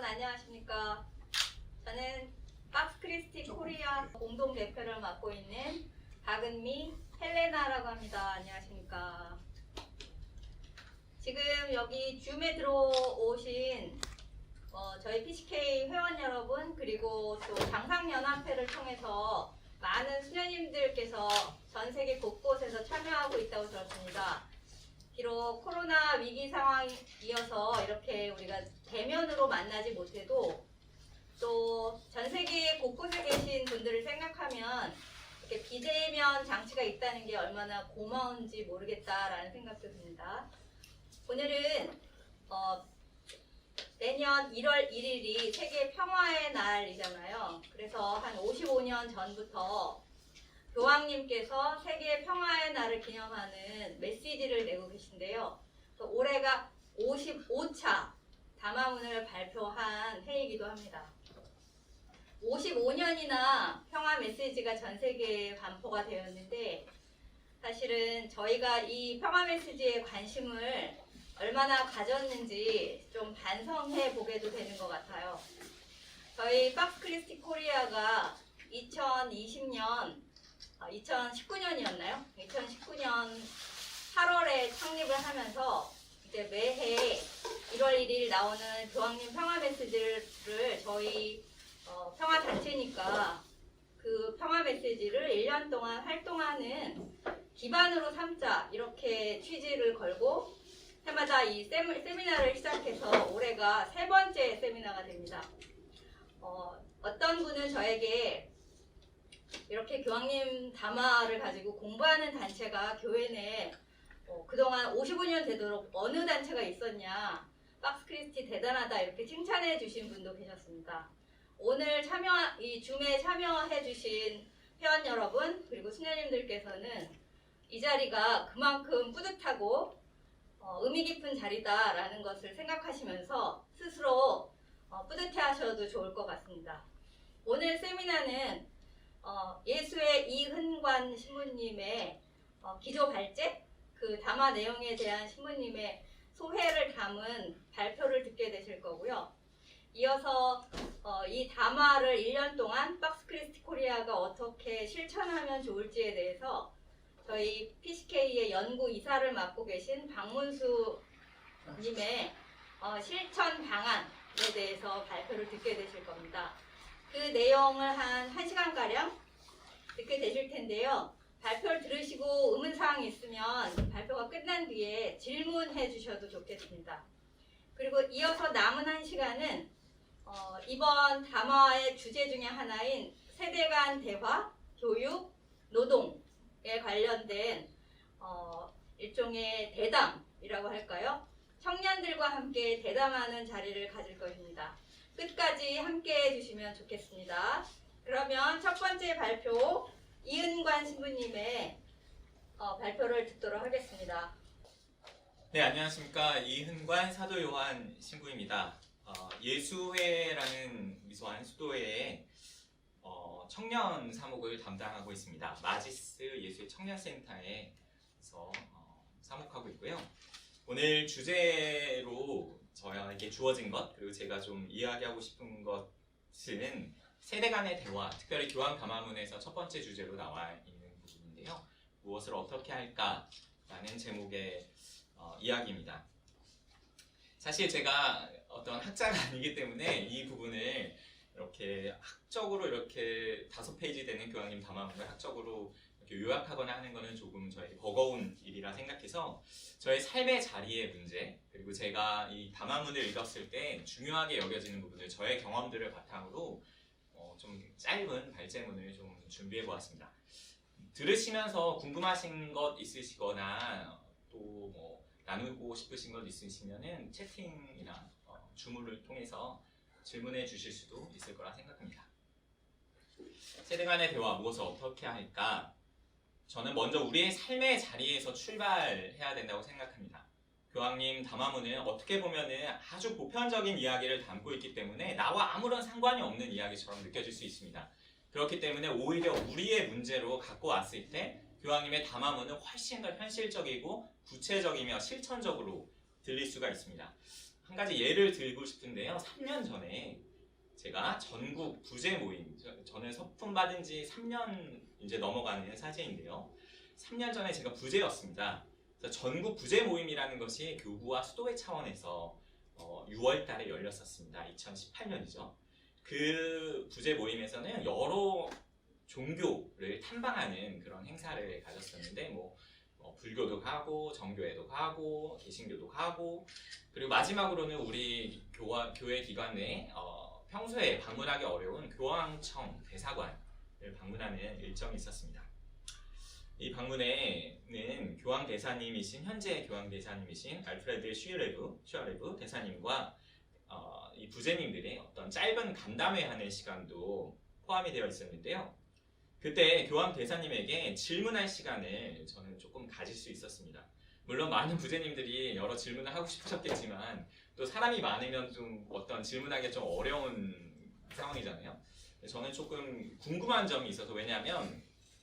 안녕하십니까. 저는 박스크리스티 코리아 공동 대표를 맡고 있는 박은미 헬레나라고 합니다. 안녕하십니까. 지금 여기 줌에 들어오신 저희 PCK 회원 여러분, 그리고 또 장상연합회를 통해서 많은 수녀님들께서 전 세계 곳곳에서 참여하고 있다고 들었습니다. 비록 코로나 위기 상황이어서 이렇게 우리가 대면으로 만나지 못해도 또 전 세계 곳곳에 계신 분들을 생각하면 이렇게 비대면 장치가 있다는 게 얼마나 고마운지 모르겠다라는 생각도 듭니다. 오늘은 내년 1월 1일이 세계 평화의 날이잖아요. 그래서 한 55년 전부터 교황님께서 세계 평화의 날을 기념하는 메시지를 내고 계신데요. 올해가 55차 담화문을 발표한 해이기도 합니다. 55년이나 평화 메시지가 전 세계에 반포가 되었는데, 사실은 저희가 이 평화 메시지에 관심을 얼마나 가졌는지 좀 반성해 보게도 되는 것 같아요. 저희 박스크리스티 코리아가 2019년이었나요? 2019년 8월에 창립을 하면서 이제 매해 1월 1일 나오는 교황님 평화 메시지를 저희 평화 단체니까 그 평화 메시지를 1년 동안 활동하는 기반으로 삼자, 이렇게 취지를 걸고 해마다 이 세미나를 시작해서 올해가 세 번째 세미나가 됩니다. 어떤 분은 저에게 이렇게 교황님 담화를 가지고 공부하는 단체가 교회 내에 그동안 55년 되도록 어느 단체가 있었냐, 박스크리스티 대단하다, 이렇게 칭찬해 주신 분도 계셨습니다. 오늘 이 줌에 참여해 주신 회원 여러분, 그리고 수녀님들께서는 이 자리가 그만큼 뿌듯하고 의미 깊은 자리다라는 것을 생각하시면서 스스로 뿌듯해 하셔도 좋을 것 같습니다. 오늘 세미나는 예수의 이흔관 신부님의 기조 발제, 그 담화 내용에 대한 신부님의 소회를 담은 발표를 듣게 되실 거고요. 이어서 이 담화를 1년 동안 박스크리스티 코리아가 어떻게 실천하면 좋을지에 대해서 저희 PCK의 연구 이사를 맡고 계신 박문수 님의 실천 방안에 대해서 발표를 듣게 되실 겁니다. 그 내용을 한 1시간가량 듣게 되실 텐데요. 발표를 들으시고 의문사항이 있으면 발표가 끝난 뒤에 질문해 주셔도 좋겠습니다. 그리고 이어서 남은 1시간은 이번 담화의 주제 중에 하나인 세대 간 대화, 교육, 노동에 관련된 일종의 대담이라고 할까요? 청년들과 함께 대담하는 자리를 가질 것입니다. 끝까지 함께 해주시면 좋겠습니다. 그러면 첫 번째 발표, 이은관 신부님의 발표를 듣도록 하겠습니다. 네, 안녕하십니까. 이흔관 사도 요한 신부입니다. 예수회라는 미소한 수도회의 청년 사목을 담당하고 있습니다. 마지스 예수의 청년센터에서 사목하고 있고요. 오늘 주제로 저에게 주어진 것, 그리고 제가 좀 이야기하고 싶은 것은 세대 간의 대화, 특별히 교황 담화문에서 첫 번째 주제로 나와 있는 부분인데요. 무엇을 어떻게 할까라는 제목의 이야기입니다. 사실 제가 어떤 학자가 아니기 때문에 이 부분을 이렇게 학적으로 이렇게 5페이지 되는 교황님 담화문을 학적으로 이렇게 요약하거나 하는 것은 조금 저에게 버거운 일이라 생각해서 저의 삶의 자리의 문제, 그리고 제가 이 담화문을 읽었을 때 중요하게 여겨지는 부분들, 저의 경험들을 바탕으로 좀 짧은 발제문을 좀 준비해 보았습니다. 들으시면서 궁금하신 것 있으시거나 또 뭐 나누고 싶으신 것 있으시면은 채팅이나 줌을 통해서 질문해 주실 수도 있을 거라 생각합니다. 세대 간의 대화, 무엇을 어떻게 할까? 저는 먼저 우리의 삶의 자리에서 출발해야 된다고 생각합니다. 교황님 담화문은 어떻게 보면은 아주 보편적인 이야기를 담고 있기 때문에 나와 아무런 상관이 없는 이야기처럼 느껴질 수 있습니다. 그렇기 때문에 오히려 우리의 문제로 갖고 왔을 때 교황님의 담화문은 훨씬 더 현실적이고 구체적이며 실천적으로 들릴 수가 있습니다. 한 가지 예를 들고 싶은데요. 3년 전에 제가 전국 부제 모임, 저는 서품 받은 지 3년 이제 넘어가는 사제인데요. 3년 전에 제가 부제였습니다. 그래서 전국 부제 모임이라는 것이 교구와 수도회 차원에서 6월 달에 열렸었습니다. 2018년이죠. 그 부제 모임에서는 여러 종교를 탐방하는 그런 행사를 가졌었는데 불교도 가고 정교회도 가고 개신교도 가고 그리고 마지막으로는 우리 교회 기관 내 평소에 방문하기 어려운 교황청 대사관을 방문하는 일정이 있었습니다. 이 방문에는 교황 대사님이신 현재 교황 대사님이신 알프레드 슈아레브 대사님과 이 부제님들의 어떤 짧은 간담회하는 시간도 포함이 되어 있었는데요. 그때 교황 대사님에게 질문할 시간을 저는 조금 가질 수 있었습니다. 물론 많은 부제님들이 여러 질문을 하고 싶으셨겠지만 또 사람이 많으면 좀 어떤 질문하기가 좀 어려운 상황이잖아요. 저는 조금 궁금한 점이 있어서 왜냐하면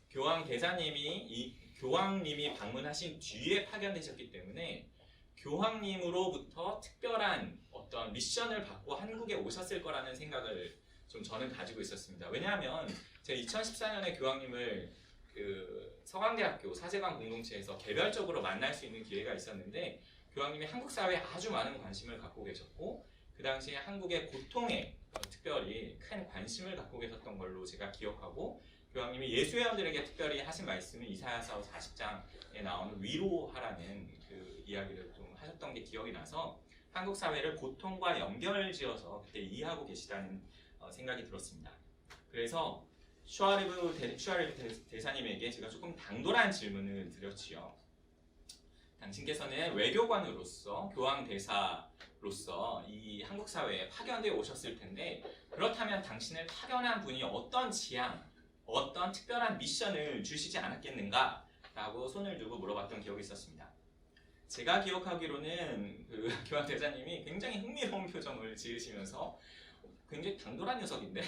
교황 대사님이 교황님이 방문하신 뒤에 파견되셨기 때문에 교황님으로부터 특별한 어떤 미션을 받고 한국에 오셨을 거라는 생각을 좀 저는 가지고 있었습니다. 왜냐하면 제가 2014년에 교황님을 그 서강대학교 사제관 공동체에서 개별적으로 만날 수 있는 기회가 있었는데 교황님이 한국 사회에 아주 많은 관심을 갖고 계셨고 그 당시에 한국의 고통에 특별히 큰 관심을 갖고 계셨던 걸로 제가 기억하고 교황님이 예수회원들에게 특별히 하신 말씀은 이사야서 40장에 나오는 위로하라는 그 이야기를 좀 하셨던 게 기억이 나서 한국 사회를 고통과 연결지어서 그때 이해하고 계시다는 생각이 들었습니다. 그래서 슈아레브 대사님에게 제가 조금 당돌한 질문을 드렸지요. 당신께서는 외교관으로서 교황 대사로서 이 한국 사회에 파견되어 오셨을 텐데 그렇다면 당신을 파견한 분이 어떤 지향, 어떤 특별한 미션을 주시지 않았겠는가? 라고 손을 두고 물어봤던 기억이 있었습니다. 제가 기억하기로는 그 교황 대사님이 굉장히 흥미로운 표정을 지으시면서 굉장히 당돌한 녀석인데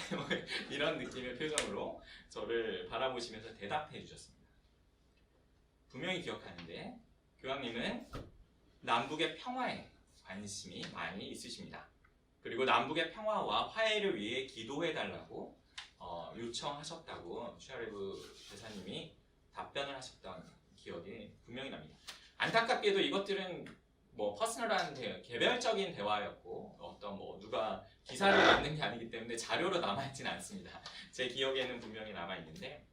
이런 느낌의 표정으로 저를 바라보시면서 대답해 주셨습니다. 분명히 기억하는데 교황님은 남북의 평화에 관심이 많이 있으십니다. 그리고 남북의 평화와 화해를 위해 기도해 달라고 요청하셨다고 슈아레브 대사님이 답변을 하셨던 기억이 분명히 납니다. 안타깝게도 이것들은 퍼스널한 개별적인 대화였고 어떤 누가 기사를 만든 게 아니기 때문에 자료로 남아있지는 않습니다. 제 기억에는 분명히 남아있는데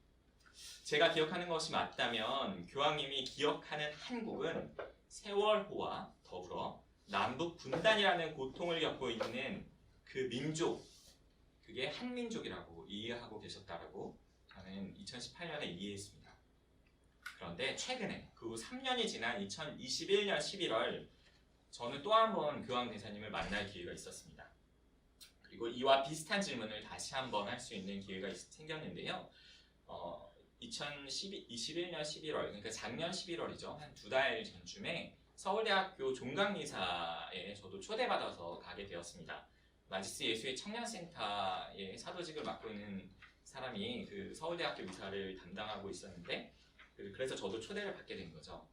제가 기억하는 것이 맞다면 교황님이 기억하는 한국은 세월호와 더불어 남북 분단이라는 고통을 겪고 있는 그 민족 그게 한민족이라고 이해하고 계셨다라고 저는 2018년에 이해했습니다. 그런데 최근에 그 3년이 지난 2021년 11월 저는 또 한 번 교황 대사님을 만날 기회가 있었습니다. 그리고 이와 비슷한 질문을 다시 한번 할 수 있는 기회가 생겼는데요. 2021년 11월, 그러니까 작년 11월이죠. 한 2달 전쯤에 서울대학교 종강미사에 저도 초대받아서 가게 되었습니다. 마지스 예수의 청년센터의 사도직을 맡고 있는 사람이 그 서울대학교 미사를 담당하고 있었는데 그래서 저도 초대를 받게 된 거죠.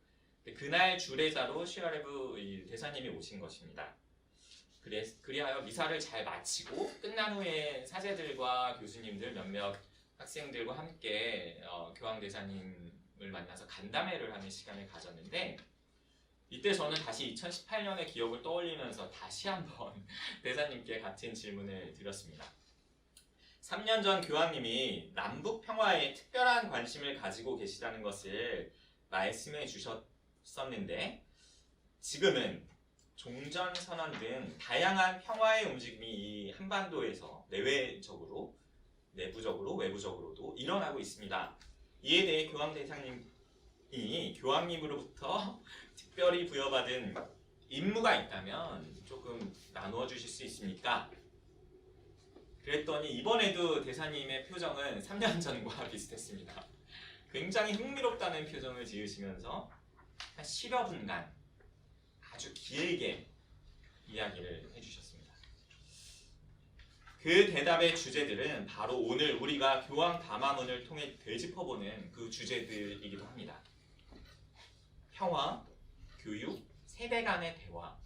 그날 주례자로 슈아레브 대사님이 오신 것입니다. 그리하여 미사를 잘 마치고 끝난 후에 사제들과 교수님들 몇몇 학생들과 함께 교황 대사님을 만나서 간담회를 하는 시간을 가졌는데 이때 저는 다시 2018년의 기억을 떠올리면서 다시 한번 대사님께 같은 질문을 드렸습니다. 3년 전 교황님이 남북 평화에 특별한 관심을 가지고 계시다는 것을 말씀해 주셨었는데 지금은 종전선언 등 다양한 평화의 움직임이 이 한반도에서 내외적으로, 내부적으로, 외부적으로도 일어나고 있습니다. 이에 대해 교황 대사님이 교황님으로부터 특별히 부여받은 임무가 있다면 조금 나누어 주실 수 있습니까? 그랬더니 이번에도 대사님의 표정은 3년 전과 비슷했습니다. 굉장히 흥미롭다는 표정을 지으시면서 한 10여 분간 아주 길게 이야기를 해주셨습니다. 그 대답의 주제들은 바로 오늘 우리가 교황 담화문을 통해 되짚어보는 그 주제들이기도 합니다. 평화, 교육, 세대 간의 대화,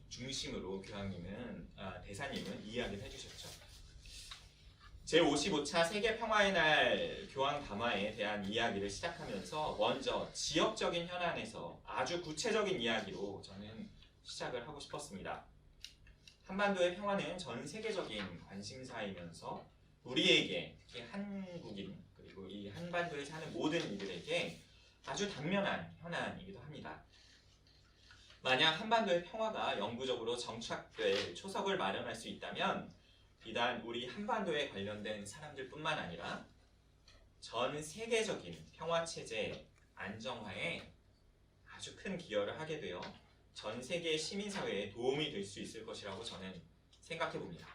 중심으로 대사님은 이야기를 해주셨죠. 제55차 세계평화의 날 교황 담화에 대한 이야기를 시작하면서 먼저 지역적인 현안에서 아주 구체적인 이야기로 저는 시작을 하고 싶었습니다. 한반도의 평화는 전 세계적인 관심사이면서 우리에게, 특히 한국인 그리고 이 한반도에 사는 모든 이들에게 아주 당면한 현안이기도 합니다. 만약 한반도의 평화가 영구적으로 정착될 초석을 마련할 수 있다면 비단 우리 한반도에 관련된 사람들뿐만 아니라 전 세계적인 평화체제 안정화에 아주 큰 기여를 하게 되어 전 세계 시민사회에 도움이 될 수 있을 것이라고 저는 생각해 봅니다.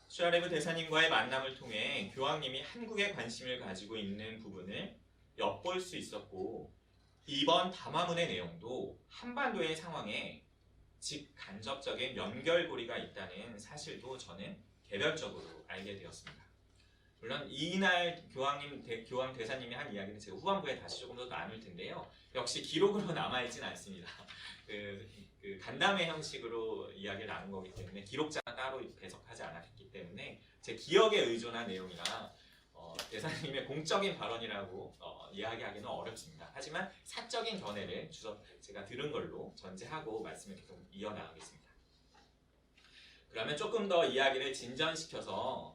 슈아레브 대사님과의 만남을 통해 교황님이 한국에 관심을 가지고 있는 부분을 엿볼 수 있었고, 이번 담화문의 내용도 한반도의 상황에 직간접적인 연결고리가 있다는 사실도 저는 개별적으로 알게 되었습니다. 물론 이날 교황 대사님이 한 이야기는 제가 후반부에 다시 조금 더 나눌 텐데요. 역시 기록으로 남아있진 않습니다. 간담회 형식으로 이야기를 나눈 거기 때문에 기록자가 따로 배석하지 않았기 때문에 제 기억에 의존한 내용이라 대사님의 공적인 발언이라고 이야기하기는 어렵습니다. 하지만 사적인 견해를 제가 들은 걸로 전제하고 말씀을 계속 이어나가겠습니다. 그러면 조금 더 이야기를 진전시켜서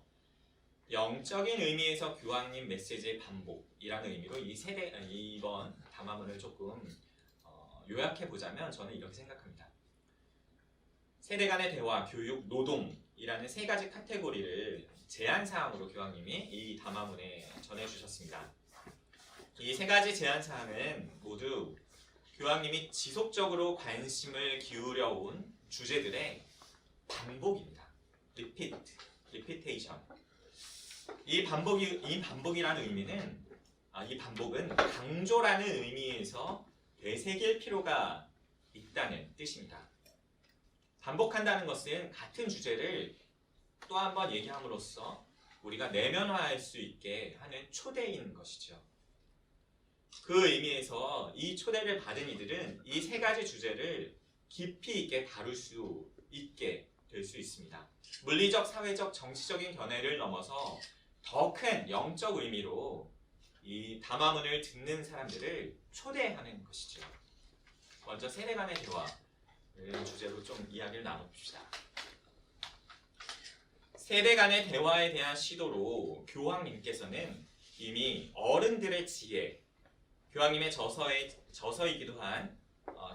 영적인 의미에서 교황님 메시지의 반복이라는 의미로 이번 담화문을 조금 요약해보자면 저는 이렇게 생각합니다. 세대 간의 대화, 교육, 노동이라는 세 가지 카테고리를 제안사항으로 교황님이 이 담화문에 전해주셨습니다. 이 세 가지 제안사항은 모두 교황님이 지속적으로 관심을 기울여온 주제들의 반복입니다. 리피테이션. 이 반복이라는 의미는 이 반복은 강조라는 의미에서 되새길 필요가 있다는 뜻입니다. 반복한다는 것은 같은 주제를 또 한 번 얘기함으로써 우리가 내면화할 수 있게 하는 초대인 것이죠. 그 의미에서 이 초대를 받은 이들은 이 세 가지 주제를 깊이 있게 다룰 수 있게 될 수 있습니다. 물리적, 사회적, 정치적인 견해를 넘어서 더 큰 영적 의미로 이 담화문을 듣는 사람들을 초대하는 것이죠. 먼저 세대 간의 대화를 주제로 좀 이야기를 나눠봅시다. 세대 간의 대화에 대한 시도로 교황님께서는 이미 어른들의 지혜, 교황님의 저서이기도 한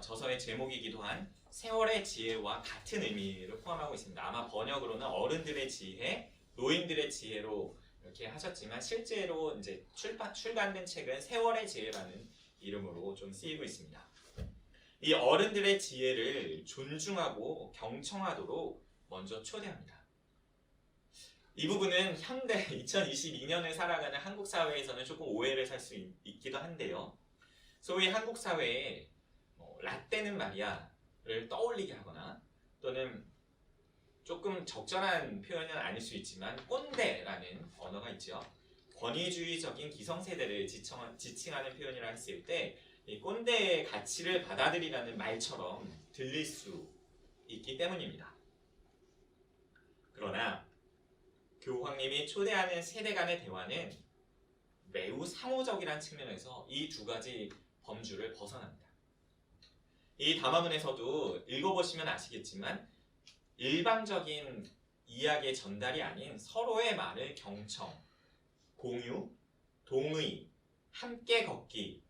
저서의 제목이기도 한 세월의 지혜와 같은 의미를 포함하고 있습니다. 아마 번역으로는 어른들의 지혜, 노인들의 지혜로 이렇게 하셨지만 실제로 이제 출간된 책은 세월의 지혜라는 이름으로 좀 쓰이고 있습니다. 이 어른들의 지혜를 존중하고 경청하도록 먼저 초대합니다. 이 부분은 현대 2022년을 살아가는 한국 사회에서는 조금 오해를 살 수 있기도 한데요. 소위 한국 사회에 라떼는 말이야를 떠올리게 하거나 또는 조금 적절한 표현은 아닐 수 있지만 꼰대라는 언어가 있죠. 권위주의적인 기성세대를 지칭하는 표현이라 했을 때 이 꼰대의 가치를 받아들이라는 말처럼 들릴 수 있기 때문입니다. 그러나 교황님이 초대하는 세대 간의 대화는 매우 상호적이라는 측면에서 이 두 가지 범주를 벗어납니다. 이 담화문에서도 읽어보시면 아시겠지만 일방적인 이야기의 전달이 아닌 서로의 말을 경청, 공유, 동의, 함께 걷기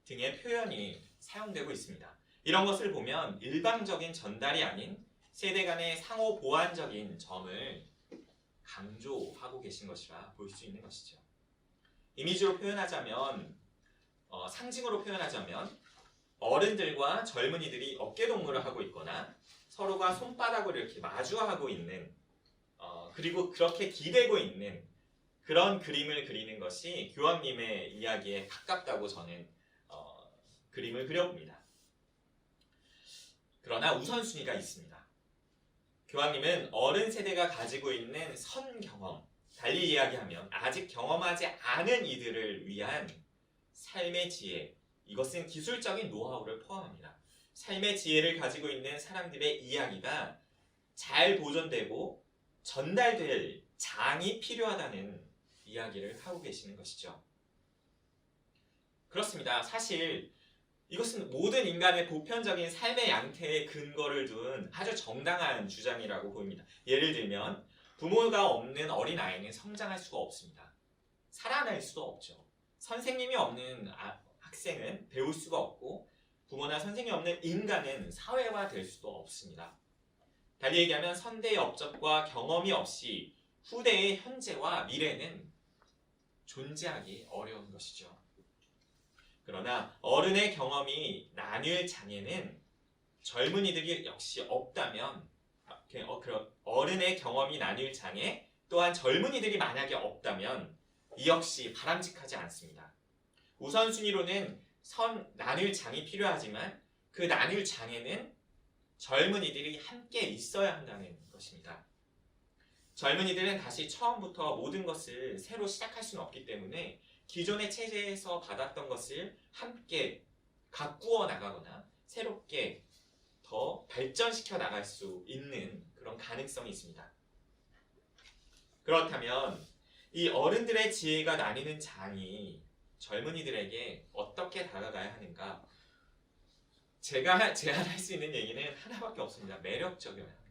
등의 표현이 사용되고 있습니다. 이런 것을 보면 일방적인 전달이 아닌 세대 간의 상호 보완적인 점을 강조하고 계신 것이라 볼 수 있는 것이죠. 이미지로 표현하자면, 상징으로 표현하자면 어른들과 젊은이들이 어깨동무를 하고 있거나 서로가 손바닥으로 이렇게 마주하고 있는 그리고 그렇게 기대고 있는 그런 그림을 그리는 것이 교황님의 이야기에 가깝다고 저는 그림을 그려봅니다. 그러나 우선순위가 있습니다. 교황님은 어른 세대가 가지고 있는 선 경험, 달리 이야기하면 아직 경험하지 않은 이들을 위한 삶의 지혜, 이것은 기술적인 노하우를 포함합니다. 삶의 지혜를 가지고 있는 사람들의 이야기가 잘 보존되고 전달될 장이 필요하다는 이야기를 하고 계시는 것이죠. 그렇습니다. 사실 이것은 모든 인간의 보편적인 삶의 양태에 근거를 둔 아주 정당한 주장이라고 보입니다. 예를 들면 부모가 없는 어린아이는 성장할 수가 없습니다. 살아날 수도 없죠. 선생님이 없는 학생은 배울 수가 없고 부모나 선생님이 없는 인간은 사회화될 수도 없습니다. 달리 얘기하면 선대의 업적과 경험이 없이 후대의 현재와 미래는 존재하기 어려운 것이죠. 그러나 어른의 경험이 나뉠 장애는 젊은이들이 역시 없다면 어른의 경험이 나뉠 장애 또한 젊은이들이 만약에 없다면 이 역시 바람직하지 않습니다. 우선순위로는 나눌 장이 필요하지만 그 나눌 장에는 젊은이들이 함께 있어야 한다는 것입니다. 젊은이들은 다시 처음부터 모든 것을 새로 시작할 수는 없기 때문에 기존의 체제에서 받았던 것을 함께 가꾸어 나가거나 새롭게 더 발전시켜 나갈 수 있는 그런 가능성이 있습니다. 그렇다면 이 어른들의 지혜가 나뉘는 장이 젊은이들에게 어떻게 다가가야 하는가? 제가 제안할 수 있는 얘기는 하나밖에 없습니다. 매력적이어야 합니다.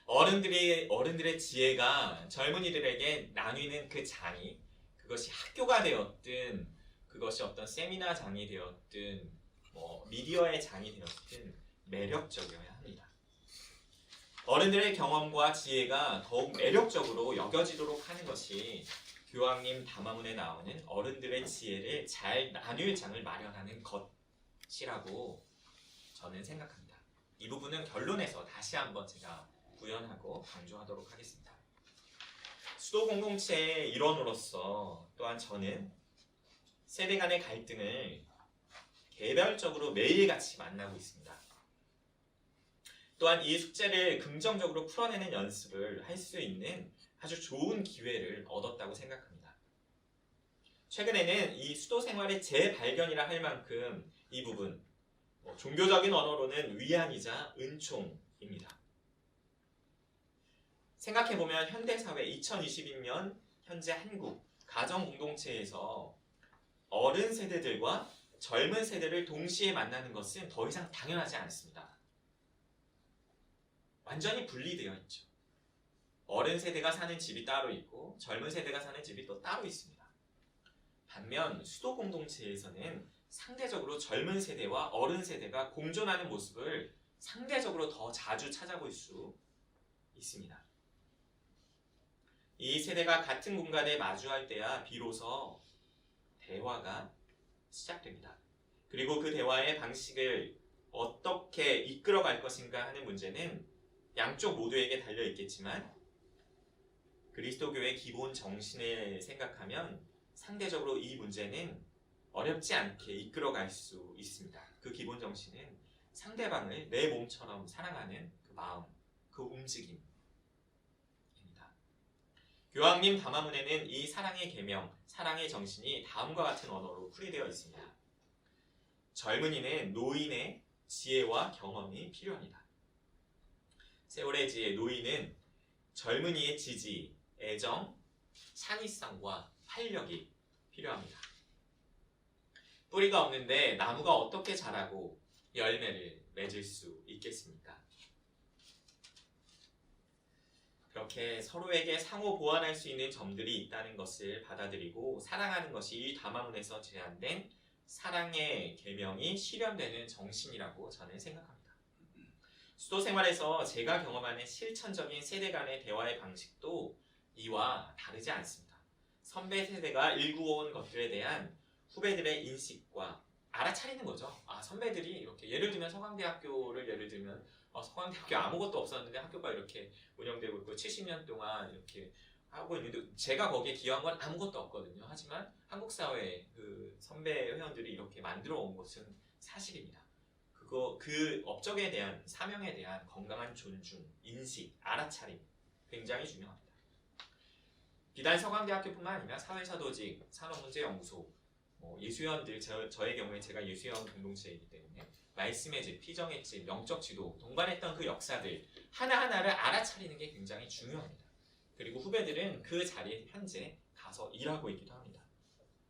어른들의 지혜가 젊은이들에게 나뉘는 그 장이 그것이 학교가 되었든 그것이 어떤 세미나 장이 되었든 미디어의 장이 되었든 매력적이어야 합니다. 어른들의 경험과 지혜가 더욱 매력적으로 여겨지도록 하는 것이 교황님 담화문에 나오는 어른들의 지혜를 잘 나눌 장을 마련하는 것이라고 저는 생각합니다. 이 부분은 결론에서 다시 한번 제가 구현하고 강조하도록 하겠습니다. 수도 공동체의 일원으로서 또한 저는 세대 간의 갈등을 개별적으로 매일같이 만나고 있습니다. 또한 이 숙제를 긍정적으로 풀어내는 연습을 할 수 있는 아주 좋은 기회를 얻었다고 생각합니다. 최근에는 이 수도 생활의 재발견이라 할 만큼 이 부분, 종교적인 언어로는 위안이자 은총입니다. 생각해보면 현대사회 2022년 현재 한국 가정공동체에서 어른 세대들과 젊은 세대를 동시에 만나는 것은 더 이상 당연하지 않습니다. 완전히 분리되어 있죠. 어른 세대가 사는 집이 따로 있고 젊은 세대가 사는 집이 또 따로 있습니다. 반면 수도 공동체에서는 상대적으로 젊은 세대와 어른 세대가 공존하는 모습을 상대적으로 더 자주 찾아볼 수 있습니다. 이 세대가 같은 공간에 마주할 때야 비로소 대화가 시작됩니다. 그리고 그 대화의 방식을 어떻게 이끌어갈 것인가 하는 문제는 양쪽 모두에게 달려 있겠지만 그리스도교의 기본 정신을 생각하면 상대적으로 이 문제는 어렵지 않게 이끌어갈 수 있습니다. 그 기본 정신은 상대방을 내 몸처럼 사랑하는 그 마음, 그 움직임입니다. 교황님 담화문에는 이 사랑의 계명, 사랑의 정신이 다음과 같은 언어로 풀이되어 있습니다. 젊은이는 노인의 지혜와 경험이 필요합니다. 세월의 지혜, 노인은 젊은이의 지지, 애정, 창의성과 활력이 필요합니다. 뿌리가 없는데 나무가 어떻게 자라고 열매를 맺을 수 있겠습니까? 그렇게 서로에게 상호 보완할 수 있는 점들이 있다는 것을 받아들이고 사랑하는 것이 이 담화문에서 제안된 사랑의 계명이 실현되는 정신이라고 저는 생각합니다. 수도 생활에서 제가 경험하는 실천적인 세대 간의 대화의 방식도 이와 다르지 않습니다. 선배 세대가 일구어온 것들에 대한 후배들의 인식과 알아차리는 거죠. 선배들이 이렇게 예를 들면 서강대학교를 예를 들면 서강대학교 아무것도 없었는데 학교가 이렇게 운영되고 있고 70년 동안 이렇게 하고 있는데 제가 거기에 기여한 건 아무것도 없거든요. 하지만 한국 사회의 그 선배 회원들이 이렇게 만들어 온 것은 사실입니다. 그 업적에 대한 사명에 대한 건강한 존중, 인식, 알아차림 굉장히 중요합니다. 비단 서강대학교뿐만 아니라 사회사도직, 산업문제연구소, 예수위원들, 저의 경우에 제가 예수위원 공동체이기 때문에 말씀의 집, 피정의 집, 영적 지도, 동반했던 그 역사들 하나하나를 알아차리는 게 굉장히 중요합니다. 그리고 후배들은 그 자리에 현재 가서 일하고 있기도 합니다.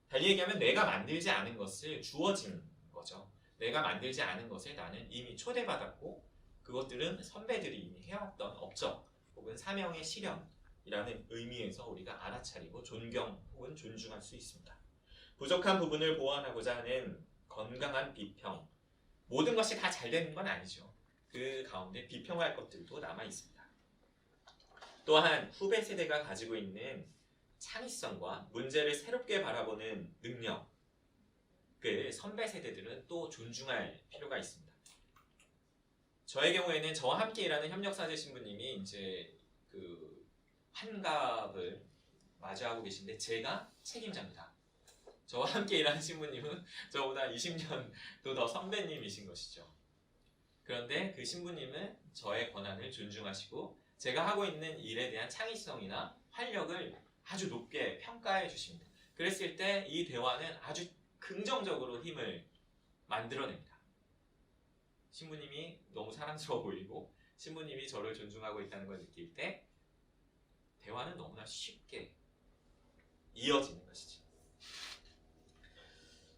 달리 얘기하면 내가 만들지 않은 것을 주어진 거죠. 내가 만들지 않은 것을 나는 이미 초대받았고 그것들은 선배들이 이미 해왔던 업적 혹은 사명의 실현이라는 의미에서 우리가 알아차리고 존경 혹은 존중할 수 있습니다. 부족한 부분을 보완하고자 하는 건강한 비평, 모든 것이 다 잘 되는 건 아니죠. 그 가운데 비평할 것들도 남아 있습니다. 또한 후배 세대가 가지고 있는 창의성과 문제를 새롭게 바라보는 능력, 그 선배 세대들은 또 존중할 필요가 있습니다. 저의 경우에는 저와 함께 일하는 협력사제 신부님이 이제 그 환갑을 맞이하고 계신데 제가 책임자입니다. 저와 함께 일하는 신부님은 저보다 20년도 더 선배님이신 것이죠. 그런데 그 신부님은 저의 권한을 존중하시고 제가 하고 있는 일에 대한 창의성이나 활력을 아주 높게 평가해 주십니다. 그랬을 때 이 대화는 아주 긍정적으로 힘을 만들어냅니다. 신부님이 너무 사랑스러워 보이고 신부님이 저를 존중하고 있다는 걸 느낄 때 대화는 너무나 쉽게 이어지는 것이죠.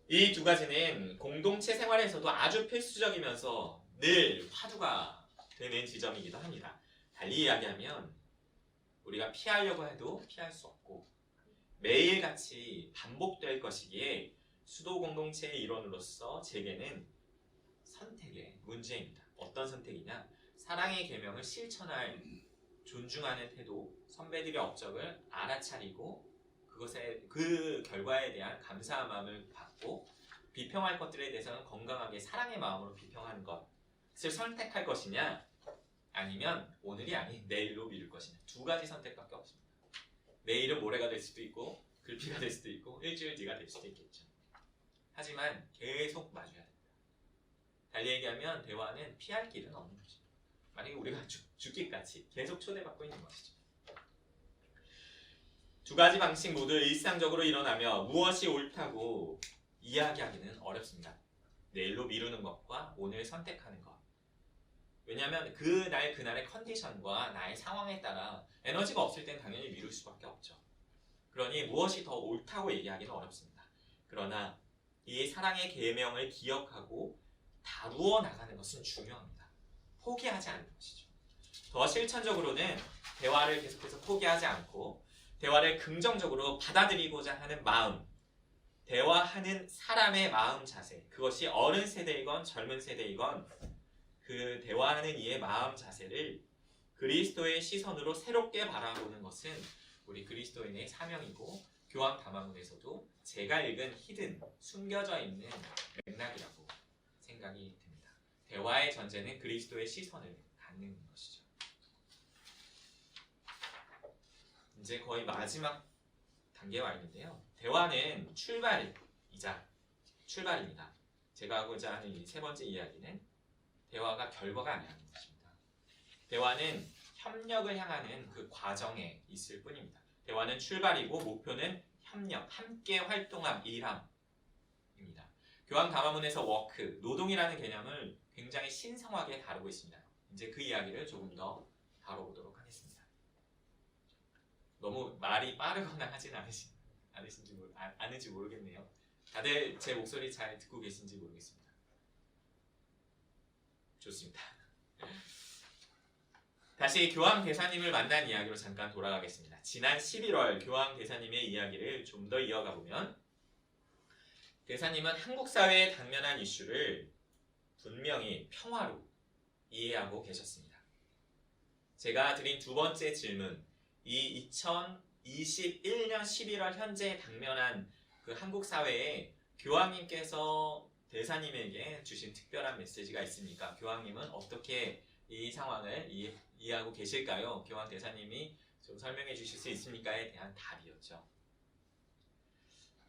이 두 가지는 공동체 생활에서도 아주 필수적이면서 늘 화두가 되는 지점이기도 합니다. 달리 이야기하면 우리가 피하려고 해도 피할 수 없고 매일같이 반복될 것이기에 수도 공동체의 일원으로서 제게는 선택의 문제입니다. 어떤 선택이냐? 사랑의 계명을 실천할 존중하는 태도, 선배들의 업적을 알아차리고 그 결과에 대한 감사한 마음을 갖고 비평할 것들에 대해서는 건강하게 사랑의 마음으로 비평하는 것을 선택할 것이냐, 아니면 오늘이 아닌 내일로 미룰 것이냐, 두 가지 선택밖에 없습니다. 내일은 모레가 될 수도 있고 글피가 될 수도 있고 일주일 뒤가 될 수도 있겠죠. 하지만 계속 마주해야 됩니다. 달리 얘기하면 대화는 피할 길은 없는 것이죠. 만약에 우리가 죽기까지 계속 초대받고 있는 것이죠. 두 가지 방식 모두 일상적으로 일어나며 무엇이 옳다고 이야기하기는 어렵습니다. 내일로 미루는 것과 오늘 선택하는 것. 왜냐하면 그날의 컨디션과 나의 상황에 따라 에너지가 없을 땐 당연히 미룰 수밖에 없죠. 그러니 무엇이 더 옳다고 얘기하기는 어렵습니다. 그러나 이 사랑의 계명을 기억하고 다루어 나가는 것은 중요합니다. 포기하지 않는 것이죠. 더 실천적으로는 대화를 계속해서 포기하지 않고 대화를 긍정적으로 받아들이고자 하는 마음, 대화하는 사람의 마음 자세, 그것이 어른 세대이건 젊은 세대이건 그 대화하는 이의 마음 자세를 그리스도의 시선으로 새롭게 바라보는 것은 우리 그리스도인의 사명이고 교황 담화문에서도 제가 읽은 히든, 숨겨져 있는 맥락이라고 생각이 듭니다. 대화의 전제는 그리스도의 시선을 갖는 것이죠. 이제 거의 마지막 단계에 와 있는데요. 대화는 출발입니다. 제가 하고자 하는 이 세 번째 이야기는 대화가 결과가 아니라는 것입니다. 대화는 협력을 향하는 그 과정에 있을 뿐입니다. 대화는 출발이고 목표는 협력, 함께 활동함, 일함입니다. 교황 담화문에서 워크, 노동이라는 개념을 굉장히 신성하게 다루고 있습니다. 이제 그 이야기를 조금 더 다뤄보도록 하겠습니다. 너무 말이 빠르거나 하진 않은지 모르겠네요. 다들 제 목소리 잘 듣고 계신지 모르겠습니다. 좋습니다. 다시 교황 대사님을 만난 이야기로 잠깐 돌아가겠습니다. 지난 11월 교황 대사님의 이야기를 좀 더 이어가 보면 대사님은 한국 사회의 당면한 이슈를 분명히 평화로 이해하고 계셨습니다. 제가 드린 두 번째 질문, 이 2021년 11월 현재 당면한 그 한국 사회에 교황님께서 대사님에게 주신 특별한 메시지가 있습니까? 교황님은 어떻게 이 상황을 이해하고 계실까요? 교황 대사님이 좀 설명해 주실 수 있습니까?에 대한 답이었죠.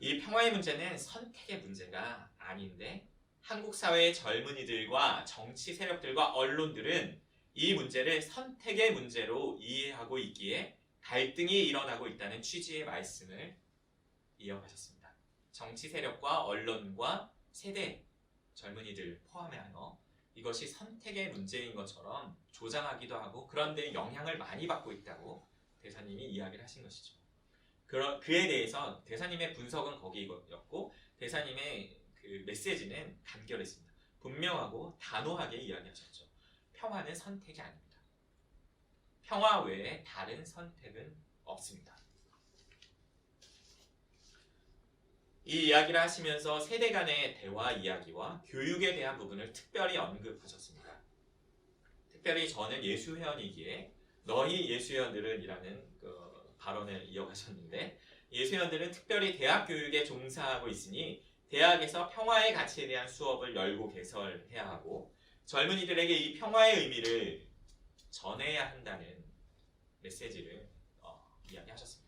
이 평화의 문제는 선택의 문제가 아닌데 한국 사회의 젊은이들과 정치 세력들과 언론들은 이 문제를 선택의 문제로 이해하고 있기에 갈등이 일어나고 있다는 취지의 말씀을 이어가셨습니다. 정치 세력과 언론과 세대, 젊은이들 포함하여 이것이 선택의 문제인 것처럼 조장하기도 하고 그런데 영향을 많이 받고 있다고 대사님이 이야기를 하신 것이죠. 그에 대해서 대사님의 분석은 거기였고 대사님의 그 메시지는 간결했습니다. 분명하고 단호하게 이야기하셨죠. 평화는 선택이 아닙니다. 평화 외에 다른 선택은 없습니다. 이 이야기를 하시면서 세대 간의 대화 이야기와 교육에 대한 부분을 특별히 언급하셨습니다. 특별히 저는 예수회원이기에 너희 예수회원들은 이라는 그 발언을 이어가셨는데 예수회원들은 특별히 대학 교육에 종사하고 있으니 대학에서 평화의 가치에 대한 수업을 열고 개설해야 하고 젊은이들에게 이 평화의 의미를 전해야 한다는 메시지를 이야기하셨습니다.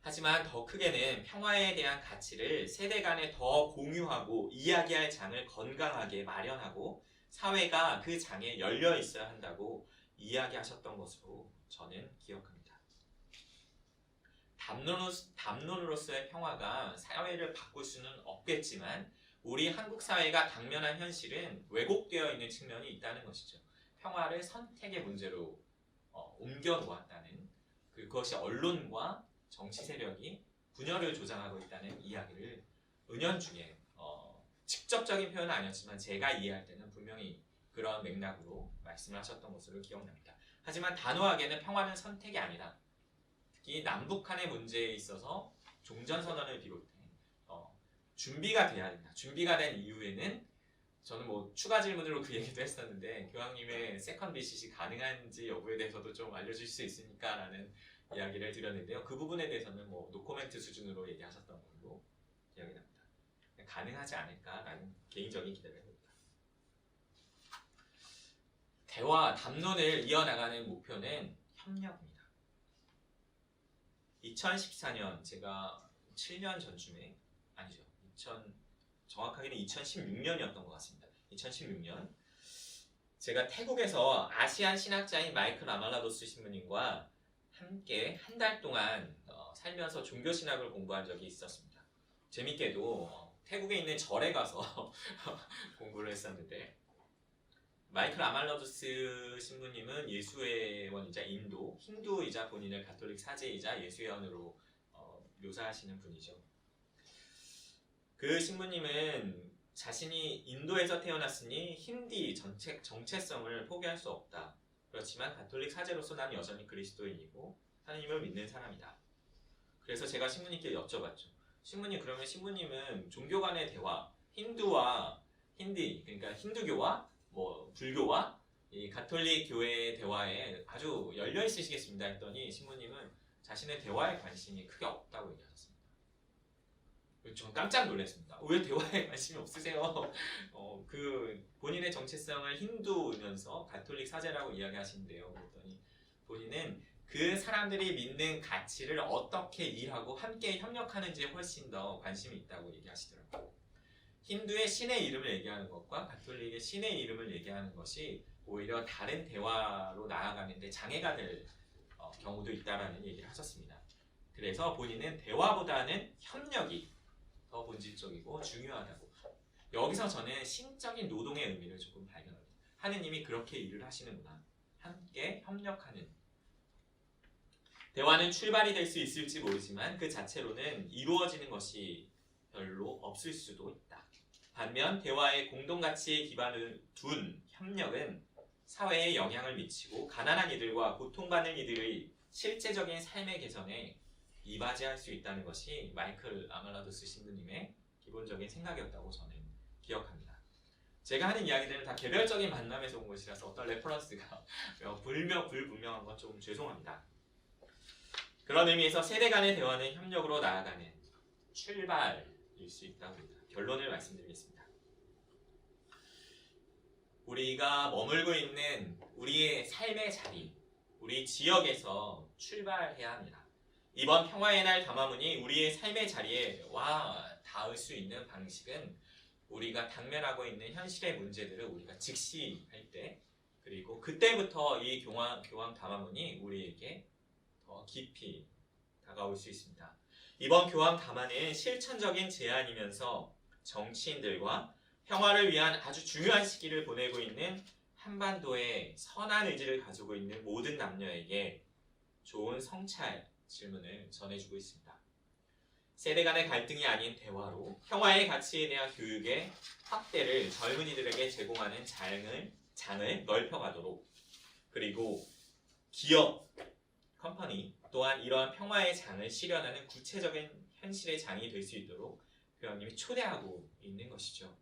하지만 더 크게는 평화에 대한 가치를 세대 간에 더 공유하고 이야기할 장을 건강하게 마련하고 사회가 그 장에 열려 있어야 한다고 이야기하셨던 것으로 저는 기억합니다. 담론으로서의 평화가 사회를 바꿀 수는 없겠지만 우리 한국 사회가 당면한 현실은 왜곡되어 있는 측면이 있다는 것이죠. 평화를 선택의 문제로 옮겨 놓았다는 그것이 언론과 정치 세력이 분열을 조장하고 있다는 이야기를 은연중에 직접적인 표현은 아니었지만 제가 이해할 때는 분명히 그런 맥락으로 말씀을 하셨던 것으로 기억납니다. 하지만 단호하게는 평화는 선택이 아니다. 특히 남북한의 문제에 있어서 종전선언을 비롯해 준비가 돼야 된다. 준비가 된 이후에는 저는 뭐 추가 질문으로 그 얘기도 했었는데 교황님의 세컨 비시이 가능한지 여부에 대해서도 좀 알려주실 수 있습니까? 라는 이야기를 드렸는데요. 그 부분에 대해서는 뭐 노코멘트 수준으로 얘기하셨던 걸로 기억이 납니다. 가능하지 않을까라는 개인적인 기대를 해봅니다. 대화, 담론을 이어나가는 목표는 협력입니다. 2014년 제가 7년 전쯤에 아니죠. 정확하게는 2016년이었던 것 같습니다. 2016년 제가 태국에서 아시안 신학자인 마이클 아말라도스 신부님과 함께 한 달 동안 살면서 종교신학을 공부한 적이 있었습니다. 재밌게도 태국에 있는 절에 가서 공부를 했었는데 마이클 아말라도스 신부님은 예수회원이자 인도, 힌두이자 본인을 가톨릭 사제이자 예수회원으로 묘사하시는 분이죠. 그 신부님은 자신이 인도에서 태어났으니 힌디 정체성을 포기할 수 없다. 그렇지만 가톨릭 사제로서 난 여전히 그리스도인이고 하나님을 믿는 사람이다. 그래서 제가 신부님께 여쭤봤죠. 신부님, 그러면 신부님은 종교 간의 대화, 힌두와 힌디, 그러니까 힌두교와 뭐 불교와 이 가톨릭 교회의 대화에 아주 열려 있으시겠습니다 했더니 신부님은 자신의 대화에 관심이 크게 없다고 얘기하셨습니다. 전 깜짝 놀랐습니다. 왜 대화에 관심이 없으세요? 그 본인의 정체성을 힌두면서 가톨릭 사제라고 이야기하시는데요. 그랬더니 본인은 그 사람들이 믿는 가치를 어떻게 일하고 함께 협력하는지에 훨씬 더 관심이 있다고 얘기하시더라고요. 힌두의 신의 이름을 얘기하는 것과 가톨릭의 신의 이름을 얘기하는 것이 오히려 다른 대화로 나아가는데 장애가 될 경우도 있다라는 얘기를 하셨습니다. 그래서 본인은 대화보다는 협력이 더 본질적이고 중요하다고. 여기서 저는 신적인 노동의 의미를 조금 발견합니다. 하느님이 그렇게 일을 하시는구나. 함께 협력하는. 대화는 출발이 될 수 있을지 모르지만 그 자체로는 이루어지는 것이 별로 없을 수도 있다. 반면 대화의 공동가치에 기반을 둔 협력은 사회에 영향을 미치고 가난한 이들과 고통받는 이들의 실제적인 삶의 개선에 이바지할 수 있다는 것이 마이클 아말라도스 신부님의 기본적인 생각이었다고 저는 기억합니다. 제가 하는 이야기들은 다 개별적인 만남에서 온 것이라서 어떤 레퍼런스가 불분명한 건 좀 죄송합니다. 그런 의미에서 세대 간의 대화는 협력으로 나아가는 출발일 수 있다고 합니다. 결론을 말씀드리겠습니다. 우리가 머물고 있는 우리의 삶의 자리, 우리 지역에서 출발해야 합니다. 이번 평화의 날 담화문이 우리의 삶의 자리에 와 닿을 수 있는 방식은 우리가 당면하고 있는 현실의 문제들을 우리가 직시할 때 그리고 그때부터 이 교황 담화문이 우리에게 더 깊이 다가올 수 있습니다. 이번 교황 담화는 실천적인 제안이면서 정치인들과 평화를 위한 아주 중요한 시기를 보내고 있는 한반도에 선한 의지를 가지고 있는 모든 남녀에게 좋은 성찰 질문을 전해주고 있습니다. 세대 간의 갈등이 아닌 대화로 평화의 가치에 대한 교육의 확대를 젊은이들에게 제공하는 장을 넓혀가도록, 그리고 기업, 컴퍼니 또한 이러한 평화의 장을 실현하는 구체적인 현실의 장이 될 수 있도록 교황님이 초대하고 있는 것이죠.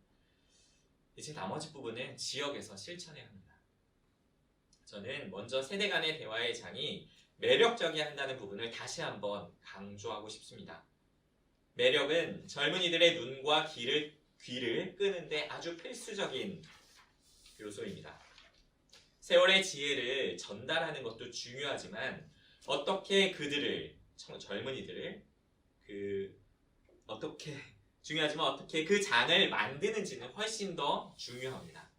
이제 나머지 부분은 지역에서 실천해야 합니다. 저는 먼저 세대 간의 대화의 장이 매력적이어야 한다는 부분을 다시 한번 강조하고 싶습니다. 매력은 젊은이들의 눈과 귀를 끄는데 아주 필수적인 요소입니다. 세월의 지혜를 전달하는 것도 중요하지만 어떻게 젊은이들을 어떻게 그 장을 만드는지는 훨씬 더 중요합니다.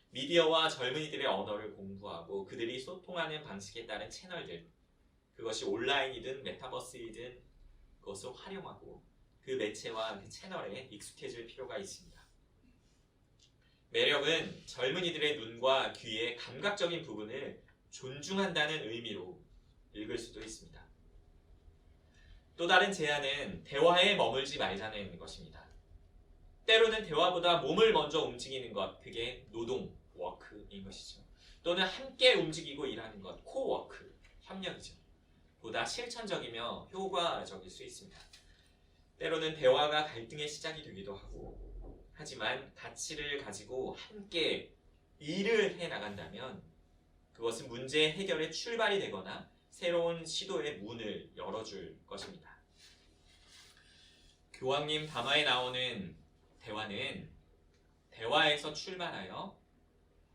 미디어와 젊은이들의 언어를 공부하고 그들이 소통하는 방식에 따른 채널들, 그것이 온라인이든 메타버스이든 그것을 활용하고 그 매체와 그 채널에 익숙해질 필요가 있습니다. 매력은 젊은이들의 눈과 귀의 감각적인 부분을 존중한다는 의미로 읽을 수도 있습니다. 또 다른 제안은 대화에 머물지 말자는 것입니다. 때로는 대화보다 몸을 먼저 움직이는 것, 그게 노동, 워크인 것이죠. 또는 함께 움직이고 일하는 것, 코워크, 협력이죠. 보다 실천적이며 효과적일 수 있습니다. 때로는 대화가 갈등의 시작이 되기도 하고, 하지만 가치를 가지고 함께 일을 해 나간다면 그것은 문제 해결의 출발이 되거나 새로운 시도의 문을 열어줄 것입니다. 교황님 담화에 나오는 대화는 대화에서 출발하여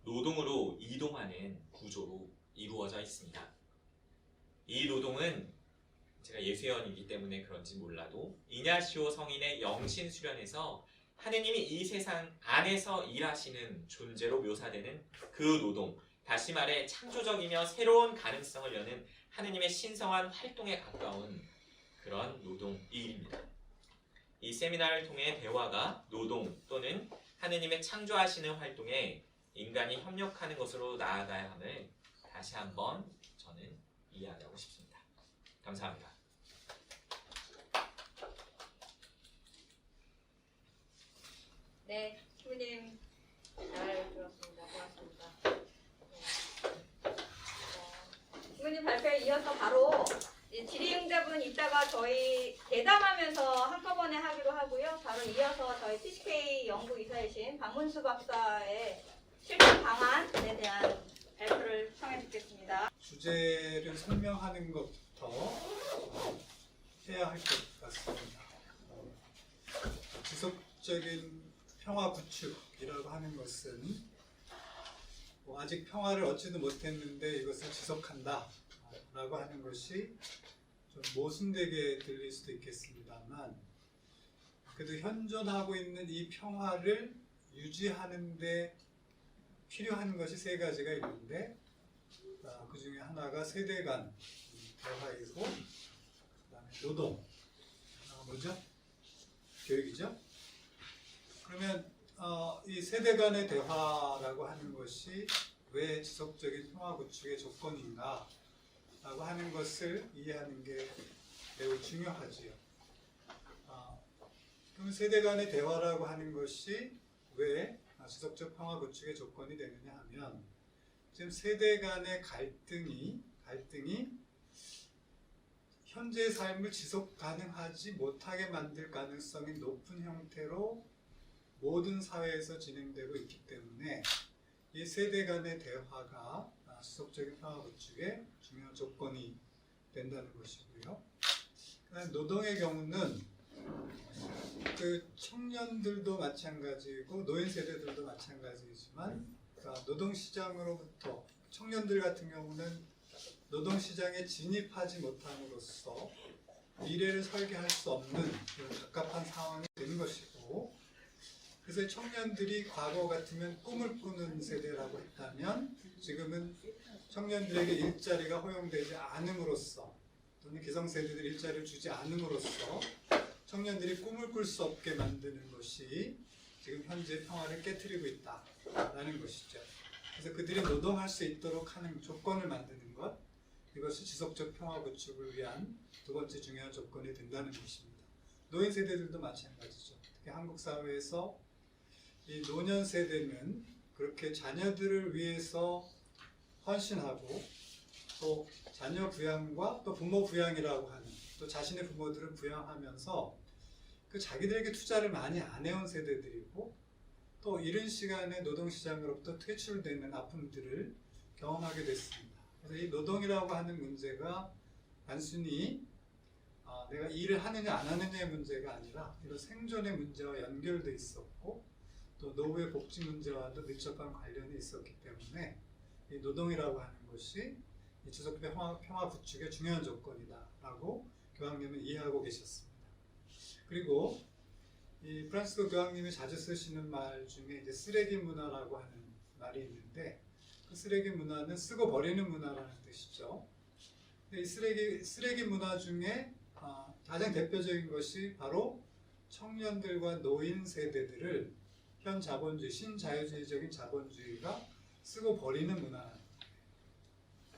노동으로 이동하는 구조로 이루어져 있습니다. 이 노동은 제가 예수연이기 때문에 그런지 몰라도 이냐시오 성인의 영신 수련에서 하느님이 이 세상 안에서 일하시는 존재로 묘사되는 그 노동, 다시 말해 창조적이며 새로운 가능성을 여는 하느님의 신성한 활동에 가까운 그런 노동 일입니다. 이 세미나를 통해 대화가 노동 또는 하느님의 창조하시는 활동에 인간이 협력하는 것으로 나아가야 함을 다시 한번 저는 이야기하고 싶습니다. 감사합니다. 네, 부모님 잘 들었습니다. 고맙습니다. 부모님 발표에 이어서 바로 질의응답은 이따가 저희 대담하면서 한꺼번에 하기로 하고요. 바로 이어서 저희 TCK 연구이사이신 박문수 박사의 실천 방안에 대한 발표를 청해 듣겠습니다. 주제를 설명하는 것부터 해야 할 것 같습니다. 지속적인 평화 구축이라고 하는 것은 아직 평화를 얻지도 못했는데 이것을 지속한다 라고 하는 것이 좀 모순되게 들릴 수도 있겠습니다만, 그래도 현존하고 있는 이 평화를 유지하는 데 필요한 것이 세 가지가 있는데, 그 중에 하나가 세대 간 대화이고, 그다음에 노동, 뭐죠? 교육이죠? 그러면 이 세대 간의 대화라고 하는 것이 왜 지속적인 평화 구축의 조건인가 라고 하는 것을 이해하는 게 매우 중요하지요. 그럼 세대 간의 대화라고 하는 것이 왜 지속적 평화 구축의 조건이 되느냐 하면, 지금 세대 간의 갈등이 현재의 삶을 지속 가능하지 못하게 만들 가능성이 높은 형태로 모든 사회에서 진행되고 있기 때문에 이 세대 간의 대화가 지속적인 평화 구축의 중요한 조건이 된다는 것이고요. 그다음 노동의 경우는 그 청년들도 마찬가지고 노인 세대들도 마찬가지이지만, 노동시장으로부터 청년들 같은 경우는 노동시장에 진입하지 못함으로써 미래를 설계할 수 없는 그런 갑갑한 상황이 되는 것이고, 그래서 청년들이 과거 같으면 꿈을 꾸는 세대라고 했다면 지금은 청년들에게 일자리가 허용되지 않음으로써 또는 기성세대들이 일자리를 주지 않음으로써 청년들이 꿈을 꿀 수 없게 만드는 것이 지금 현재 평화를 깨트리고 있다라는 것이죠. 그래서 그들이 노동할 수 있도록 하는 조건을 만드는 것, 이것이 지속적 평화 구축을 위한 두 번째 중요한 조건이 된다는 것입니다. 노인 세대들도 마찬가지죠. 특히 한국 사회에서 이 노년 세대는 그렇게 자녀들을 위해서 헌신하고 또 자녀 부양과 또 부모 부양이라고 하는, 또 자신의 부모들을 부양하면서 그 자기들에게 투자를 많이 안 해온 세대들이고, 또 이른 시간에 노동시장으로부터 퇴출되는 아픔들을 경험하게 됐습니다. 그래서 이 노동이라고 하는 문제가 단순히 내가 일을 하느냐 안 하느냐의 문제가 아니라 이런 생존의 문제와 연결돼 있었고, 또 노후의 복지 문제와도 밀접한 관련이 있었기 때문에 이 노동이라고 하는 것이 이 지속적 평화 구축의 중요한 조건이다라고 교황님은 이해하고 계셨습니다. 그리고 이 프란시스코 교황님이 자주 쓰시는 말 중에 이제 쓰레기 문화라고 하는 말이 있는데, 그 쓰레기 문화는 쓰고 버리는 문화라는 뜻이죠. 이 쓰레기 문화 중에 가장 대표적인 것이 바로 청년들과 노인 세대들을 현 자본주의, 신자유주의적인 자본주의가 쓰고 버리는 문화라는 거예요.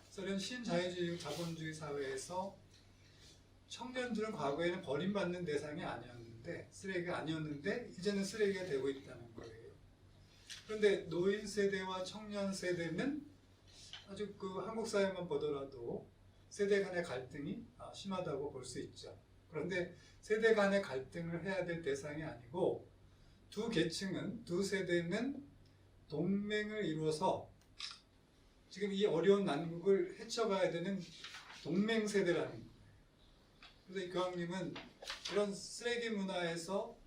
그래서 이런 신자유주의 자본주의 사회에서 청년들은 과거에는 버림받는 대상이 아니었는데, 쓰레기가 아니었는데 이제는 쓰레기가 되고 있다는 거예요. 그런데 노인 세대와 청년 세대는 아주 그 한국 사회만 보더라도 세대 간의 갈등이 심하다고 볼 수 있죠. 그런데 세대 간의 갈등을 해야 될 대상이 아니고, 두 계층은, 두 세대는 동맹을 이루어서 지금 이 어려운 난국을 헤쳐가야 되는 동맹 세대라는 거예요. 그래서 이 교황님은 이런 쓰레기 문화에서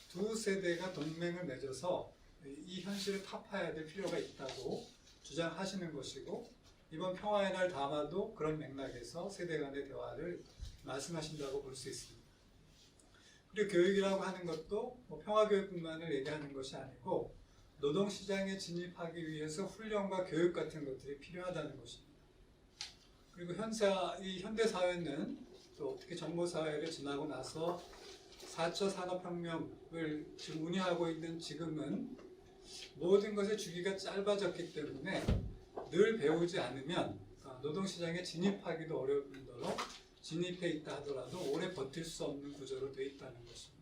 두 세대가 동맹을 맺어서 이 현실을 타파해야 될 필요가 있다고 주장하시는 것이고, 이번 평화의 날 담화도 그런 맥락에서 세대 간의 대화를 말씀하신다고 볼 수 있습니다. 그리고 교육이라고 하는 것도 뭐 평화교육뿐만을 얘기하는 것이 아니고, 노동시장에 진입하기 위해서 훈련과 교육 같은 것들이 필요하다는 것입니다. 그리고 이 현대사회는 또 특히 정보사회를 지나고 나서 4차 산업혁명을 지금 운영하고 있는 지금은 모든 것의 주기가 짧아졌기 때문에 늘 배우지 않으면 노동시장에 진입하기도 어려울 뿐더러 진입해 있다 하더라도 오래 버틸 수 없는 구조로 되어 있다는 것입니다.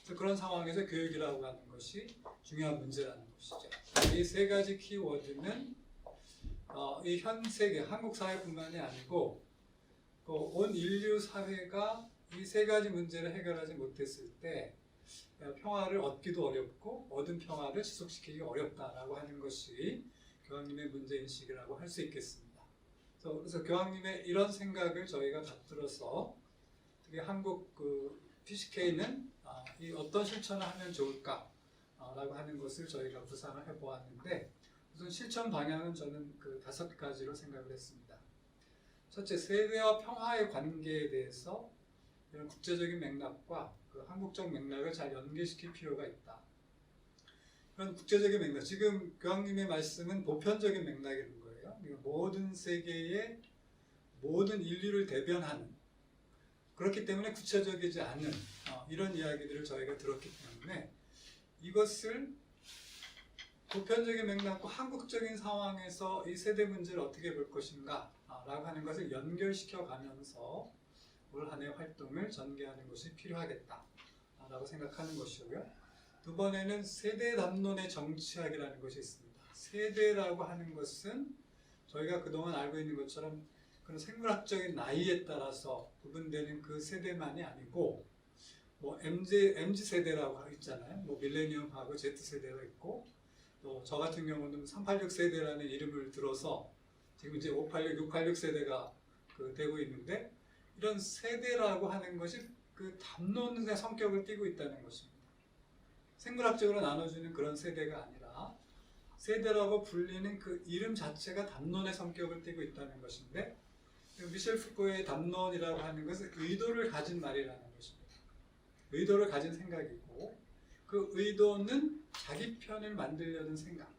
그래서 그런 상황에서 교육이라고 하는 것이 중요한 문제라는 것이죠. 이 세 가지 키워드는 이 현 세계, 한국 사회뿐만이 아니고 온 인류 사회가 이 세 가지 문제를 해결하지 못했을 때 평화를 얻기도 어렵고 얻은 평화를 지속시키기 어렵다라고 하는 것이 교황님의 문제인식이라고 할 수 있겠습니다. 그래서 교황님의 이런 생각을 저희가 받들어서 특히 한국 PCK는 이 어떤 실천을 하면 좋을까라고 하는 것을 저희가 구상을 해보았는데, 우선 실천 방향은 저는 그 5가지로 생각을 했습니다. 첫째, 세대와 평화의 관계에 대해서 이런 국제적인 맥락과 그 한국적 맥락을 잘 연계시킬 필요가 있다. 그런 국제적인 맥락, 지금 교황님의 말씀은 보편적인 맥락인 거예요. 모든 세계의 모든 인류를 대변하는, 그렇기 때문에 구체적이지 않은 이런 이야기들을 저희가 들었기 때문에 이것을 보편적인 맥락과 한국적인 상황에서 이 세대 문제를 어떻게 볼 것인가 라고 하는 것을 연결시켜 가면서 올 한 해 활동을 전개하는 것이 필요하겠다 라고 생각하는 것이고요. 두 번에는 세대 담론의 정치학이라는 것이 있습니다. 세대라고 하는 것은 저희가 그동안 알고 있는 것처럼 그런 생물학적인 나이에 따라서 구분되는 그 세대만이 아니고, 뭐 MZ 세대라고 있잖아요. 뭐 밀레니엄하고 Z 세대가 있고, 또 저 같은 경우는 386 세대라는 이름을 들어서 지금 이제 586, 686 세대가 되고 있는데, 이런 세대라고 하는 것이 그 담론의 성격을 띠고 있다는 것입니다. 생물학적으로 나눠주는 그런 세대가 아니라 세대라고 불리는 그 이름 자체가 담론의 성격을 띠고 있다는 것인데, 미셸 푸코의 담론이라고 하는 것은 의도를 가진 말이라는 것입니다. 의도를 가진 생각이고, 그 의도는 자기 편을 만들려는 생각.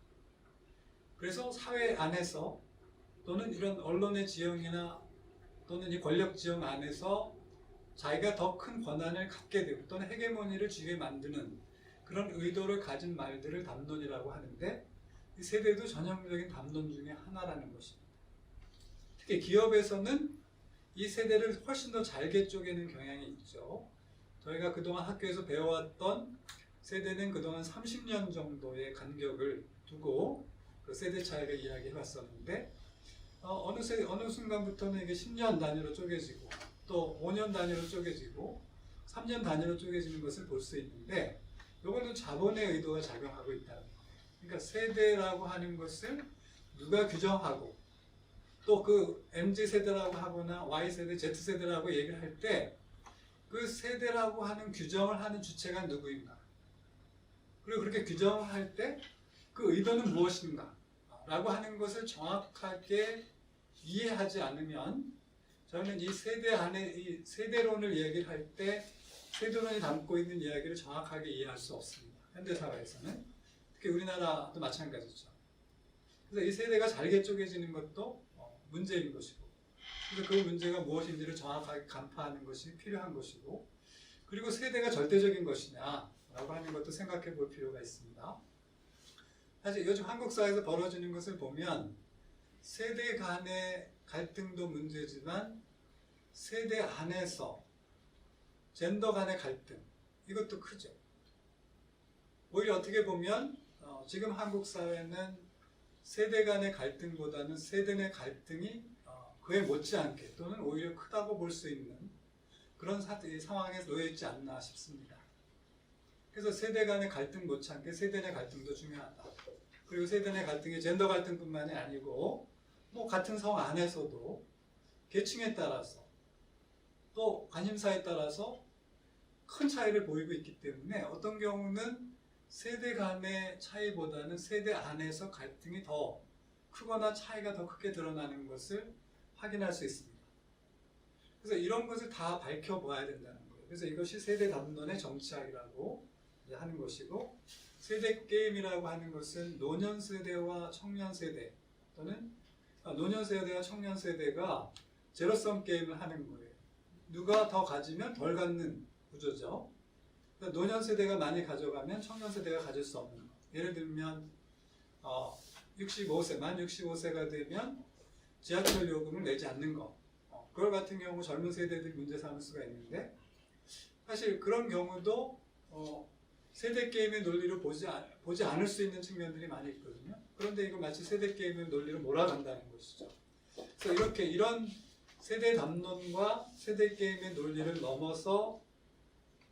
그래서 사회 안에서 또는 이런 언론의 지형이나 또는 이 권력 지형 안에서 자기가 더 큰 권한을 갖게 되고 또는 헤게모니를 쥐게 만드는 그런 의도를 가진 말들을 담론이라고 하는데 이 세대도 전형적인 담론 중에 하나라는 것입니다. 특히 기업에서는 이 세대를 훨씬 더 잘게 쪼개는 경향이 있죠. 저희가 그동안 학교에서 배워왔던 세대는 그동안 30년 정도의 간격을 두고 그 세대 차이를 이야기해 왔었는데 어느 순간부터는 이게 10년 단위로 쪼개지고 또 5년 단위로 쪼개지고 3년 단위로 쪼개지는 것을 볼 수 있는데 이거는 자본의 의도가 작용하고 있다는 거예요. 그러니까 세대라고 하는 것을 누가 규정하고 또 그 MZ세대라고 하거나 Y세대, Z세대라고 얘기를 할 때 그 세대라고 하는 규정을 하는 주체가 누구인가? 그리고 그렇게 규정을 할 때 그 의도는 무엇인가? 라고 하는 것을 정확하게 이해하지 않으면 저는 이 세대 안에 이 세대론을 얘기를 할 때 세대론이 담고 있는 이야기를 정확하게 이해할 수 없습니다. 현대사회에서는. 특히 우리나라도 마찬가지죠. 그래서 이 세대가 잘게 쪼개지는 것도 문제인 것이고 그래서 그 문제가 무엇인지를 정확하게 간파하는 것이 필요한 것이고 그리고 세대가 절대적인 것이냐라고 하는 것도 생각해 볼 필요가 있습니다. 사실 요즘 한국 사회에서 벌어지는 것을 보면 세대 간의 갈등도 문제지만 세대 안에서 젠더 간의 갈등 이것도 크죠. 오히려 어떻게 보면 지금 한국 사회는 세대 간의 갈등보다는 세대 내 갈등이 그에 못지않게 또는 오히려 크다고 볼 수 있는 그런 상황에 놓여 있지 않나 싶습니다. 그래서 세대 간의 갈등 못지않게 세대 내 갈등도 중요하다. 그리고 세대 내 갈등이 젠더 갈등뿐만이 아니고 뭐 같은 성 안에서도 계층에 따라서 또 관심사에 따라서 큰 차이를 보이고 있기 때문에 어떤 경우는 세대 간의 차이보다는 세대 안에서 갈등이 더 크거나 차이가 더 크게 드러나는 것을 확인할 수 있습니다. 그래서 이런 것을 다 밝혀봐야 된다는 거예요. 그래서 이것이 세대 담론의 정치학이라고 하는 것이고 세대 게임이라고 하는 것은 노년 세대와 청년 세대 또는 노년 세대와 청년 세대가 제로섬 게임을 하는 거예요. 누가 더 가지면 덜 갖는 구조죠. 그러니까 노년 세대가 많이 가져가면 청년 세대가 가질 수 없는 거. 예를 들면 65세, 만 65세가 되면 지하철 요금을 내지 않는 거. 그걸 같은 경우 젊은 세대들이 문제 삼을 수가 있는데 사실 그런 경우도 세대 게임의 논리를 보지 않을 수 있는 측면들이 많이 있거든요. 그런데 이거 마치 세대 게임의 논리로 몰아간다는 것이죠. 그래서 이런 세대 담론과 세대 게임의 논리를 넘어서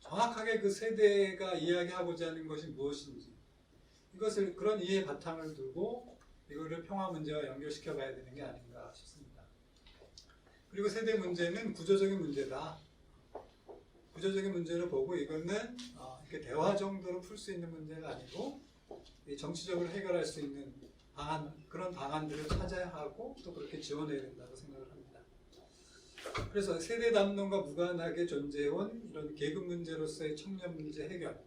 정확하게 그 세대가 이야기하고자 하는 것이 무엇인지 이것을 그런 이해의 바탕을 두고 이거를 평화 문제와 연결시켜 봐야 되는 게 아닌가 싶습니다. 그리고 세대 문제는 구조적인 문제다. 구조적인 문제를 보고 이거는 이렇게 대화 정도로 풀 수 있는 문제가 아니고 정치적으로 해결할 수 있는 그런 방안들을 찾아야 하고 또 그렇게 지원해야 된다고 생각을 합니다. 그래서 세대 담론과 무관하게 존재해온 이런 계급 문제로서의 청년 문제 해결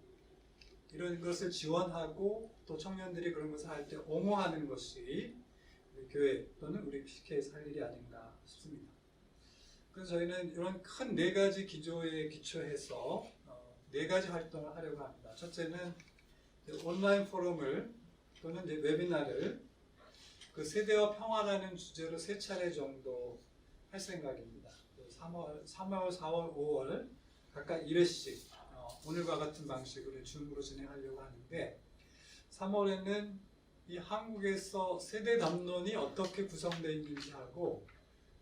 이런 것을 지원하고 또 청년들이 그런 것을 할 때 옹호하는 것이 우리 교회 또는 우리 PK에서 할 일이 아닌가 싶습니다. 그래서 저희는 이런 큰 네 가지 기조에 기초해서 네 가지 활동을 하려고 합니다. 첫째는 온라인 포럼을 또는 이제 웨비나를 그 세대와 평화라는 주제로 3차례 정도 할 생각입니다. 3월, 4월, 5월 각각 1회씩 오늘과 같은 방식으로 줌으로 진행하려고 하는데 3월에는 이 한국에서 세대 담론이 어떻게 구성되어 있는지 하고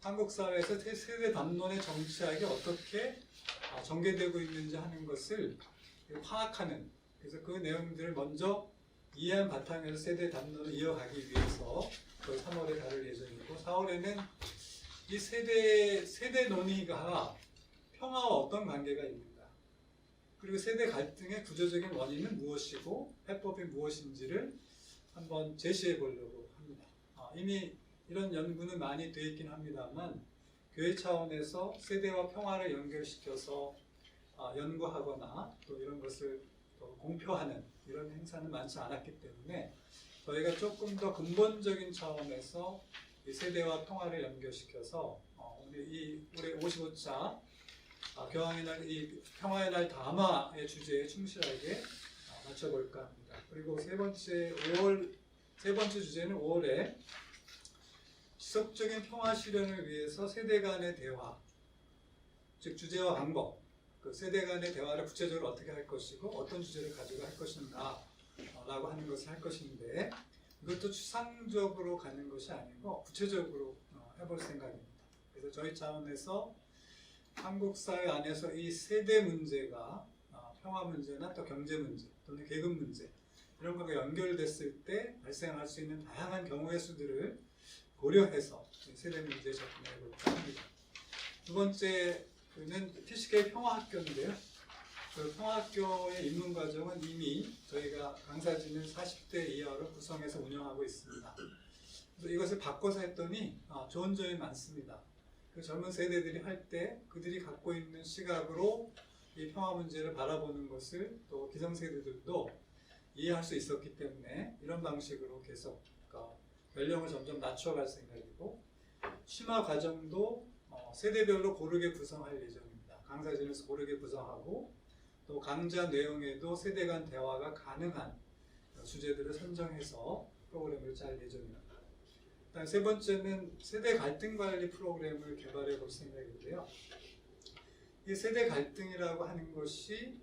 한국 사회에서 세대 담론의 정치학이 어떻게 전개되고 있는지 하는 것을 파악하는 그래서 그 내용들을 먼저 이해한 바탕에서 세대 담론을 이어가기 위해서 3월에 다룰 예정이고 4월에는 이 세대 논의가 평화와 어떤 관계가 있는가 그리고 세대 갈등의 구조적인 원인은 무엇이고 해법이 무엇인지를 한번 제시해 보려고 합니다. 이미 이런 연구는 많이 되어 있긴 합니다만 교회 차원에서 세대와 평화를 연결시켜서 연구하거나 또 이런 것을 또 공표하는 이런 행사는 많지 않았기 때문에 저희가 조금 더 근본적인 차원에서 이 세대와 평화를 연결시켜서 이 올해 55차 교황의 날, 이 평화의 날 담화의 주제에 충실하게 맞춰볼까 합니다. 그리고 세 번째 주제는 5월에 지속적인 평화 실현을 위해서 세대 간의 대화, 즉 주제와 방법, 그 세대 간의 대화를 구체적으로 어떻게 할 것이고 어떤 주제를 가지고 할 것인가 라고 하는 것을 할 것인데, 이것도 추상적으로 가는 것이 아니고 구체적으로 해볼 생각입니다. 그래서 저희 차원에서 한국 사회 안에서 이 세대 문제가 평화 문제나 또 경제 문제 또는 계급 문제 이런 것과 연결됐을 때 발생할 수 있는 다양한 경우의 수들을 고려해서 세대 문제에 접근해 볼까 합니다. 두 번째는 TCK 평화학교인데요. 그 평화학교의 입문 과정은 이미 저희가 강사진을 40대 이하로 구성해서 운영하고 있습니다. 그래서 이것을 바꿔서 했더니 좋은 점이 많습니다. 그 젊은 세대들이 할 때 그들이 갖고 있는 시각으로 이 평화 문제를 바라보는 것을 또 기성세대들도 이해할 수 있었기 때문에 이런 방식으로 계속 연령을 점점 낮춰갈 생각이고, 심화 과정도 세대별로 고르게 구성할 예정입니다. 강사진에서 고르게 구성하고 또 강좌 내용에도 세대 간 대화가 가능한 주제들을 선정해서 프로그램을 짤 예정입니다. 세 번째는 세대 갈등 관리 프로그램을 개발해 볼 생각인데요. 이 세대 갈등이라고 하는 것이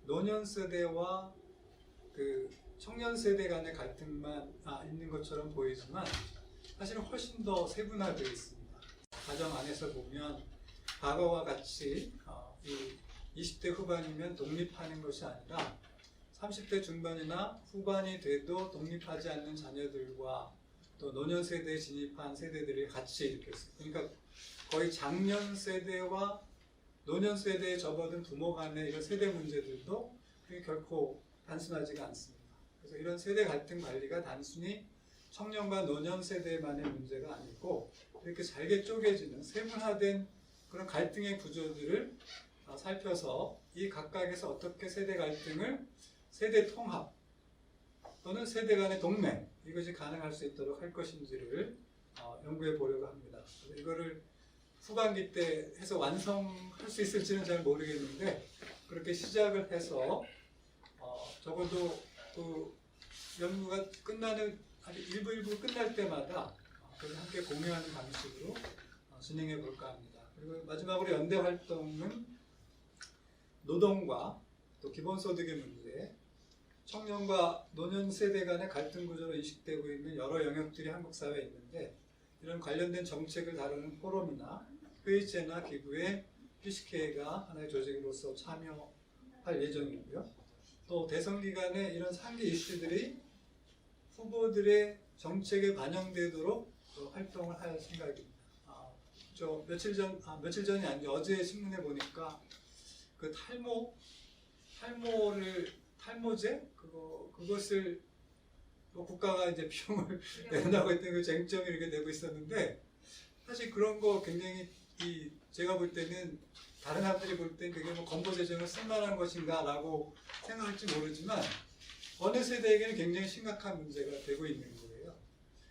노년 세대와 그 청년 세대 간의 갈등만 있는 것처럼 보이지만 사실은 훨씬 더 세분화되어 있습니다. 가정 안에서 보면 과거와 같이 이 20대 후반이면 독립하는 것이 아니라 30대 중반이나 후반이 돼도 독립하지 않는 자녀들과 또 노년 세대에 진입한 세대들이 같이 이렇게 있어요. 그러니까 거의 장년 세대와 노년 세대에 접어든 부모 간의 이런 세대 문제들도 그게 결코 단순하지가 않습니다. 그래서 이런 세대 갈등 관리가 단순히 청년과 노년 세대만의 문제가 아니고 이렇게 잘게 쪼개지는 세분화된 그런 갈등의 구조들을 살펴서 이 각각에서 어떻게 세대 갈등을 세대 통합 또는 세대 간의 동맹 이것이 가능할 수 있도록 할 것인지를 연구해 보려고 합니다. 이거를 후반기 때 해서 완성할 수 있을지는 잘 모르겠는데 그렇게 시작을 해서 적어도 그 연구가 끝나는 일부 끝날 때마다 함께 공유하는 방식으로 진행해 볼까 합니다. 그리고 마지막으로 연대 활동은 노동과 또 기본소득의 문제, 청년과 노년 세대 간의 갈등 구조로 인식되고 있는 여러 영역들이 한국 사회에 있는데 이런 관련된 정책을 다루는 포럼이나 회의체나 기구에 TCK가 하나의 조직으로서 참여할 예정이고요. 또 대선 기간에 이런 상기 이슈들이 후보들의 정책에 반영되도록 활동을 할 생각입니다. 저 며칠 전이 아니죠. 어제 신문에 보니까 그 탈모제 그것을 뭐 국가가 이제 비용을 낸다고 했던 그 쟁점이 이렇게 되고 있었는데 사실 그런 거 굉장히 제가 볼 때는 다른 사람들이 볼 때 그게 뭐 건보 재정을 쓸만한 것인가라고 생각할지 모르지만 어느 세대에게는 굉장히 심각한 문제가 되고 있는 거예요.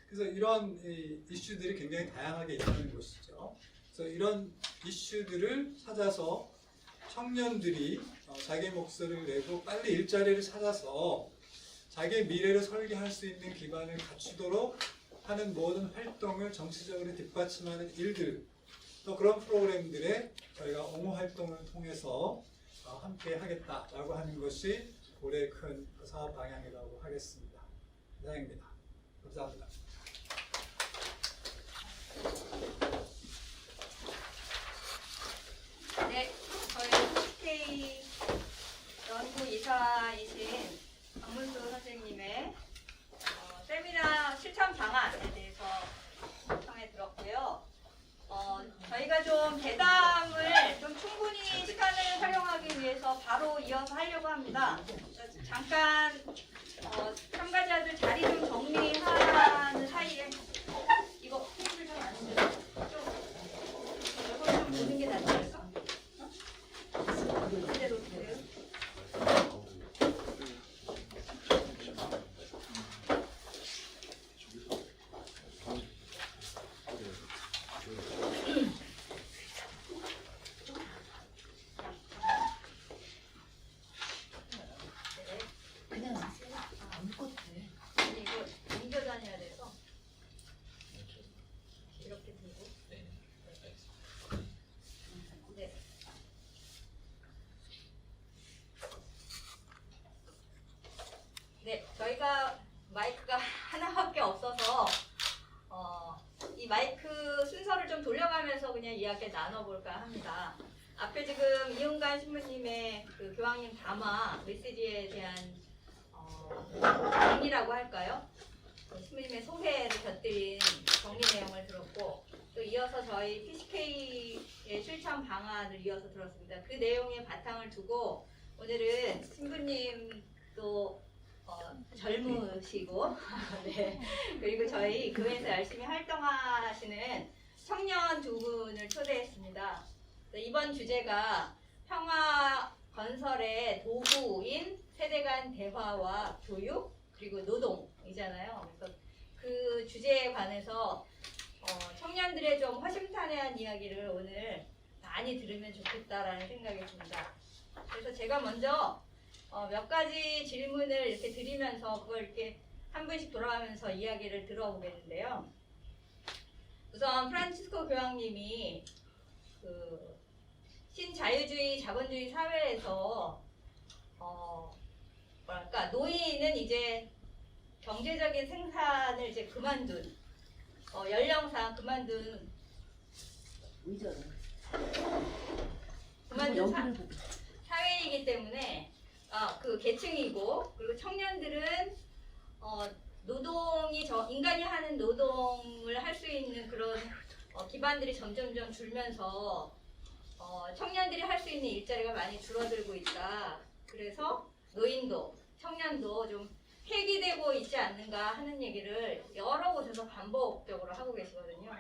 그래서 이런 이슈들이 굉장히 다양하게 있다는 것이죠. 그래서 이런 이슈들을 찾아서 청년들이 자기 목소리를 내고 빨리 일자리를 찾아서 자기의 미래를 설계할 수 있는 기반을 갖추도록 하는 모든 활동을 정치적으로 뒷받침하는 일들, 또 그런 프로그램들에 저희가 옹호 활동을 통해서 함께 하겠다라고 하는 것이 올해 큰 사업 방향이라고 하겠습니다. 이상입니다. 감사합니다. 네, 저희 TCK 연구이사이신 박문수 선생님의 세미나 실천 방안에 대해서 청해 들었고요. 저희가 좀 대담을 좀 충분히 시간을 활용하기 위해서 바로 이어서 하려고 합니다. 잠깐 참가자들 자리 좀 정리하는 사이에 이거 테이블 좀 앉으세요. 좀 얼굴 좀 보는 게 낫지 않을까? 이제 놓으세요. 네, 저희가 마이크가 하나밖에 없어서 이 마이크 순서를 좀 돌려가면서 그냥 이야기 나눠볼까 합니다. 앞에 지금 이은관 신부님의 그 교황님 담화 메시지에 대한 정리라고 할까요? 신부님의 소회를 곁들인 정리 내용을 들었고 또 이어서 저희 PCK의 실천 방안을 이어서 들었습니다. 그 내용에 바탕을 두고 오늘은 신부님도 젊으시고 네. 그리고 저희 교회에서 열심히 활동하시는 청년 두 분을 초대했습니다. 이번 주제가 평화 건설의 도구인 세대 간 대화와 교육 그리고 노동이잖아요. 그래서 그 주제에 관해서 청년들의 좀 허심탄회한 이야기를 오늘 많이 들으면 좋겠다라는 생각이 듭니다. 그래서 제가 먼저 몇 가지 질문을 이렇게 드리면서 그걸 이렇게 한 분씩 돌아가면서 이야기를 들어보겠는데요. 우선 프란치스코 교황님이 그 신자유주의 자본주의 사회에서 뭐랄까 노인은 이제 경제적인 생산을 이제 그만둔 연령상 그만둔 사회이기 때문에 그 계층이고 그리고 청년들은 노동이 인간이 하는 노동을 할 수 있는 그런 기반들이 점점점 줄면서 청년들이 할 수 있는 일자리가 많이 줄어들고 있다. 그래서 노인도 청년도 좀 폐기되고 있지 않는가 하는 얘기를 여러 곳에서 반복적으로 하고 계시거든요.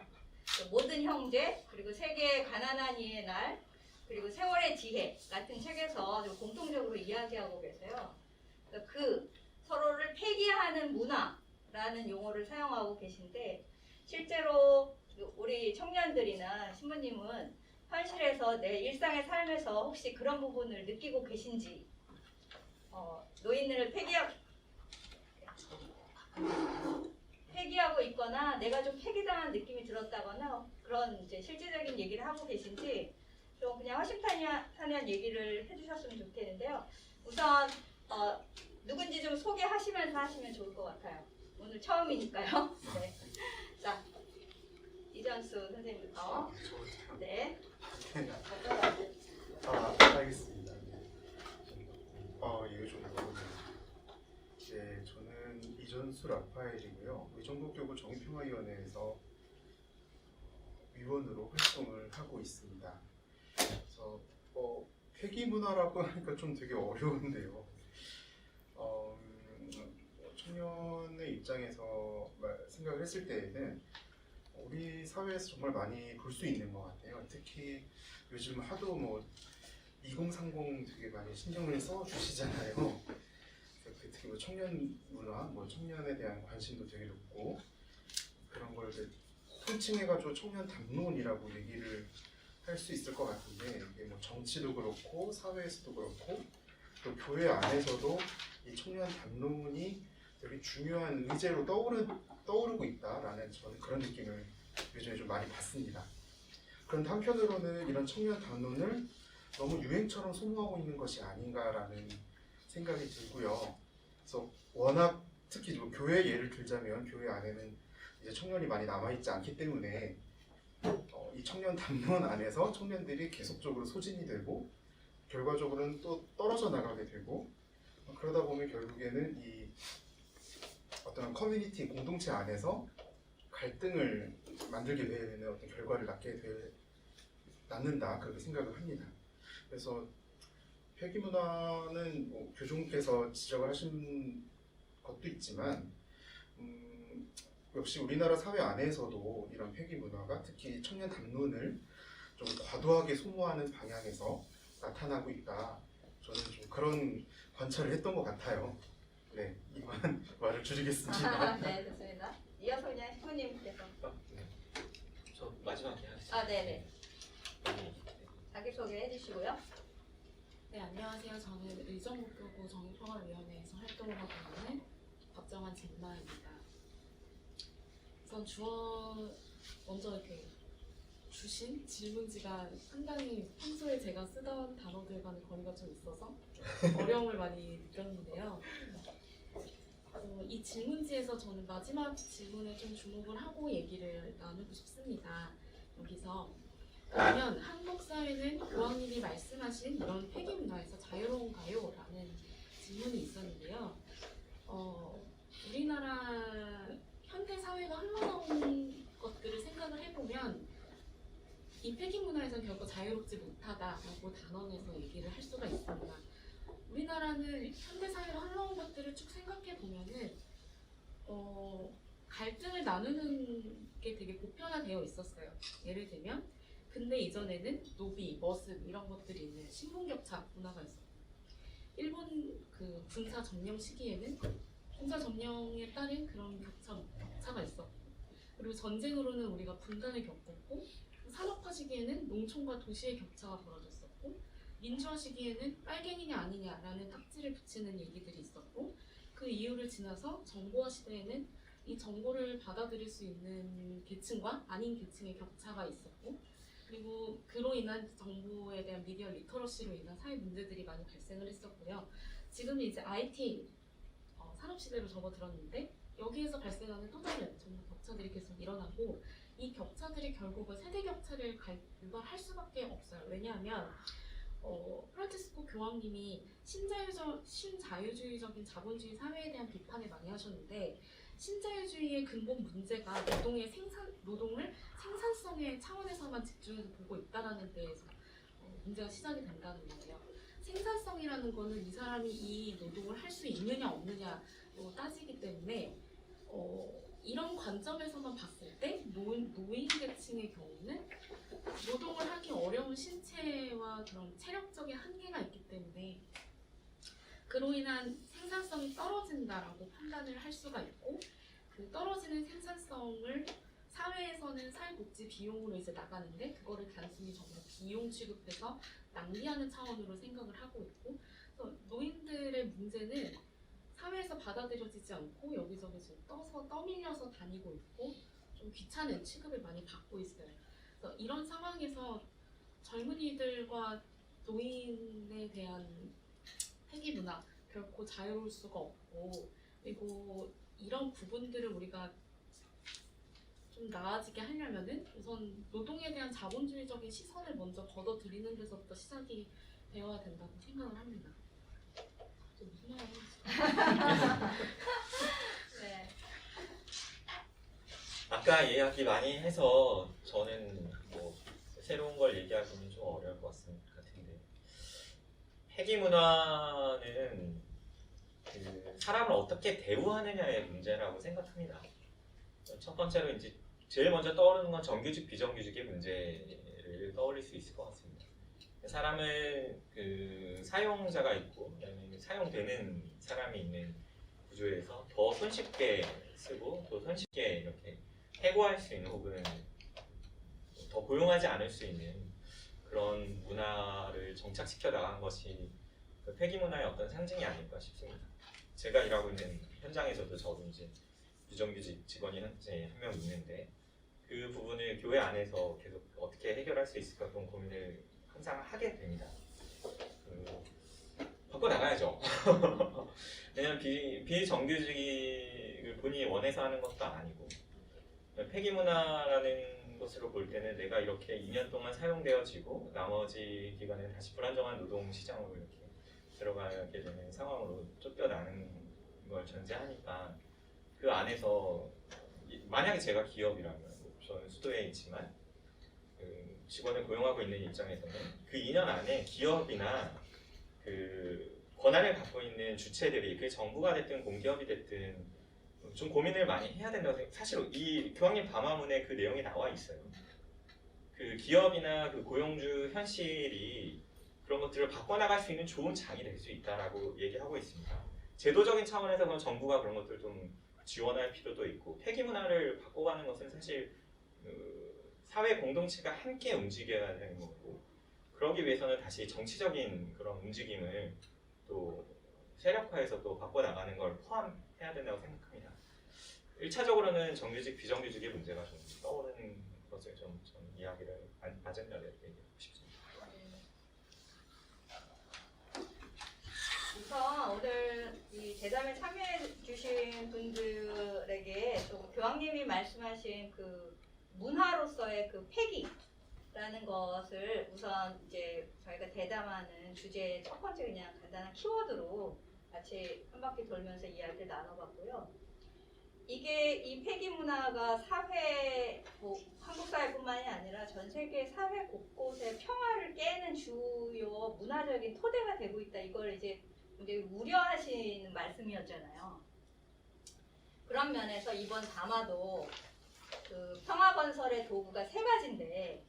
모든 형제 그리고 세계 가난한 이의 날 그리고 세월의 지혜 같은 책에서 좀 공통적으로 이야기하고 계세요. 그 서로를 폐기하는 문화라는 용어를 사용하고 계신데 실제로 우리 청년들이나 신부님은 현실에서 내 일상의 삶에서 혹시 그런 부분을 느끼고 계신지 노인을 폐기하고 있거나 내가 좀 폐기당한 느낌이 들었다거나 그런 이제 실질적인 얘기를 하고 계신지 좀 그냥 허심탄회한 얘기를 해주셨으면 좋겠는데요. 우선 누군지 좀 소개하시면서 하시면 좋을 것 같아요. 오늘 처음이니까요. 네. 자, 이전수 선생님부터. 네. 알겠습니다. 예, 좋네요. 네, 저는 이전수 라파엘이고요. 의정부교구 정의평화위원회에서 위원으로 활동을 하고 있습니다. 그래서 폐기문화라고 하니까 좀 되게 어려운데요. 청년의 입장에서 생각을 했을 때에는 우리 사회에서 정말 많이 볼 수 있는 것 같아요. 특히 요즘 하도 2030 되게 많이 신경을 써주시잖아요. 특히 청년 문화, 청년에 대한 관심도 되게 높고 그런 걸 통칭해가지고 청년 담론이라고 얘기를 할 수 있을 것 같은데 이게 정치도 그렇고 사회에서도 그렇고 또 교회 안에서도 이 청년 담론이 되게 중요한 의제로 떠오르고 있다라는 저는 그런 느낌을 요즘에 좀 많이 받습니다. 그런데 한편으로는 이런 청년 담론을 너무 유행처럼 소모하고 있는 것이 아닌가라는 생각이 들고요. 그래서 워낙 특히 교회 예를 들자면 교회 안에는 이제 청년이 많이 남아있지 않기 때문에 이 청년 담론 안에서 청년들이 계속적으로 소진이 되고 결과적으로는 또 떨어져 나가게 되고 그러다 보면 결국에는 이 어떤 커뮤니티 공동체 안에서 갈등을 만들게 되는 어떤 결과를 낳는다 그렇게 생각을 합니다. 그래서 폐기문화는 교종께서 지적을 하신 것도 있지만 역시 우리나라 사회 안에서도 이런 폐기문화가 특히 청년 담론을 좀 과도하게 소모하는 방향에서 나타나고 있다. 저는 좀 그런 관찰을 했던 것 같아요. 네, 이만 말을 줄이겠습니다. 네, 좋습니다. 이어서 그냥 신부님께서. 저 마지막에 하겠습니다. 네네. 자기소개 해주시고요. 네, 안녕하세요. 저는 의정부교구 정의평화위원회에서 활동을 하고 있는 박정환 젠마입니다. 우선 먼저 이렇게 주신 질문지가 상당히 평소에 제가 쓰던 단어들과는 거리가 좀 있어서 어려움을 많이 느꼈는데요. 이 질문지에서 저는 마지막 질문에 좀 주목을 하고 얘기를 나누고 싶습니다. 여기서 그러면 한국 사회는 교황님이 말씀하신 이런 폐기 문화에서 자유로운가요? 라는 질문이 있었는데요. 우리나라 현대 사회가 흘러나온 것들을 생각을 해보면 이 폐기 문화에서는 결코 자유롭지 못하다라고 단언해서 얘기를 할 수가 있습니다. 우리나라는 현대 사회로 흘러온 것들을 쭉 생각해 보면은 갈등을 나누는 게 되게 보편화되어 있었어요. 예를 들면 근대 이전에는 노비, 머슴 이런 것들이 있는 신분격차 문화가 있었고 일본 그 군사 점령 시기에는 군사 점령에 따른 그런 격차가 있었고 그리고 전쟁으로는 우리가 분단을 겪었고 산업화 시기에는 농촌과 도시의 격차가 벌어졌었고 민주화 시기에는 빨갱이냐 아니냐라는 딱지를 붙이는 얘기들이 있었고 그 이유를 지나서 정보화 시대에는 이 정보를 받아들일 수 있는 계층과 아닌 계층의 격차가 있었고 그리고 그로 인한 정보에 대한 미디어 리터러시로 인한 사회 문제들이 많이 발생을 했었고요. 지금은 이제 IT 산업 시대로 접어들었는데 여기에서 발생하는 또 다른 정보 격차들이 계속 일어나고 이 격차들이 결국은 세대 격차를 유발할 수밖에 없어요. 왜냐하면 프란치스코 교황님이 신자유주의적인 자본주의 사회에 대한 비판을 많이 하셨는데 신자유주의의 근본 문제가 노동을 생산성의 차원에서만 집중해서 보고 있다는 데에서 문제가 시작이 된다는 거예요. 생산성이라는 거는 이 사람이 이 노동을 할 수 있느냐 없느냐로 따지기 때문에 이런 관점에서만 봤을 때 노인 계층의 경우는 노동을 하기 어려운 신체와 그런 체력적인 한계가 있기 때문에 그로 인한 생산성이 떨어진다라고 판단을 할 수가 있고 그 떨어지는 생산성을 사회에서는 사회복지 비용으로 이제 나가는데 그거를 단순히 정말 비용 취급해서 낭비하는 차원으로 생각을 하고 있고 그래서 노인들의 문제는 사회에서 받아들여지지 않고 여기저기 지금 떠밀려서 다니고 있고 좀 귀찮은 취급을 많이 받고 있어요. 그래서 이런 상황에서 젊은이들과 노인에 대한 폐기 문화 결코 자유로울 수가 없고 그리고 이런 부분들을 우리가 좀 나아지게 하려면은 우선 노동에 대한 자본주의적인 시선을 먼저 걷어들이는 데서부터 시작이 되어야 된다고 생각을 합니다. 무슨 말을 네. 아까 이야기 많이 해서 저는 뭐 새로운 걸 얘기하기는 좀 어려울 것 같은데 폐기 문화는 그 사람을 어떻게 대우하느냐의 문제라고 생각합니다. 첫 번째로 이제 제일 먼저 떠오르는 건 정규직 비정규직의 문제를 떠올릴 수 있을 것 같습니다. 사람을 그 사용자가 있고 그다음에 사용되는 사람이 있는 구조에서 더 손쉽게 쓰고 또 손쉽게 이렇게 해고할 수 있는 혹은 더 고용하지 않을 수 있는 그런 문화를 정착시켜 나간 것이 그 폐기 문화의 어떤 상징이 아닐까 싶습니다. 제가 일하고 있는 현장에서도 저도 이제 비정규직 직원이 현재 한 명 있는데 그 부분을 교회 안에서 계속 어떻게 해결할 수 있을까 그런 고민을 항상 하게 됩니다. 바꿔 나가야죠. 왜냐면 비정규직을 본인이 원해서 하는 것도 아니고 폐기 문화라는 것으로 볼 때는 내가 이렇게 2년 동안 사용되어지고 나머지 기간에 다시 불안정한 노동 시장으로 이렇게 들어가게 되는 상황으로 쫓겨나는 걸 전제하니까 그 안에서 만약에 제가 기업이라면 저는 수도에 있지만 그 직원을 고용하고 있는 입장에서는 그 2년 안에 기업이나 그 권한을 갖고 있는 주체들이 그게 정부가 됐든 공기업이 됐든 좀 고민을 많이 해야 된다고 생각해요. 사실 이 교황님 담화문에 그 내용이 나와 있어요. 그 기업이나 그 고용주 현실이 그런 것들을 바꿔나갈 수 있는 좋은 장이 될 수 있다라고 얘기하고 있습니다. 제도적인 차원에서는 정부가 그런 것들 좀 지원할 필요도 있고 폐기 문화를 바꿔가는 것은 사실 사회 공동체가 함께 움직여야 되는 거고 그러기 위해서는 다시 정치적인 그런 움직임을 또 세력화해서 또 바꿔나가는 걸 포함해야 된다고 생각합니다. 1차적으로는 정규직, 비정규직의 문제가 좀 떠오르는 것을 좀 이야기를 마지막에 얘기하고 싶습니다. 우선 오늘 이 대담에 참여해 주신 분들에게 좀 교황님이 말씀하신 그 문화로서의 그 패기라는 것을 우선 이제 저희가 대담하는 주제 첫 번째 그냥 간단한 키워드로 같이 한 바퀴 돌면서 이야기를 나눠봤고요. 이게 이 패기 문화가 사회, 뭐 한국 사회뿐만이 아니라 전 세계 사회 곳곳에 평화를 깨는 주요 문화적인 토대가 되고 있다. 이걸 이제 굉장히 우려하시는 말씀이었잖아요. 그런 면에서 이번 담화도 그 평화 건설의 도구가 세 가지인데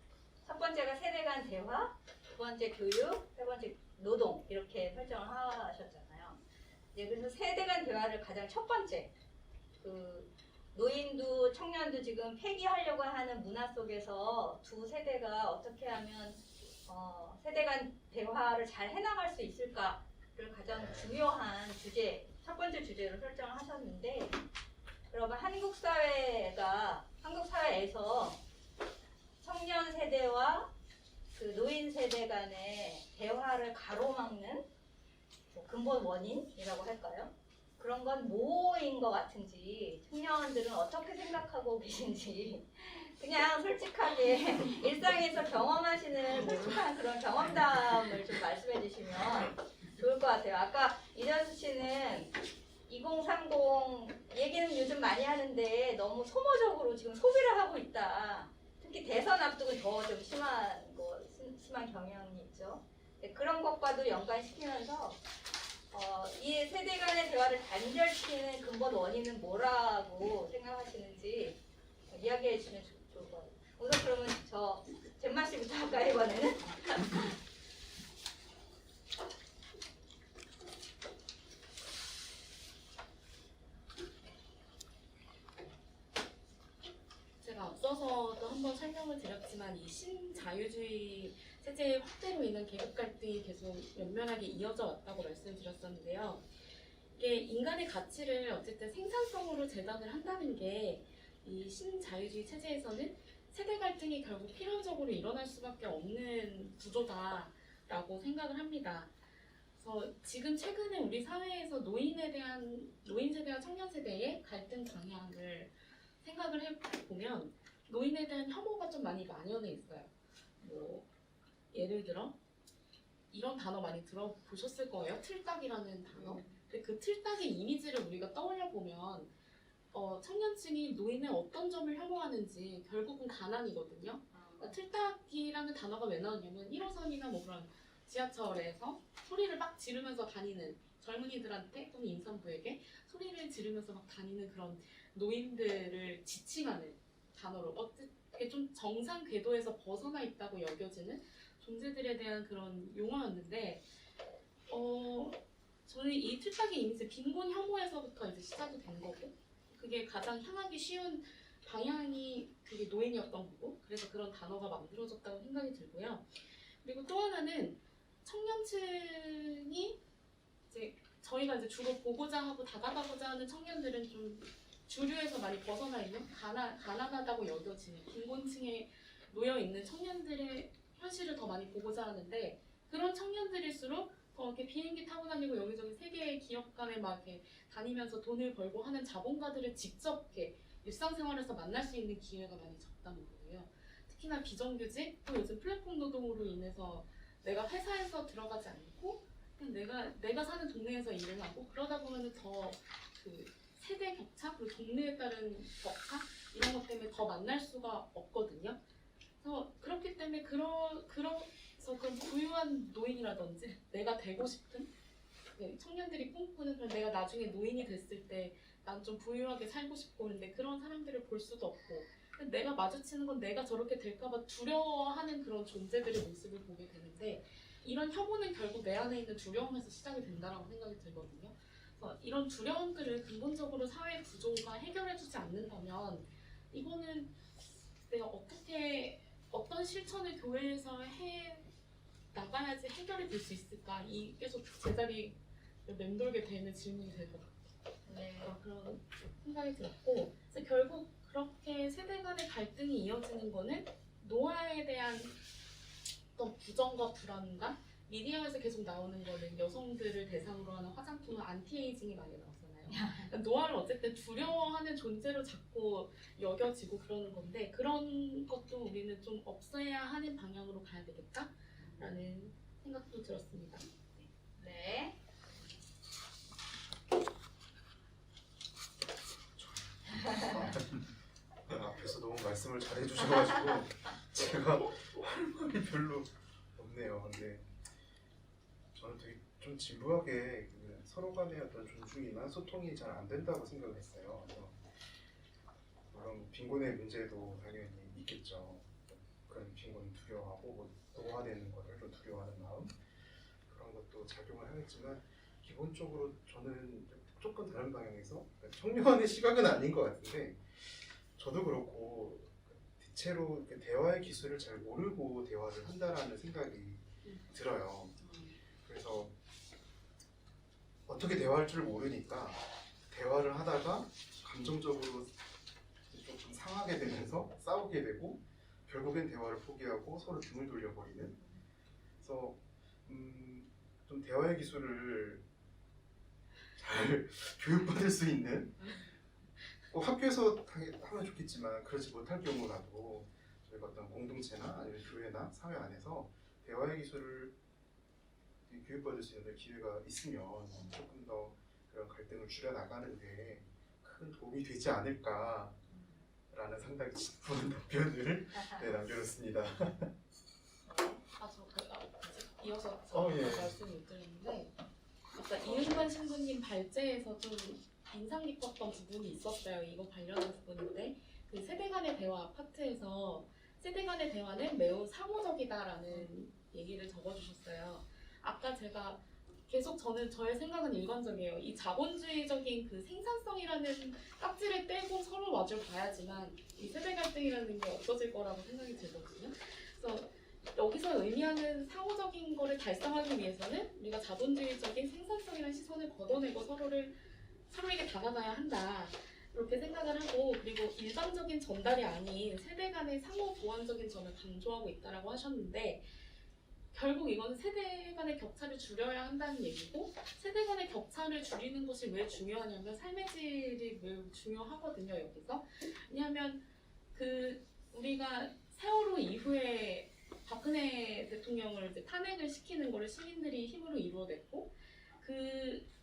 첫 번째가 세대 간 대화, 두 번째 교육, 세 번째 노동 이렇게 설정을 하셨잖아요. 그래서 세대 간 대화를 가장 첫 번째 그 노인도 청년도 지금 폐기하려고 하는 문화 속에서 두 세대가 어떻게 하면 세대 간 대화를 잘 해나갈 수 있을까를 가장 중요한 주제, 첫 번째 주제로 설정을 하셨는데 그러면 한국 사회에서 청년 세대와 그 노인 세대 간의 대화를 가로막는 뭐 근본 원인이라고 할까요? 그런 건 뭐인 것 같은지 청년들은 어떻게 생각하고 계신지 그냥 솔직하게 일상에서 경험하시는 솔직한 그런 경험담을 좀 말씀해 주시면 좋을 것 같아요. 아까 이전수 씨는 2030 얘기는 요즘 많이 하는데 너무 소모적으로 지금 소비를 하고 있다. 특히 대선 앞두고 더 좀 심한 경향이 있죠. 네, 그런 것과도 연관시키면서 이 세대 간의 대화를 단절시키는 근본 원인은 뭐라고 생각하시는지 이야기해 주시면 좋을 것 같아요. 우선 그러면 잼마 씨부터 할까요, 이번에는? 제가 앞서서도 한번 설명을 드렸지만 이 신자유주의 체제의 확대로 인한 계급 갈등이 계속 연면하게 이어져 왔다고 말씀드렸었는데요. 이게 인간의 가치를 어쨌든 생산성으로 재단을 한다는 게 이 신자유주의 체제에서는 세대 갈등이 결국 필연적으로 일어날 수밖에 없는 구조다라고 생각을 합니다. 그래서 지금 최근에 우리 사회에서 노인 세대와 청년 세대의 갈등 방향을 생각을 해보면 노인에 대한 혐오가 좀 많이 만연해 있어요. 뭐 예를 들어 이런 단어 많이 들어보셨을 거예요. 틀딱이라는 단어. 근데 그 틀딱의 이미지를 우리가 떠올려 보면 청년층이 노인의 어떤 점을 혐오하는지 결국은 가난이거든요. 그러니까 틀딱이라는 단어가 왜 나오냐면 1호선이나 뭐 그런 지하철에서 소리를 막 지르면서 다니는 젊은이들한테 또는 임산부에게 소리를 지르면서 막 다니는 그런 노인들을 지칭하는 단어로 어떻게 좀 정상 궤도에서 벗어나 있다고 여겨지는 존재들에 대한 그런 용어였는데 저는 이 틀딱의 이미지 빈곤 혐오에서부터 이제 시작이 된 거고 그게 가장 향하기 쉬운 방향이 그게 노인이었던 거고 그래서 그런 단어가 만들어졌다고 생각이 들고요. 그리고 또 하나는 청년층이 이제 저희가 이제 주로 보고자 하고 다가가고자 하는 청년들은 좀 주류에서 많이 벗어나 있는 가난하다고 여겨지는 빈곤층에 놓여 있는 청년들의 현실을 더 많이 보고자 하는데 그런 청년들일수록 더 이렇게 비행기 타고 다니고 여기저기 세계의 기업 간에 막 이렇게 다니면서 돈을 벌고 하는 자본가들을 직접 이렇게 일상생활에서 만날 수 있는 기회가 많이 적다는 거예요. 특히나 비정규직 또 요즘 플랫폼 노동으로 인해서 내가 회사에서 들어가지 않고 그냥 내가 사는 동네에서 일을 하고 그러다 보면은 더 그 세대 격차 그리고 동네에 따른 격차 이런 것 때문에 더 만날 수가 없거든요. 그래서 그렇기 때문에 그런 부유한 노인이라든지 내가 되고 싶은 청년들이 꿈꾸는 그런 내가 나중에 노인이 됐을 때 난 좀 부유하게 살고 싶고 그런데 그런 사람들을 볼 수도 없고 내가 마주치는 건 내가 저렇게 될까봐 두려워하는 그런 존재들의 모습을 보게 되는데 이런 혐오는 결국 내 안에 있는 두려움에서 시작이 된다라고 생각이 들거든요. 그래서 이런 두려움들을 근본적으로 사회 구조가 해결해주지 않는다면 이거는 내가 어떤 실천을 교회에서 해 나가야지 해결이 될 수 있을까? 이 계속 제자리 맴돌게 되는 질문이 될 것 같아요. 네. 그런 생각이 들었고 그래서 결국 그렇게 세대 간의 갈등이 이어지는 거는 노화에 대한 어떤 부정과 불안감 미디어에서 계속 나오는 거는 여성들을 대상으로 하는 화장품은 안티에이징이 많이 나오잖아요. 그러니까 노화를 어쨌든 두려워하는 존재로 자꾸 여겨지고 그러는 건데 그런 것도 우리는 좀 없애야 하는 방향으로 가야 되겠다라는 생각도 들었습니다. 네. 앞에서 너무 말씀을 잘 해주셔가지고 제가 할 말이 별로 없네요. 근데 저는 되게 좀 진부하게 그 서로 간의 어떤 존중이나 소통이 잘 안 된다고 생각을 했어요. 그래서 물론 빈곤의 문제도 당연히 있겠죠. 그런 빈곤 두려워하고 뭐 노화되는 거를 좀 두려워하는 마음 그런 것도 작용을 하겠지만 기본적으로 저는 조금 다른 방향에서 청년의 시각은 아닌 것 같은데 저도 그렇고 대체로 대화의 기술을 잘 모르고 대화를 한다라는 생각이 들어요. 그래서 어떻게 대화할 줄 모르니까 대화를 하다가 감정적으로 조금 상하게 되면서 싸우게 되고 결국엔 대화를 포기하고 서로 등을 돌려버리는. 그래서 좀 대화의 기술을 잘 교육받을 수 있는 꼭 학교에서 하면 좋겠지만 그러지 못할 경우라도 저희가 어떤 공동체나 아니면 교회나 사회 안에서 대화의 기술을 교육받을 수 있는 기회가 있으면 조금 더 그런 갈등을 줄여나가는 데 큰 도움이 되지 않을까라는 상당히 진부한 답변을 남겨놓습니다. 이어서 예. 말씀을 못 드렸는데 아까 이은관 신부님 발제에서 좀 인상 깊었던 부분이 있었어요. 이거 관련한 부분인데 그 세대 간의 대화 파트에서 세대 간의 대화는 매우 상호적이다라는 얘기를 적어주셨어요. 아까 제가 계속 저의 생각은 일관적이에요. 이 자본주의적인 그 생산성이라는 깍지를 떼고 서로 마주 봐야지만 이 세대 갈등이라는 게 없어질 거라고 생각이 들거든요. 그래서 여기서 의미하는 상호적인 거를 달성하기 위해서는 우리가 자본주의적인 생산성이라는 시선을 걷어내고 서로에게 다가가야 한다. 이렇게 생각을 하고 그리고 일방적인 전달이 아닌 세대 간의 상호 보완적인 점을 강조하고 있다라고 하셨는데 결국 이건 세대 간의 격차를 줄여야 한다는 얘기고 세대 간의 격차를 줄이는 것이 왜 중요하냐면 삶의 질이 매우 중요하거든요. 여기서 왜냐하면 우리가 세월호 이후에 박근혜 대통령을 이제 탄핵을 시키는 거를 시민들이 힘으로 이루어냈고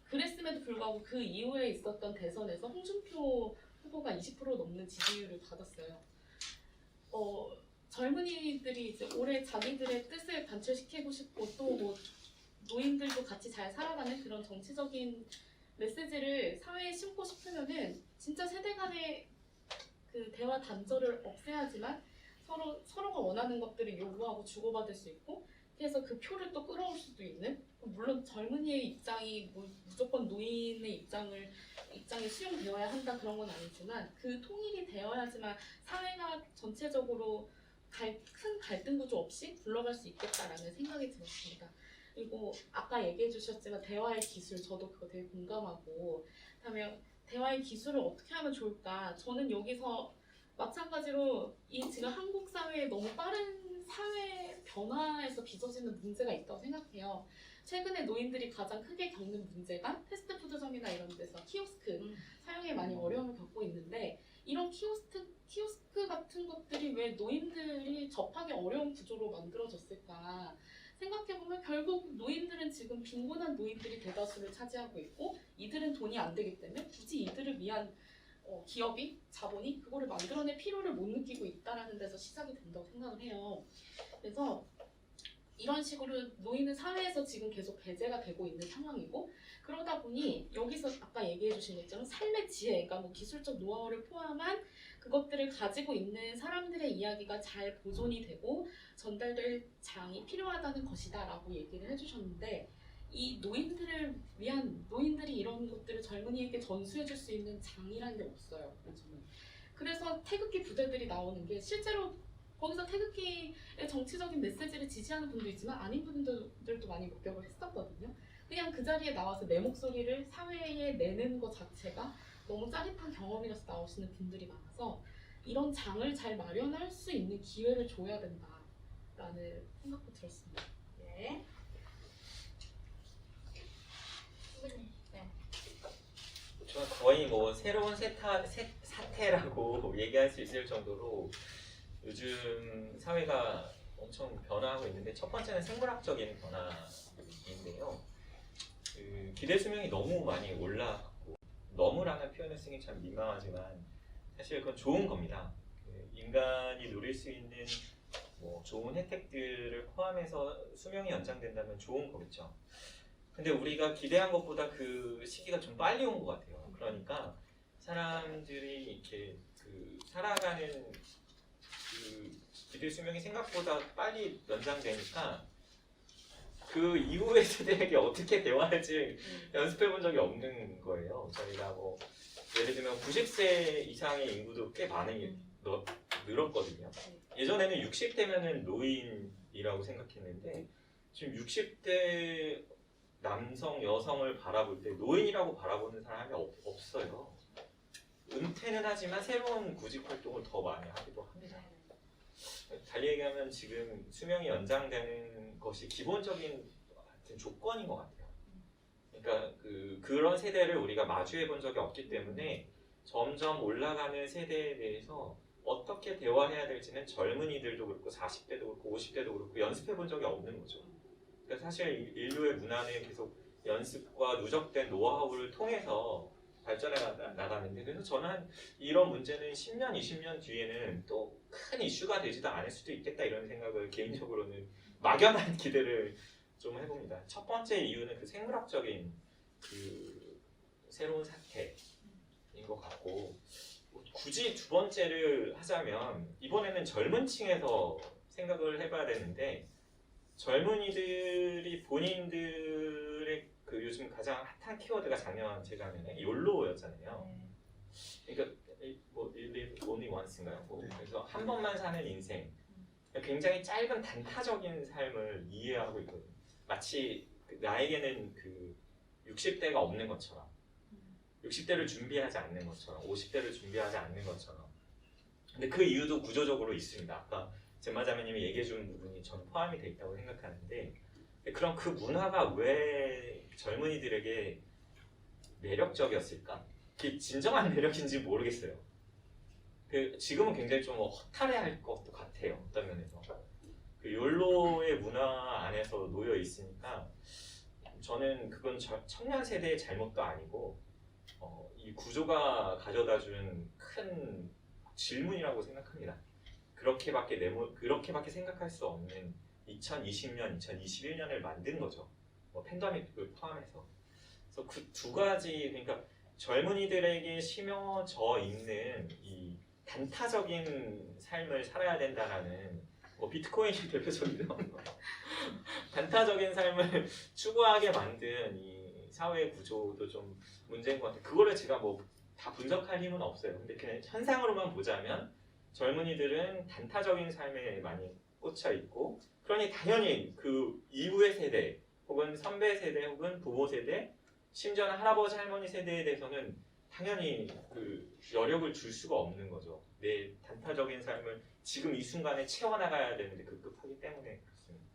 그랬음에도 불구하고 그 이후에 있었던 대선에서 홍준표 후보가 20% 넘는 지지율을 받았어요. 젊은이들이 이제 올해 자기들의 뜻을 관철시키고 싶고 또 뭐 노인들도 같이 잘 살아가는 그런 정치적인 메시지를 사회에 심고 싶으면은 진짜 세대 간의 그 대화 단절을 없애야지만 서로가 원하는 것들을 요구하고 주고받을 수 있고 그래서 그 표를 또 끌어올 수도 있는 물론 젊은이의 입장이 무조건 노인의 입장이 수용되어야 한다 그런 건 아니지만 그 통일이 되어야지만 사회가 전체적으로 큰 갈등 구조 없이 굴러갈 수 있겠다라는 생각이 들었습니다. 그리고 아까 얘기해 주셨지만 대화의 기술 저도 그거 되게 공감하고 그다음에 대화의 기술을 어떻게 하면 좋을까 저는 여기서 마찬가지로 이 지금 한국 사회에 너무 빠른 사회 변화에서 빚어지는 문제가 있다고 생각해요. 최근에 노인들이 가장 크게 겪는 문제가 패스트푸드점이나 이런 데서 키오스크 사용에 많이 어려움을 겪고 있는데 이런 키오스크 같은 것들이 왜 노인들이 접하기 어려운 구조로 만들어졌을까 생각해보면 결국 노인들은 지금 빈곤한 노인들이 대다수를 차지하고 있고 이들은 돈이 안 되기 때문에 굳이 이들을 위한 기업이 자본이 그거를 만들어낼 필요를 못 느끼고 있다라는 데서 시작이 된다고 생각을 해요. 그래서 이런 식으로 노인은 사회에서 지금 계속 배제가 되고 있는 상황이고 그러다 보니 여기서 아까 얘기해 주신 것처럼 삶의 지혜, 그러니까 뭐 기술적 노하우를 포함한 그것들을 가지고 있는 사람들의 이야기가 잘 보존이 되고 전달될 장이 필요하다는 것이다 라고 얘기를 해주셨는데 이 노인들을 위한 노인들이 이런 것들을 젊은이에게 전수해 줄 수 있는 장이라는 게 없어요. 그래서 태극기 부대들이 나오는 게 실제로 거기서 태극기의 정치적인 메시지를 지지하는 분도 있지만 아닌 분들도 많이 목격을 했었거든요. 그냥 그 자리에 나와서 내 목소리를 사회에 내는 것 자체가 너무 짜릿한 경험이라서 나오시는 분들이 많아서 이런 장을 잘 마련할 수 있는 기회를 줘야 된다라는 생각도 들었습니다. 네. 거의 뭐 새로운 사태라고 얘기할 수 있을 정도로 요즘 사회가 엄청 변화하고 있는데 첫 번째는 생물학적인 변화인데요. 그 기대 수명이 너무 많이 올라갔고 너무라는 표현을 쓰기 참 민망하지만 사실 그건 좋은 겁니다. 그 인간이 누릴 수 있는 뭐 좋은 혜택들을 포함해서 수명이 연장된다면 좋은 거겠죠. 근데 우리가 기대한 것보다 그 시기가 좀 빨리 온 것 같아요. 그러니까 사람들이 이렇게 그 살아가는 그 기대 수명이 생각보다 빨리 연장되니까 그 이후의 세대에게 어떻게 대화할지 연습해 본 적이 없는 거예요. 저희가 뭐 예를 들면 90세 이상의 인구도 꽤 많이 늘었거든요. 예전에는 60대면은 노인이라고 생각했는데 지금 60대 남성, 여성을 바라볼 때 노인이라고 바라보는 사람이 없어요. 은퇴는 하지만 새로운 구직 활동을 더 많이 하기도 합니다. 달리 얘기하면 지금 수명이 연장되는 것이 기본적인 하여튼 조건인 것 같아요. 그러니까 그런 세대를 우리가 마주해 본 적이 없기 때문에 점점 올라가는 세대에 대해서 어떻게 대화해야 될지는 젊은이들도 그렇고 40대도 그렇고 50대도 그렇고 연습해 본 적이 없는 거죠. 그러니까 사실 인류의 문화는 계속 연습과 누적된 노하우를 통해서 발전해 나가는데 그래서 저는 이런 문제는 10년, 20년 뒤에는 또 큰 이슈가 되지도 않을 수도 있겠다 이런 생각을 개인적으로는 막연한 기대를 좀 해봅니다. 첫 번째 이유는 그 생물학적인 그 새로운 사태인 것 같고 굳이 두 번째를 하자면 이번에는 젊은 층에서 생각을 해봐야 되는데 젊은이들이 본인들의 그 요즘 가장 핫한 키워드가 재작년에 욜로였잖아요. 그러니까 뭐 live only once인가요? 뭐 그래서 한 번만 사는 인생. 굉장히 짧은 단타적인 삶을 이해하고 있거든요. 마치 나에게는 그 60대가 없는 것처럼, 60대를 준비하지 않는 것처럼, 50대를 준비하지 않는 것처럼. 근데 그 이유도 구조적으로 있습니다. 아까 젠마자매님이 얘기해준 부분이 저는 포함이 돼 있다고 생각하는데 그럼 그 문화가 왜 젊은이들에게 매력적이었을까? 그게 진정한 매력인지 모르겠어요. 지금은 굉장히 좀 허탈해할 것도 같아요. 어떤 면에서 그 욜로의 문화 안에서 놓여 있으니까 저는 그건 청년 세대의 잘못도 아니고 이 구조가 가져다준 큰 질문이라고 생각합니다. 그렇게밖에 생각할 수 없는 2020년, 2021년을 만든 거죠. 뭐 팬데믹을 포함해서. 그래서 그 두 가지 그러니까 젊은이들에게 심어져 있는 이 단타적인 삶을 살아야 된다라는 뭐 비트코인이 대표적이죠. 단타적인 삶을 추구하게 만든 이 사회 구조도 좀 문제인 것 같아요. 그거를 제가 뭐 다 분석할 힘은 없어요. 근데 그냥 현상으로만 보자면 젊은이들은 단타적인 삶에 많이 꽂혀 있고, 그러니 당연히 그 이후의 세대, 혹은 선배 세대, 혹은 부모 세대, 심지어는 할아버지 할머니 세대에 대해서는 당연히 그 여력을 줄 수가 없는 거죠. 내 단타적인 삶을 지금 이 순간에 채워나가야 되는데 급급하기 때문에 그렇습니다.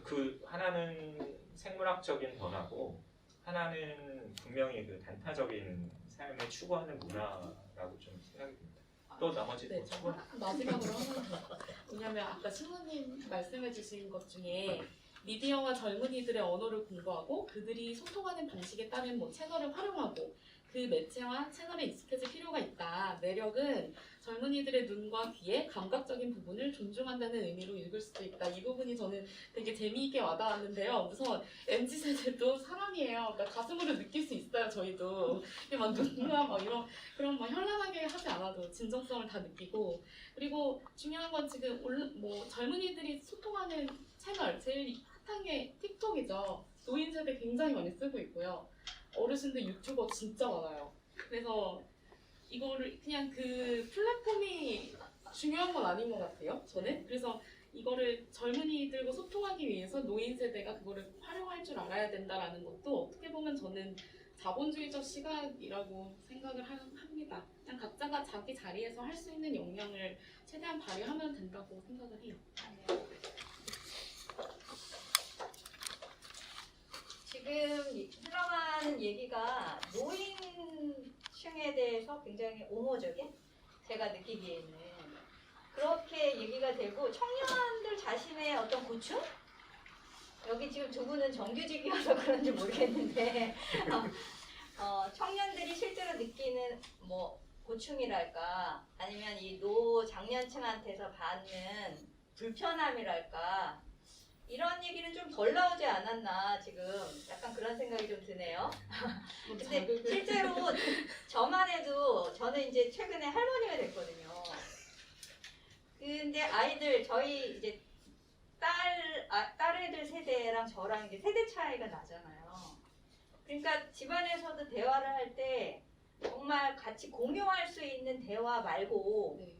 그 하나는 생물학적인 변화고 하나는 분명히 그 단타적인 삶을 추구하는 문화라고 좀 생각이 듭니다. 또 나머지 네, 저 마지막으로 하나 더. 왜냐면 아까 신부님 말씀해주신 것 중에 미디어와 젊은이들의 언어를 공부하고 그들이 소통하는 방식에 따른 뭐 채널을 활용하고 그 매체와 채널에 익숙해질 필요가 있다. 매력은 젊은이들의 눈과 귀의 감각적인 부분을 존중한다는 의미로 읽을 수도 있다. 이 부분이 저는 되게 재미있게 와닿았는데요. 우선 MZ세대도 사람이에요. 그러니까 가슴으로 느낄 수 있어요. 저희도 막 눈과 막 이런 그런 막 현란하게 하지 않아도 진정성을 다 느끼고, 그리고 중요한 건 지금 뭐 젊은이들이 소통하는 채널 제일 핫한 게 틱톡이죠. 노인 세대 굉장히 많이 쓰고 있고요. 어르신들 유튜버 진짜 많아요. 그래서 이거를 그냥 그 플랫폼이 중요한 건 아닌 것 같아요. 저는. 그래서 이거를 젊은이들과 소통하기 위해서 노인 세대가 그거를 활용할 줄 알아야 된다라는 것도 어떻게 보면 저는 자본주의적 시각이라고 생각을 합니다. 그냥 각자가 자기 자리에서 할 수 있는 역량을 최대한 발휘하면 된다고 생각을 해요. 지금 흘러가는 얘기가 노인층에 대해서 굉장히 옹호적인, 제가 느끼기에는 그렇게 얘기가 되고, 청년들 자신의 어떤 고충? 여기 지금 두 분은 정규직이어서 그런지 모르겠는데 청년들이 실제로 느끼는 뭐 고충이랄까, 아니면 이 노장년층한테서 받는 불편함이랄까, 이런 얘기는 좀 덜 나오지 않았나 지금 약간 그런 생각이 좀 드네요. 근데 실제로 저만 해도, 저는 이제 최근에 할머니가 됐거든요. 근데 아이들, 저희 이제 딸애들 세대랑 저랑 이제 세대 차이가 나잖아요. 그러니까 집안에서도 대화를 할 때 정말 같이 공유할 수 있는 대화 말고 네.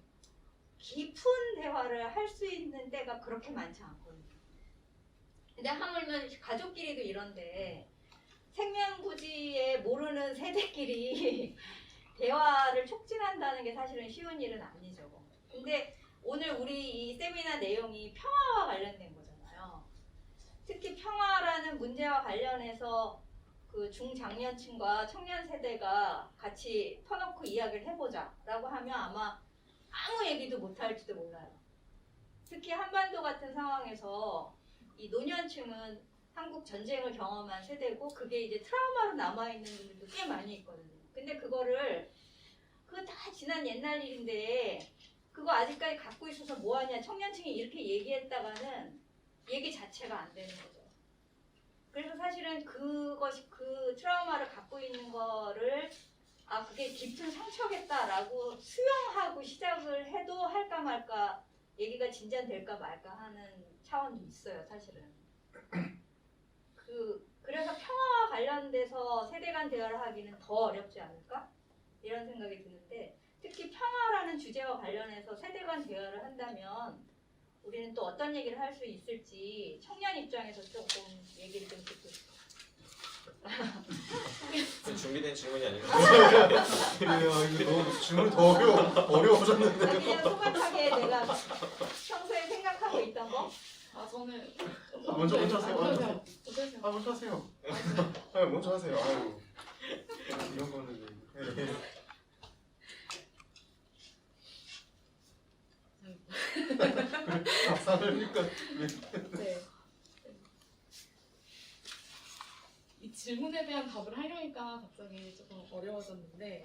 깊은 대화를 할 수 있는 때가 그렇게 많지 않거든요. 근데 하물며 가족끼리도 이런데 생명부지에 모르는 세대끼리 대화를 촉진한다는 게 사실은 쉬운 일은 아니죠. 근데 오늘 우리 이 세미나 내용이 평화와 관련된 거잖아요. 특히 평화라는 문제와 관련해서 그 중장년층과 청년 세대가 같이 터놓고 이야기를 해보자 라고 하면 아마 아무 얘기도 못할지도 몰라요. 특히 한반도 같은 상황에서 이 노년층은 한국 전쟁을 경험한 세대고, 그게 이제 트라우마로 남아있는 분들도 꽤 많이 있거든요. 근데 그거 다 지난 옛날 일인데 그거 아직까지 갖고 있어서 뭐하냐, 청년층이 이렇게 얘기했다가는 얘기 자체가 안 되는 거죠. 그래서 사실은 그 트라우마를 갖고 있는 거를 그게 깊은 상처겠다라고 수용하고 시작을 해도 할까 말까, 얘기가 진전될까 말까 하는 차원도 있어요, 사실은. 그래서 평화와 관련돼서 세대 간 대화를 하기는 더 어렵지 않을까? 이런 생각이 드는데, 특히 평화라는 주제와 관련해서 세대 간 대화를 한다면 우리는 또 어떤 얘기를 할 수 있을지 청년 입장에서 조금 얘기를 좀 듣고 싶어요. 준비된 질문이 아니고 이거 너무 질문 더 어려워졌는데. 그냥 소박하게 내가 평소에 생각하고 있던 거? 저는 먼저 하세요. 먼저 하세요. 먼저 하세요. 먼저 하세요. 아유, 이런 거는. 네. 답사하니까. 네. 이 질문에 대한 답을 하려니까 갑자기 조금 어려워졌는데,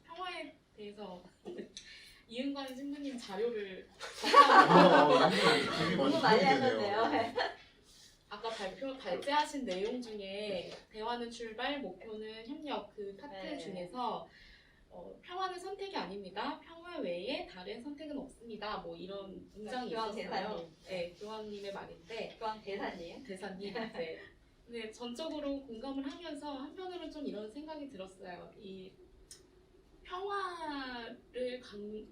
평화에 대해서 이은관 신부님 자료를 너무 많이 하셨네요. 아까 발제하신 내용 중에 대화는 출발, 목표는 협력, 그 파트 네. 중에서 평화는 선택이 아닙니다. 평화 외에 다른 선택은 없습니다. 뭐 이런 문장이 교황 있었어요. 대사님. 네, 교황님의 말인데, 교황 대사님. 대사님. 네. 근데 전적으로 공감을 하면서 한편으로는 좀 이런 생각이 들었어요. 이 평화를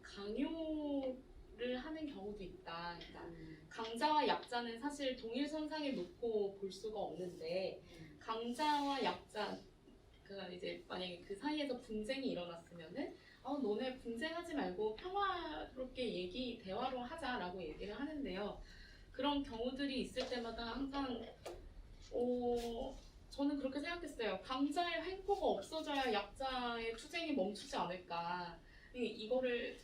강요를 하는 경우도 있다. 그러니까 강자와 약자는 사실 동일선상에 놓고 볼 수가 없는데, 강자와 약자, 이제 만약에 그 사이에서 분쟁이 일어났으면은 너네 분쟁하지 말고 평화롭게 대화로 하자라고 얘기를 하는데요. 그런 경우들이 있을 때마다 항상 저는 그렇게 생각했어요. 강자의 횡포가 없어져야 약자의 투쟁이 멈추지 않을까. 이거를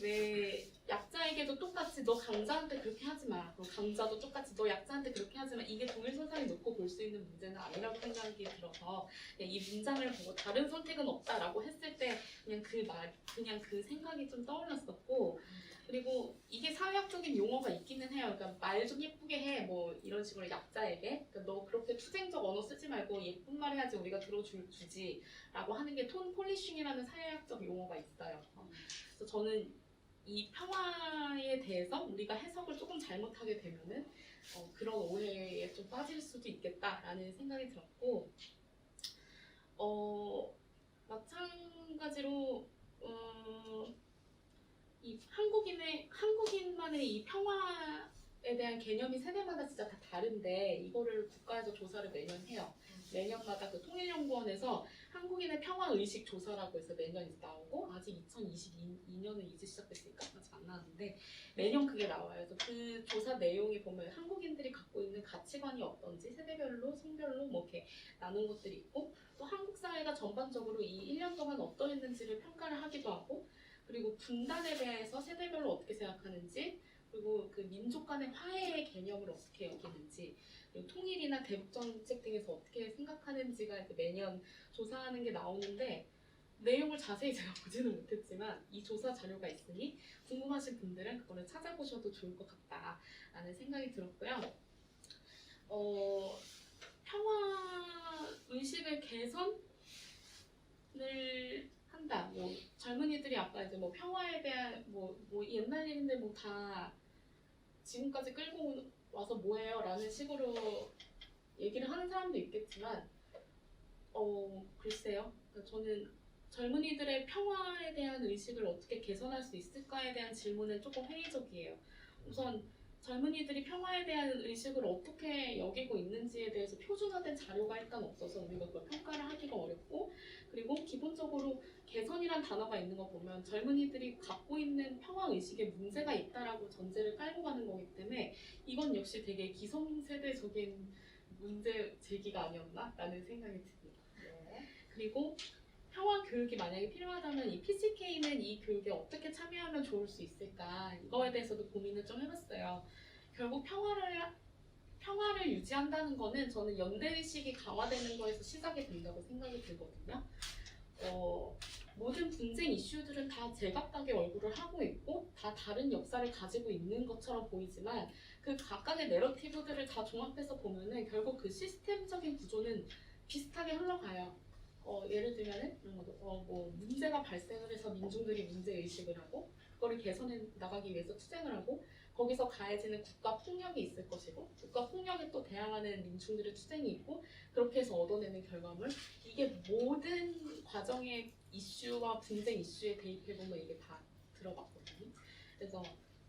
왜 약자에게도 똑같이 너 강자한테 그렇게 하지 마. 그럼 강자도 똑같이 너 약자한테 그렇게 하지 마. 이게 동일선상에 놓고 볼 수 있는 문제는 아니라고 생각이 들어서 이 문장을 보고 다른 선택은 없다라고 했을 때 그냥 그 생각이 좀 떠올랐었고, 그리고 이게 사회학적인 용어가 있기는 해요. 그러니까 말 좀 예쁘게 해, 뭐 이런 식으로 약자에게. 그러니까 너 그렇게 투쟁적 언어 쓰지 말고 예쁜 말 해야지 우리가 들어주지라고 하는 게 톤 폴리싱이라는 사회학적 용어가 있어요. 그래서 저는 이 평화에 대해서 우리가 해석을 조금 잘못하게 되면은 그런 오해에 좀 빠질 수도 있겠다라는 생각이 들었고, 마찬가지로 이 한국인만의 이 평화에 대한 개념이 세대마다 진짜 다 다른데, 이거를 국가에서 조사를 매년 해요. 매년마다 그 통일연구원에서 한국인의 평화 의식 조사라고 해서 매년 이제 나오고 아직 2022년은 이제 시작됐으니까 아직 안 나왔는데 매년 그게 나와요. 그래서 그 조사 내용이 보면 한국인들이 갖고 있는 가치관이 어떤지 세대별로, 성별로 뭐 이렇게 나눈 것들이 있고 또 한국 사회가 전반적으로 이 1년 동안 어떠했는지를 평가를 하기도 하고 그리고 분단에 대해서 세대별로 어떻게 생각하는지 그리고 그 민족 간의 화해의 개념을 어떻게 여기는지 그리고 통일이나 대북 정책 등에서 어떻게 생각하는지가 이제 매년 조사하는 게 나오는데 내용을 자세히 제가 보지는 못했지만 이 조사 자료가 있으니 궁금하신 분들은 그거를 찾아보셔도 좋을 것 같다라는 생각이 들었고요. 평화 의식을 개선을 한다. 뭐 젊은이들이 아까 이제 뭐 평화에 대한 뭐 옛날 일인데 뭐 다 지금까지 끌고 와서 뭐해요라는 식으로 얘기를 하는 사람도 있겠지만 글쎄요. 그러니까 저는 젊은이들의 평화에 대한 의식을 어떻게 개선할 수 있을까에 대한 질문은 조금 회의적이에요. 우선 젊은이들이 평화에 대한 의식을 어떻게 여기고 있는지에 대해서 표준화된 자료가 일단 없어서 우리가 그걸 평가를 하기가 어렵고 그리고 기본적으로 개선이란 단어가 있는 거 보면 젊은이들이 갖고 있는 평화 의식에 문제가 있다라고 전제를 깔고 가는 거기 때문에 이건 역시 되게 기성세대적인 문제 제기가 아니었나라는 생각이 듭니다. 네. 그리고 평화 교육이 만약에 필요하다면 이 PCK는 이 교육에 어떻게 참여하면 좋을 수 있을까 이거에 대해서도 고민을 좀 해봤어요. 결국 평화를 유지한다는 거는 저는 연대의식이 강화되는 거에서 시작이 된다고 생각이 들거든요. 모든 분쟁 이슈들은 다 제각각의 얼굴을 하고 있고 다 다른 역사를 가지고 있는 것처럼 보이지만 그 각각의 내러티브들을 다 종합해서 보면은 결국 그 시스템적인 구조는 비슷하게 흘러가요. 예를 들면은 뭐 문제가 발생을 해서 민중들이 문제 의식을 하고 그거를 개선해 나가기 위해서 투쟁을 하고 거기서 가해지는 국가 폭력이 있을 것이고 국가 폭력에 또 대항하는 민중들의 투쟁이 있고 그렇게 해서 얻어내는 결과물 이게 모든 과정의 이슈와 분쟁 이슈에 대입해보면 이게 다 들어갔거든요. 그래서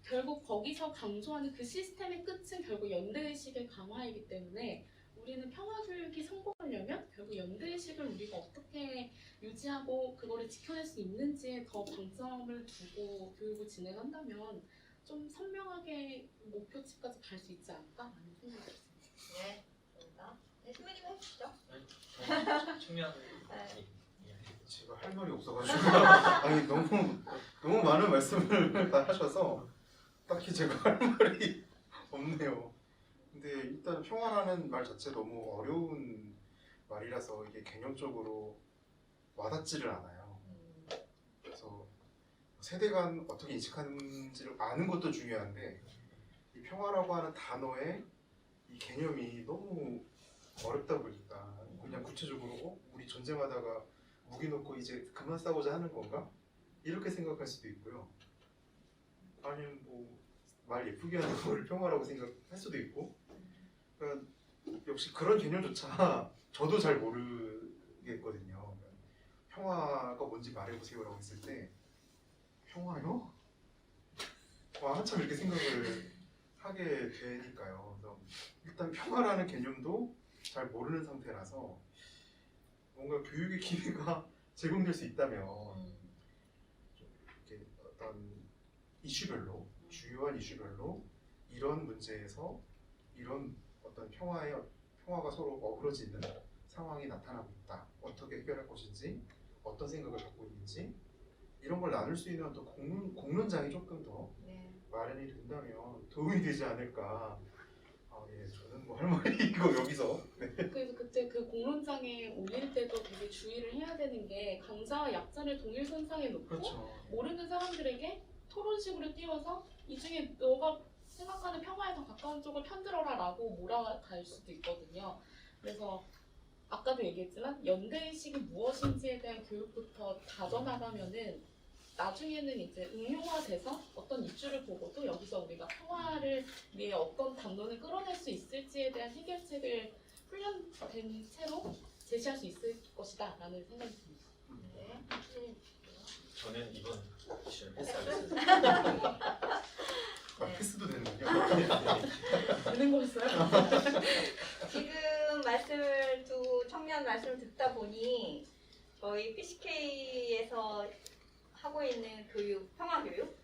결국 거기서 강조하는 그 시스템의 끝은 결국 연대의식의 강화이기 때문에 우리는 평화교육이 성공하려면 결국 연대의식을 우리가 어떻게 유지하고 그거를 지켜낼 수 있는지에 더 방점을 두고 교육을 진행한다면 좀 선명하게 목표치까지 갈 수 있지 않을까라는 생각이 듭니다. 네. 좋습니다. 네, 신부님 해주시죠. 청년 제가 할 말이 없어가지고 아니 너무 많은 말씀을 다 하셔서 딱히 제가 할 말이 없네요. 근데 일단 평화라는 말 자체 너무 어려운 말이라서 이게 개념적으로 와닿지를 않아요. 그래서 세대 간 어떻게 인식하는지를 아는 것도 중요한데 이 평화라고 하는 단어의 이 개념이 너무 어렵다 보니까 그냥 구체적으로 우리 전쟁하다가 무기 놓고 이제 그만 싸우자 하는 건가? 이렇게 생각할 수도 있고요. 아니면 뭐 말 예쁘게 하는 거를 평화라고 생각할 수도 있고 그러니까 역시 그런 개념조차 저도 잘 모르겠거든요. 평화가 뭔지 말해보세요라고 했을 때 평화요? 한참 이렇게 생각을 하게 되니까요. 그래서 일단 평화라는 개념도 잘 모르는 상태라서 뭔가 교육의 기회가 제공될 수 있다면 좀 이렇게 어떤 이슈별로 주요한 이슈별로 이런 문제에서 이런 어떤 평화가 서로 어그러지는 상황이 나타나고 있다. 어떻게 해결할 것인지 어떤 생각을 갖고 있는지 이런 걸 나눌 수 있는 어떤 공론장이 조금 더 네. 마련이 된다면 도움이 되지 않을까. 예, 저는 뭐 할 말이 이거 여기서. 네. 그래서 그때 그 공론장에 올릴 때도 되게 주의를 해야 되는 게 강자와 약자를 동일선상에 놓고 그렇죠. 모르는 사람들에게 토론식으로 띄워서 이 중에 너가 생각하는 평화에 더 가까운 쪽을 편들어라 라고 몰아갈 수도 있거든요. 그래서 아까도 얘기했지만 연대의식이 무엇인지에 대한 교육부터 다져나가면은 나중에는 이제 응용화돼서 어떤 이슈를 보고도 여기서 우리가 평화를 위해 어떤 담론을 끌어낼 수 있을지에 대한 해결책을 훈련된 채로 제시할 수 있을 것이다 라는 생각이 듭니다. 네. 저는 이번 이슈를 패스하겠습니다. 패스도 되는군요. 되는 거였어요? 지금 청년 말씀을 듣다 보니 저희 PCK에서 하고 있는 교육, 평화 교육,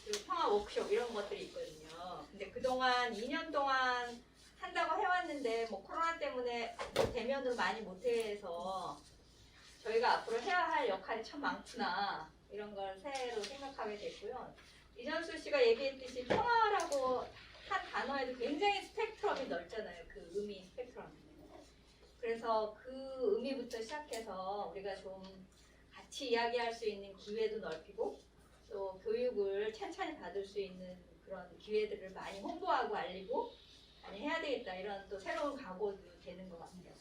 그리고 평화 워크숍 이런 것들이 있거든요. 근데 그동안 2년 동안 한다고 해왔는데 뭐 코로나 때문에 대면으로 많이 못해서 저희가 앞으로 해야 할 역할이 참 많구나 이런 걸 새로 생각하게 됐고요. 이전수 씨가 얘기했듯이 평화라고 한 단어에도 굉장히 스펙트럼이 넓잖아요. 그 의미 스펙트럼이. 그래서 그 의미부터 시작해서 우리가 좀 같이 이야기할 수 있는 기회도 넓히고 또 교육을 찬찬히 받을 수 있는 그런 기회들을 많이 홍보하고 알리고 많이 해야 되겠다 이런 또 새로운 각오도 되는 것 같아요.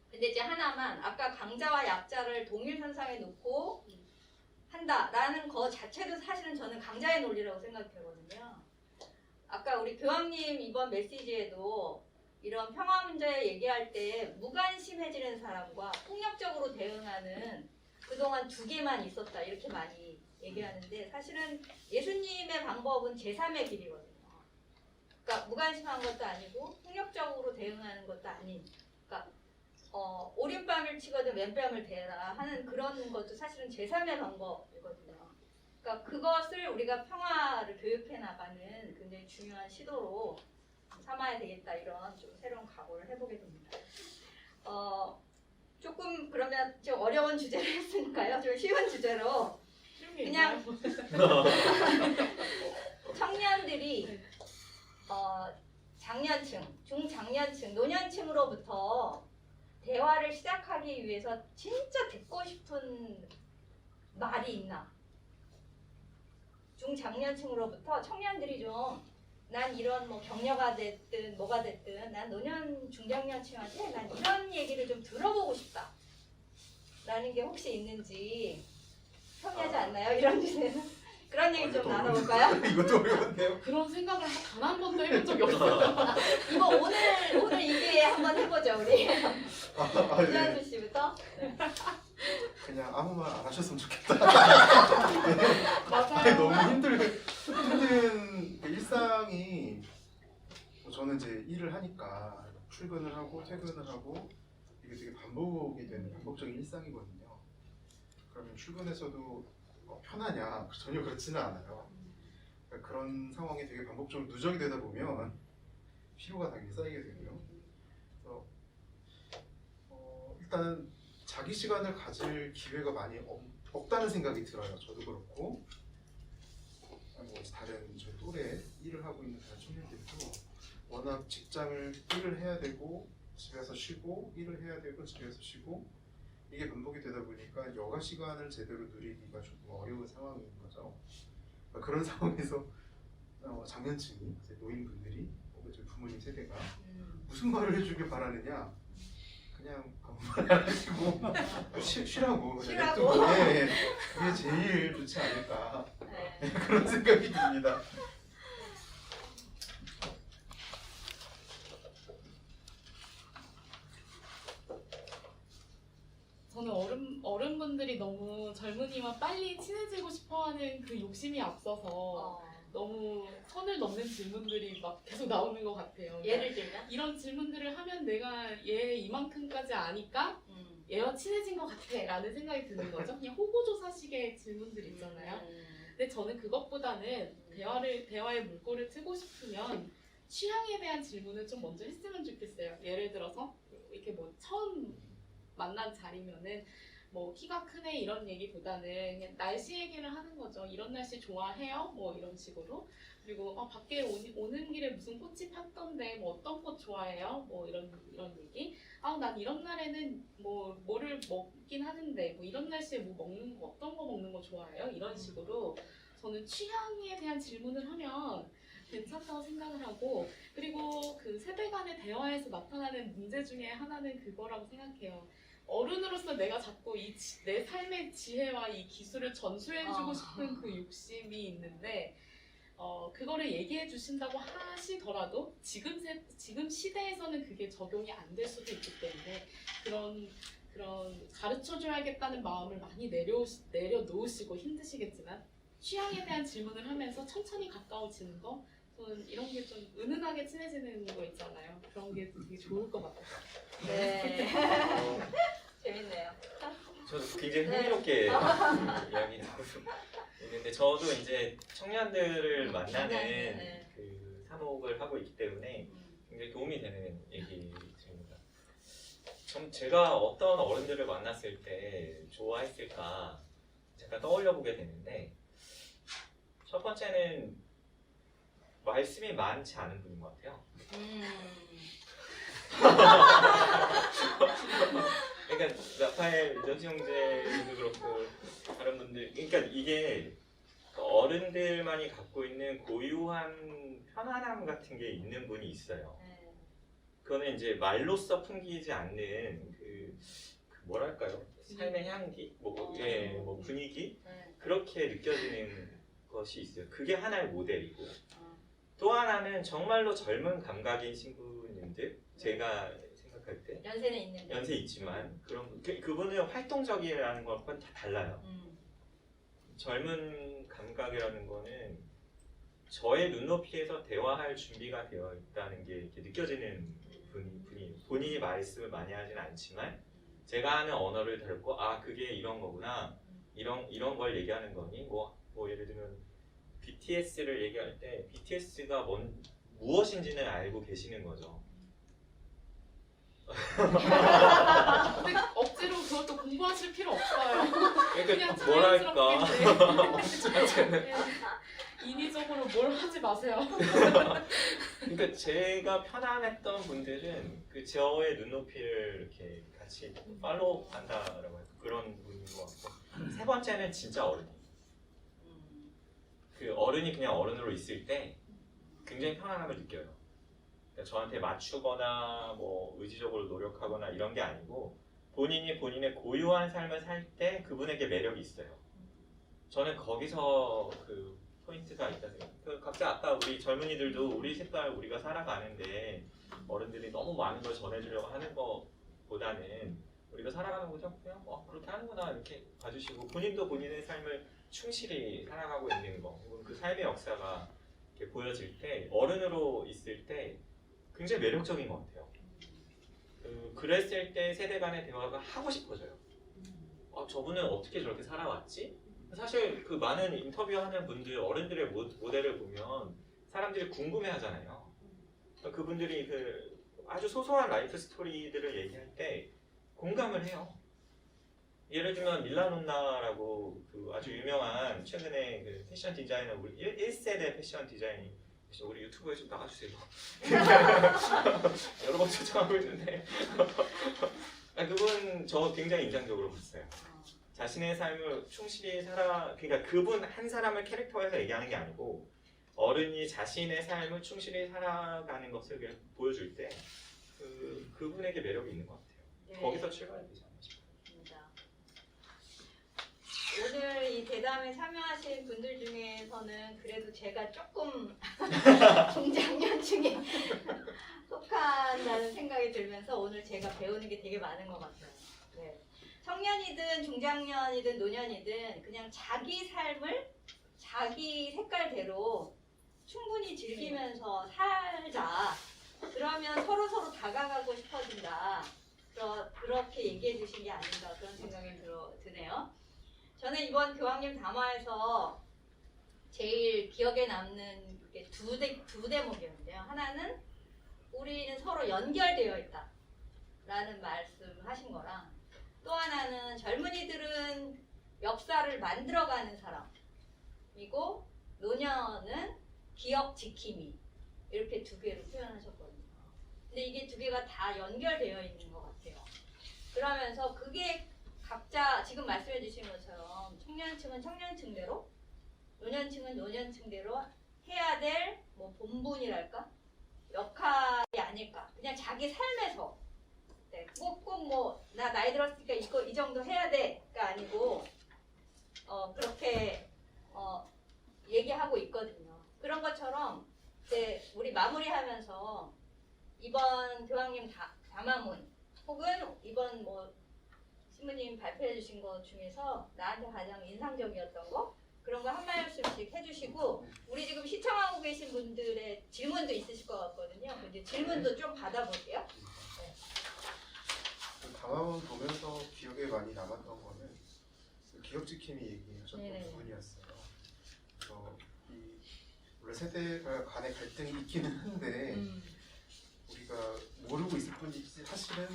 근데 이제 하나만 아까 강자와 약자를 동일선상에 놓고 한다라는 거 자체도 사실은 저는 강자의 논리라고 생각하거든요. 아까 우리 교황님 이번 메시지에도 이런 평화 문제 얘기할 때 무관심해지는 사람과 폭력적으로 대응하는 그동안 두 개만 있었다 이렇게 많이 얘기하는데 사실은 예수님의 방법은 제3의 길이거든요. 그러니까 무관심한 것도 아니고 폭력적으로 대응하는 것도 아닌 그러니까 오른뺨을 치거든 왼뺨을 대라 하는 그런 것도 사실은 제3의 방법이거든요. 그러니까 그것을 우리가 평화를 교육해 나가는 굉장히 중요한 시도로 삼아야 되겠다 이런 좀 새로운 각오를 해보게 됩니다. 조금 그러면 좀 어려운 주제를 했으니까요. 좀 쉬운 주제로 그냥 청년들이 장년층, 중장년층, 노년층으로부터 대화를 시작하기 위해서 진짜 듣고 싶은 말이 있나? 중장년층으로부터 청년들이 좀 난 이런 뭐 격려가 됐든 뭐가 됐든 난 노년 중장년층한테 난 이런 얘기를 좀 들어보고 싶다 라는 게 혹시 있는지 편하지 않나요? 이런 주제는 그런 얘기 좀 나눠볼까요? 이것도 어려운데요. 그런 생각을 단 한 번도 해본 적이 없어요. 이거 오늘 이 기회에 한번 해보죠 우리 네. 이현수 씨부터. 그냥 아무 말 안 하셨으면 좋겠다. 맞아요. 너무 힘든 그 일상이 저는 이제 일을 하니까 출근을 하고 퇴근을 하고 이게 되게 반복이 되는 반복적인 일상이거든요. 그러면 출근해서도 편하냐? 전혀 그렇지는 않아요. 그러니까 그런 상황이 되게 반복적으로 누적이 되다 보면 피로가 당연히 쌓이게 되고요. 그래서 일단은 자기 시간을 가질 기회가 많이 없다는 생각이 들어요. 저도 그렇고 뭐 다른 저희 또래 일을 하고 있는 다른 청년들도 워낙 직장을 일을 해야 되고 집에서 쉬고 일을 해야 되고 집에서 쉬고 이게 반복이 되다 보니까 여가 시간을 제대로 누리기가 조금 어려운 상황인 거죠. 그러니까 그런 상황에서 장년층이 노인분들이 혹은 저희 부모님 세대가 무슨 말을 해주길 바라느냐? 그냥 아무 말 안 하시고 쉬라고 쉬라고? 네, 그게 제일 좋지 않을까 네. 그런 생각이 듭니다. 저는 어른분들이 너무 젊은이와 빨리 친해지고 싶어하는 그 욕심이 앞서서 너무 선을 넘는 질문들이 막 계속 나오는 것 같아요. 예를 들면 이런 질문들을 하면 내가 얘 이만큼까지 아니까 얘와 친해진 것 같아 라는 생각이 드는 거죠. 그냥 호구조사식의 질문들 있잖아요. 근데 저는 그것보다는 대화의 물꼬를 트고 싶으면 취향에 대한 질문을 좀 먼저 했으면 좋겠어요. 예를 들어서 이렇게 뭐 처음 만난 자리면은 뭐 키가 크네 이런 얘기보다는 그냥 날씨 얘기를 하는 거죠. 이런 날씨 좋아해요? 뭐 이런 식으로. 그리고 밖에 오는 길에 무슨 꽃이 폈던데 뭐 어떤 꽃 좋아해요? 뭐 이런 얘기. 난 이런 날에는 뭐를 먹긴 하는데 뭐 이런 날씨에 뭐 먹는 거 어떤 거 먹는 거 좋아해요? 이런 식으로 저는 취향에 대한 질문을 하면 괜찮다고 생각을 하고 그리고 그 세대 간의 대화에서 나타나는 문제 중에 하나는 그거라고 생각해요. 어른으로서 내가 자꾸 내 삶의 지혜와 이 기술을 전수해주고 싶은 그 욕심이 있는데 그거를 얘기해 주신다고 하시더라도 지금 시대에서는 그게 적용이 안 될 수도 있기 때문에 그런 가르쳐줘야겠다는 마음을 많이 내려놓으시고 힘드시겠지만 취향에 대한 질문을 하면서 천천히 가까워지는 거 저는 이런 게 좀 은은하게 친해지는 거 있잖아요. 그런 게 되게 좋을 것 같아요. 네 재밌네요. 저도 굉장히 네. 흥미롭게 이야기 나오고 있는데 저도 이제 청년들을 만나는 네. 그 사목을 하고 있기 때문에 음. 굉장히 도움이 되는 얘기들입니다. 좀 제가 어떤 어른들을 만났을 때 좋아했을까 잠깐 떠올려 보게 되는데 첫 번째는 말씀이 많지 않은 분인 것 같아요. 그러니까 라파엘 민정씨 형제도 그렇고 다른 분들 그러니까 이게 어른들만이 갖고 있는 고유한 편안함 같은 게 있는 분이 있어요. 네. 그거는 이제 말로써 풍기지 않는 그 뭐랄까요? 삶의 향기, 뭐 분위기 네. 그렇게 느껴지는 것이 있어요. 그게 하나의 모델이고 어. 또 하나는 정말로 젊은 감각인 신부님들 제가 생각할 때 연세는 있는데. 연세 있지만 그런 그분은 활동적이라는 것과는 다 달라요. 젊은 감각이라는 거는 저의 눈높이에서 대화할 준비가 되어 있다는 게 이렇게 느껴지는 분이 본인이 말씀을 많이 하진 않지만 제가 하는 언어를 듣고 아 그게 이런 거구나 이런 걸 얘기하는 거니 뭐 예를 들면 BTS를 얘기할 때 BTS가 무엇인지는 알고 계시는 거죠. 근데 억지로 그것도 공부하실 필요 없어요. 그러니까 그냥 뭐랄까 자연스럽게 인위적으로 뭘 하지 마세요. 그러니까 제가 편안했던 분들은 그 저의 눈높이를 이렇게 같이 팔로우 한다라고 해서 그런 분인 것 같고 세 번째는 진짜 어른이에요. 그 어른이 그냥 어른으로 있을 때 굉장히 편안함을 느껴요. 그러니까 저한테 맞추거나 뭐 의지적으로 노력하거나 이런 게 아니고 본인이 본인의 고유한 삶을 살 때 그분에게 매력이 있어요. 저는 거기서 그 포인트가 있다 생각해요. 각자 아까 우리 젊은이들도 우리 색깔 우리가 살아가는데 어른들이 너무 많은 걸 전해주려고 하는 것보다는 우리가 살아가는 거죠. 그냥 그렇게 하는구나 이렇게 봐주시고 본인도 본인의 삶을 충실히 살아가고 있는 거 혹은 그 삶의 역사가 이렇게 보여질 때 어른으로 있을 때 굉장히 매력적인 것 같아요. 그랬을 때 세대 간의 대화가 하고 싶어져요. 저분은 어떻게 저렇게 살아왔지? 사실 그 많은 인터뷰하는 분들 어른들의 모델을 보면 사람들이 궁금해하잖아요. 그분들이 그 아주 소소한 라이프 스토리들을 얘기할 때 공감을 해요. 예를 들면 밀라논나라고 그 아주 유명한 최근에 그 패션 디자이너 우리 1세대 패션 디자이너 우리 유튜브에 좀 나가주세요. 여러 번 초청하고 있는데 그분 저 굉장히 인상적으로 봤어요. 자신의 삶을 충실히 그러니까 그분 한 사람을 캐릭터에서 얘기하는 게 아니고 어른이 자신의 삶을 충실히 살아가는 것을 보여줄 때 그분에게 매력이 있는 것 같아요. 네. 거기서 출발이 되지 않나 싶어요. 오늘 이 대담에 참여하신 분들 중에서는 그래도 제가 조금 중장년층에 속한다는 생각이 들면서 오늘 제가 배우는 게 되게 많은 것 같아요. 네. 청년이든 중장년이든 노년이든 그냥 자기 삶을 자기 색깔대로 충분히 즐기면서 살자. 그러면 서로 다가가고 싶어진다. 그렇게 얘기해 주신 게 아닌가 그런 생각이 드네요. 저는 이번 교황님 담화에서 제일 기억에 남는 게 두 대목이었는데요. 하나는 우리는 서로 연결되어 있다 라는 말씀하신 거랑 또 하나는 젊은이들은 역사를 만들어가는 사람이고 노년은 기억 지킴이 이렇게 두 개로 표현하셨거든요. 근데 이게 두 개가 다 연결되어 있는 것 같아요. 그러면서 그게 각자 지금 말씀해 주신 것처럼 청년층은 청년층대로 노년층은 노년층대로 해야 될 뭐 본분이랄까 역할이 아닐까 그냥 자기 삶에서 꼭 뭐 나 나이 들었으니까 이 정도 해야 돼가 아니고 그렇게 얘기하고 있거든요. 그런 것처럼 이제 우리 마무리하면서 이번 교황님 담화문 혹은 이번 뭐 신부님 발표해 주신 것 중에서 나한테 가장 인상적이었던 거 그런 거 한 말씀씩 해주시고 우리 지금 시청하고 계신 분들의 질문도 있으실 것 같거든요. 근데 질문도 좀 받아볼게요. 담화문 보면서 기억에 많이 남았던 거는 기업 지킴이 얘기하셨던 네네. 부분이었어요. 그래서 원래 세대가 간의 갈등이 있기는 한데 우리가 모르고 있을 뿐이지 사실은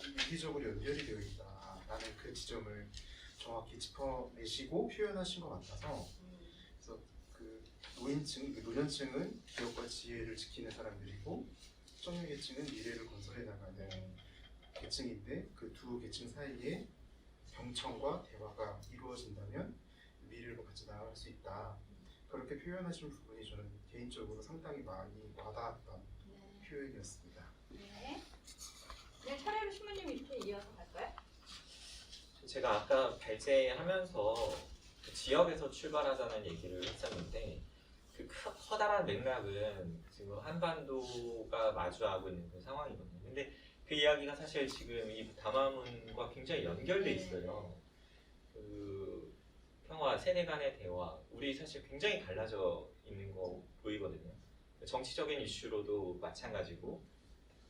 유기적으로 연결이 되어 있다라는 그 지점을 정확히 짚어내시고 표현하신 것 같아서 그래서 그 노년층은 기업과 지혜를 지키는 사람들이고 청년 계층은 미래를 건설해 나가는 계층인데 그 두 계층 사이에 경청과 대화가 이루어진다면 미래를 같이 나아갈 수 있다. 그렇게 표현하신 부분이 저는 개인적으로 상당히 많이 와닿았던 표현이었습니다. 네. 네, 차례로 신부님 이렇게 이어서 갈까요? 제가 아까 발제하면서 그 지역에서 출발하자는 얘기를 했었는데 그 커다란 맥락은 지금 한반도가 마주하고 있는 그 상황이거든요. 근데 그 이야기가 사실 지금 이 담화문과 굉장히 연결돼 있어요. 그 평화, 세대 간의 대화, 우리 사실 굉장히 갈라져 있는 거 보이거든요. 정치적인 이슈로도 마찬가지고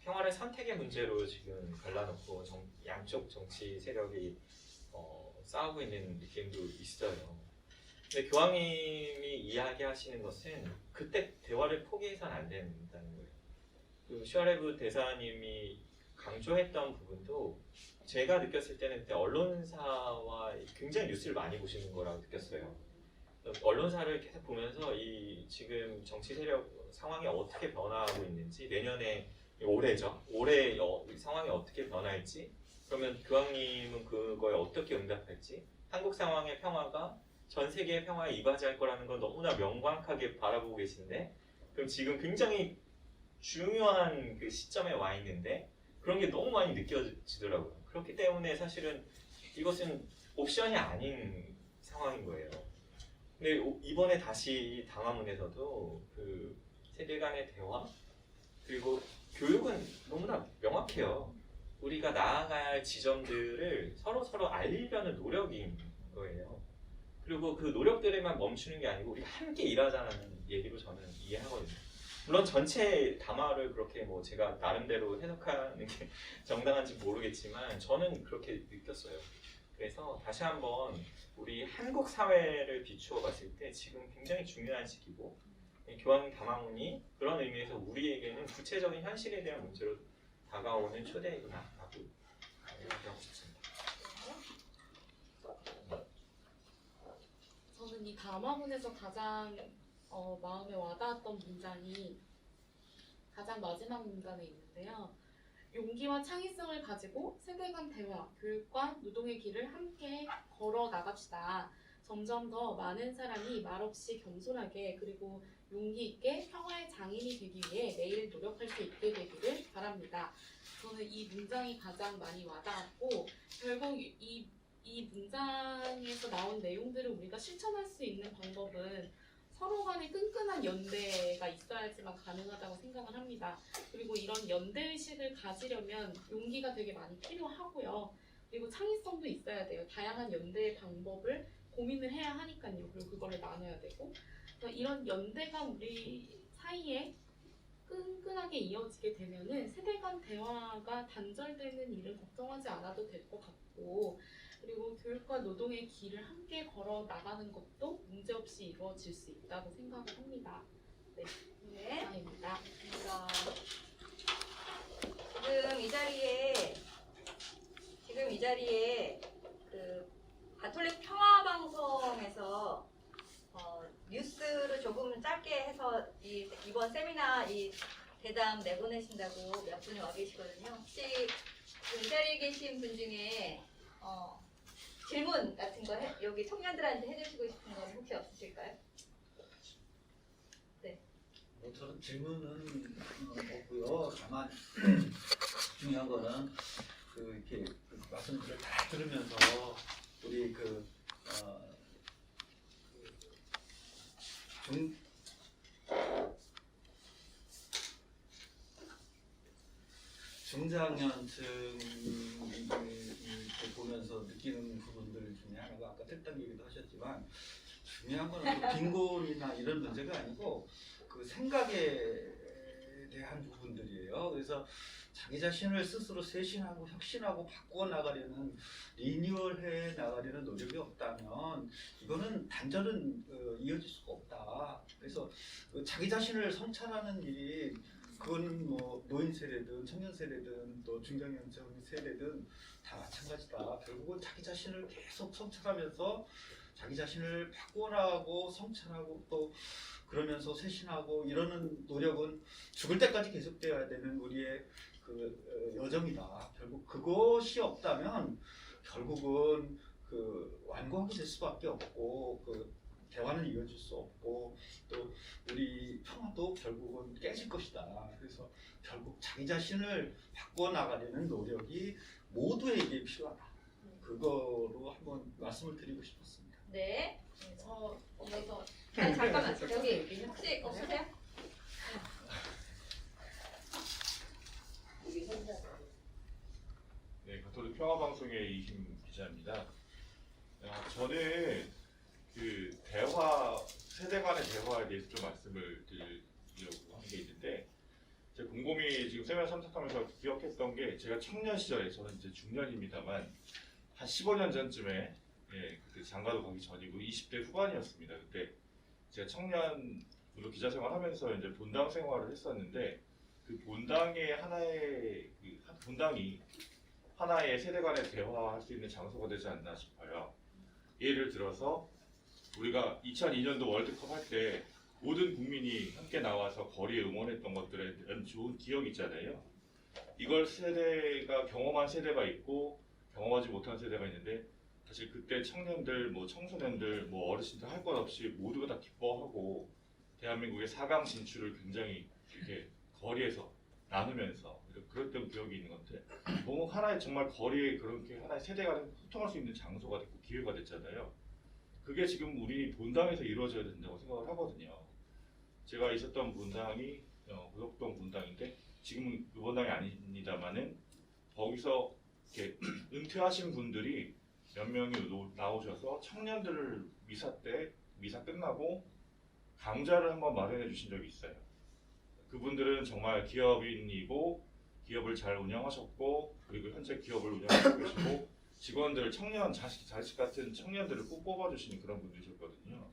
평화를 선택의 문제로 지금 갈라놓고 양쪽 정치 세력이 싸우고 있는 느낌도 있어요. 근데 교황님이 이야기하시는 것은 그때 대화를 포기해서는 안 된다는 거예요. 그 슈아레브 대사님이 강조했던 부분도 제가 느꼈을 때는 그때 언론사와 굉장히 뉴스를 많이 보시는 거라고 느꼈어요. 언론사를 계속 보면서 이 지금 정치 세력 상황이 어떻게 변화하고 있는지 내년에 올해죠. 올해 상황이 어떻게 변할지 그러면 교황님은 그거에 어떻게 응답할지 한국 상황의 평화가 전 세계의 평화에 이바지할 거라는 건 너무나 명확하게 바라보고 계신데 그럼 지금 굉장히 중요한 그 시점에 와 있는데 그런 게 너무 많이 느껴지더라고요. 그렇기 때문에 사실은 이것은 옵션이 아닌 상황인 거예요. 근데 이번에 다시 담화문에서도 그 세대 간의 대화 그리고 교육은 너무나 명확해요. 우리가 나아가야 할 지점들을 서로 알리려는 노력인 거예요. 그리고 그 노력들에만 멈추는 게 아니고 우리가 함께 일하자는 얘기로 저는 이해하거든요. 물론 전체 담화를 그렇게 뭐 제가 나름대로 해석하는 게 정당한지 모르겠지만 저는 그렇게 느꼈어요. 그래서 다시 한번 우리 한국 사회를 비추어 봤을 때 지금 굉장히 중요한 시기고 교황 담화문이 그런 의미에서 우리에게는 구체적인 현실에 대한 문제로 다가오는 초대이구나라고 이야기하고 싶습니다. 저는 이 담화문에서 가장 마음에 와닿았던 문장이 가장 마지막 문단에 있는데요. 용기와 창의성을 가지고 세대 간 대화, 교육과 노동의 길을 함께 걸어 나갑시다. 점점 더 많은 사람이 말없이 겸손하게 그리고 용기 있게 평화의 장인이 되기 위해 매일 노력할 수 있게 되기를 바랍니다. 저는 이 문장이 가장 많이 와닿았고 결국 이 문장에서 나온 내용들을 우리가 실천할 수 있는 방법은 서로 간의 끈끈한 연대가 있어야지만 가능하다고 생각을 합니다. 그리고 이런 연대의식을 가지려면 용기가 되게 많이 필요하고요. 그리고 창의성도 있어야 돼요. 다양한 연대의 방법을 고민을 해야 하니까요. 그리고 그거를 나눠야 되고 그래서 이런 연대가 우리 사이에 끈끈하게 이어지게 되면은 세대 간 대화가 단절되는 일은 걱정하지 않아도 될 것 같고 그리고 교육과 노동의 길을 함께 걸어 나가는 것도 문제없이 이루어질 수 있다고 생각을 합니다. 네, 네. 이상입니다. 지금 이 자리에 그 가톨릭 평화방송에서 뉴스를 조금 짧게 해서 이번 세미나 이 대담 내보내신다고 몇 분이 와 계시거든요. 혹시 이 자리에 계신 분 중에 질문 같은 거 여기 청년들한테 해주시고 싶은 건 혹시 없으실까요? 뭐 저는 질문은 없고요. 다만 중요한 거는 이렇게 말씀들을 다 들으면서 우리 중장년층을 보면서 느끼는 부분들 중에 하나가 아까 택당 얘기도 하셨지만 중요한 거는 빈곤이나 이런 문제가 아니고 그 생각에 대한 부분들이에요. 그래서 자기 자신을 스스로 쇄신하고 혁신하고 바꾸어 나가려는 리뉴얼해 나가려는 노력이 없다면 이거는 단절은 이어질 수가 없다. 그래서 자기 자신을 성찰하는 일이 그건 뭐 노인 세대든 청년 세대든 또 중장년층 세대든 다 마찬가지다. 결국은 자기 자신을 계속 성찰하면서 자기 자신을 바꾸라고 성찰하고 또 그러면서 쇄신하고 이러는 노력은 죽을 때까지 계속돼야 되는 우리의 그 여정이다. 결국 그것이 없다면 결국은 그 완고하게 될 수밖에 없고 그 대화는 이어질 수 없고 또 우리 평화도 결국은 깨질 것이다. 그래서 결국 자기 자신을 바꿔 나가려는 노력이 모두에게 필요하다. 그거로 한번 말씀을 드리고 싶었습니다. 네. 저 여기서 잠깐만. 여기 혹시 없으세요? 네, 가톨릭 평화방송의 이힘 기자입니다. 저는 그 대화, 세대 간의 대화에 대해서 좀 말씀을 드리려고 하는 게 있는데, 제 곰곰이 지금 세미나 참석하면서 기억했던 게, 제가 청년 시절에, 저는 이제 중년입니다만, 한 15년 전쯤에, 예, 그때 장가도 가기 전이고 20대 후반이었습니다. 그때 제가 청년으로 기자 생활하면서 이제 본당 생활을 했었는데, 그 본당의 본당이 하나의 세대 간의 대화할 수 있는 장소가 되지 않나 싶어요. 예를 들어서 우리가 2002년도 월드컵 할 때 모든 국민이 함께 나와서 거리에 응원했던 것들에 대한 좋은 기억이 있잖아요. 이걸 세대가 경험한 세대가 있고 경험하지 못한 세대가 있는데, 사실 그때 청년들, 뭐 청소년들, 뭐 어르신들 할 것 없이 모두가 다 기뻐하고 대한민국의 4강 진출을 굉장히 이렇게 거리에서 나누면서 그랬던 기억이 있는 건데, 너무 하나의 정말 거리에 그렇게 하나의 세대가 소통할 수 있는 장소가 됐고 기회가 됐잖아요. 그게 지금 우리 본당에서 이루어져야 된다고 생각을 하거든요. 제가 있었던 본당이 고덕동 본당인데, 지금은 그 본당이 아닙니다만은 거기서 이렇게 은퇴하신 분들이 몇 명이 나오셔서 청년들을 미사 끝나고 강좌를 한번 마련해 주신 적이 있어요. 그분들은 정말 기업인이고 기업을 잘 운영하셨고, 그리고 현재 기업을 운영하고 계시고, 직원들, 청년, 자식 같은 청년들을 꼭 뽑아주시는 그런 분들이셨거든요.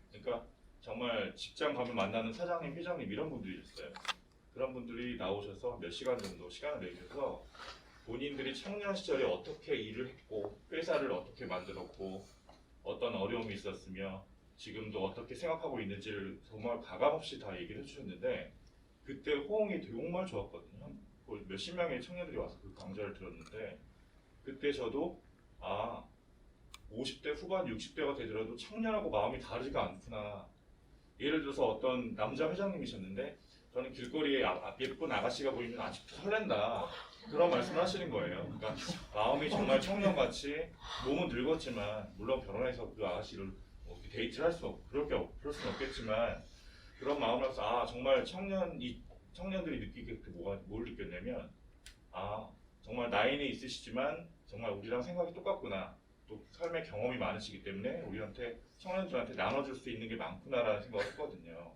그러니까 정말 직장 가면 만나는 사장님, 회장님 이런 분들이셨어요. 그런 분들이 나오셔서 몇 시간 정도 시간을 내셔서 본인들이 청년 시절에 어떻게 일을 했고, 회사를 어떻게 만들었고, 어떤 어려움이 있었으며 지금도 어떻게 생각하고 있는지를 정말 가감없이 다 얘기를 해주셨는데, 그때 호응이 정말 좋았거든요. 몇십 명의 청년들이 와서 그 강좌를 들었는데, 그때 저도 50대 후반 60대가 되더라도 청년하고 마음이 다르지가 않구나. 예를 들어서 어떤 남자 회장님이셨는데, 저는 길거리에 예쁜 아가씨가 보이면 아직도 설렌다, 그런 말씀을 하시는 거예요. 그러니까 마음이 정말 청년같이, 몸은 늙었지만, 물론 결혼해서 그 아가씨를 데이트를 할 수 없고 그럴 수는 없겠지만, 그런 마음으로서 정말 청년들이 느끼게 뭘 느꼈냐면, 정말 나이는 있으시지만 정말 우리랑 생각이 똑같구나, 또 삶의 경험이 많으시기 때문에 우리한테, 청년들한테 나눠줄 수 있는 게 많구나라는 생각을 했거든요.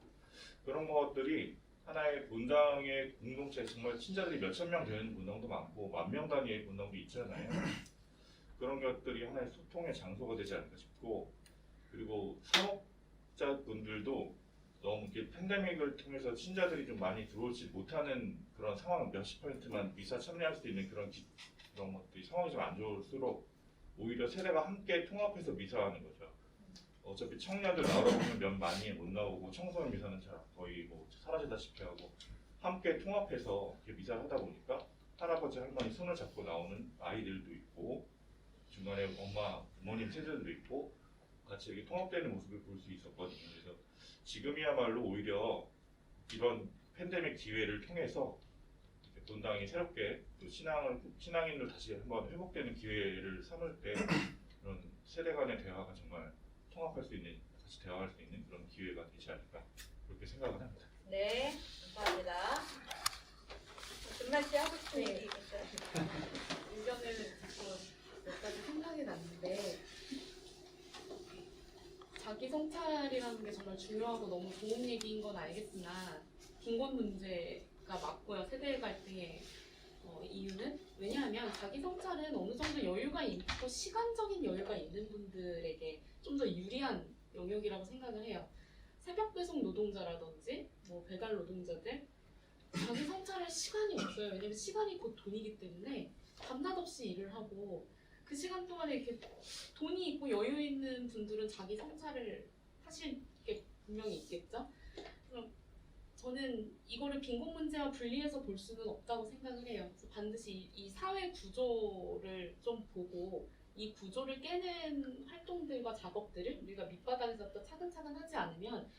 그런 것들이 하나의 본당의 공동체, 정말 친자들이 몇천 명 되는 본당도 많고 10,000명 단위의 본당도 있잖아요. 그런 것들이 하나의 소통의 장소가 되지 않을까 싶고, 그리고 사업자분들도 너무 이렇게 팬데믹을 통해서 친자들이 좀 많이 들어오지 못하는 그런 상황, 몇십 %만 미사 참여할 수 있는 그런 것들이 상황이 좀 안 좋을수록 오히려 세대가 함께 통합해서 미사하는 거죠. 어차피 청년들 나오라고 하면 몇 많이 못 나오고, 청소년 미사는 거의 뭐 사라지다시피 하고, 함께 통합해서 이렇게 미사를 하다 보니까 할아버지 할머니 손을 잡고 나오는 아이들도 있고, 중간에 부모님 세대들도 있고, 같이 이렇게 통합되는 모습을 볼 수 있었거든요. 그래서 지금이야말로 오히려 이런 팬데믹 기회를 통해서 본당이 새롭게 또 신앙인으로 다시 한번 회복되는 기회를 삼을 때, 그런 세대 간의 대화가 정말 통합할 수 있는, 다시 대화할 수 있는 그런 기회가 되지 않을까, 그렇게 생각을 합니다. 네. 감사합니다. 준만 씨 하고 싶은 네. 얘기 있어요? 의견을 듣고 몇 가지 생각이 났는데, 자기 성찰이라는 게 정말 중요하고 너무 좋은 얘기인 건 알겠으나, 빈곤 문제에 맞고요. 세대 갈등의 이유는 왜냐하면 자기 성찰은 어느 정도 여유가 있고 시간적인 여유가 있는 분들에게 좀 더 유리한 영역이라고 생각을 해요. 새벽 배송 노동자라든지 뭐 배달 노동자들 자기 성찰할 시간이 없어요. 왜냐면 시간이 곧 돈이기 때문에 밤낮 없이 일을 하고 그 시간 동안에 이렇게 돈이 있고 여유 있는 분들은 자기 성찰을 하실 게 분명히 있겠죠. 그럼 저는 이거를 빈곤 문제와 분리해서 볼 수는 없다고 생각을 해요. 그래서 반드시 이 사회 구조를 좀 보고 이 구조를 깨는 활동들과 작업들을 우리가 밑바닥에서부터 차근차근 하지 않으면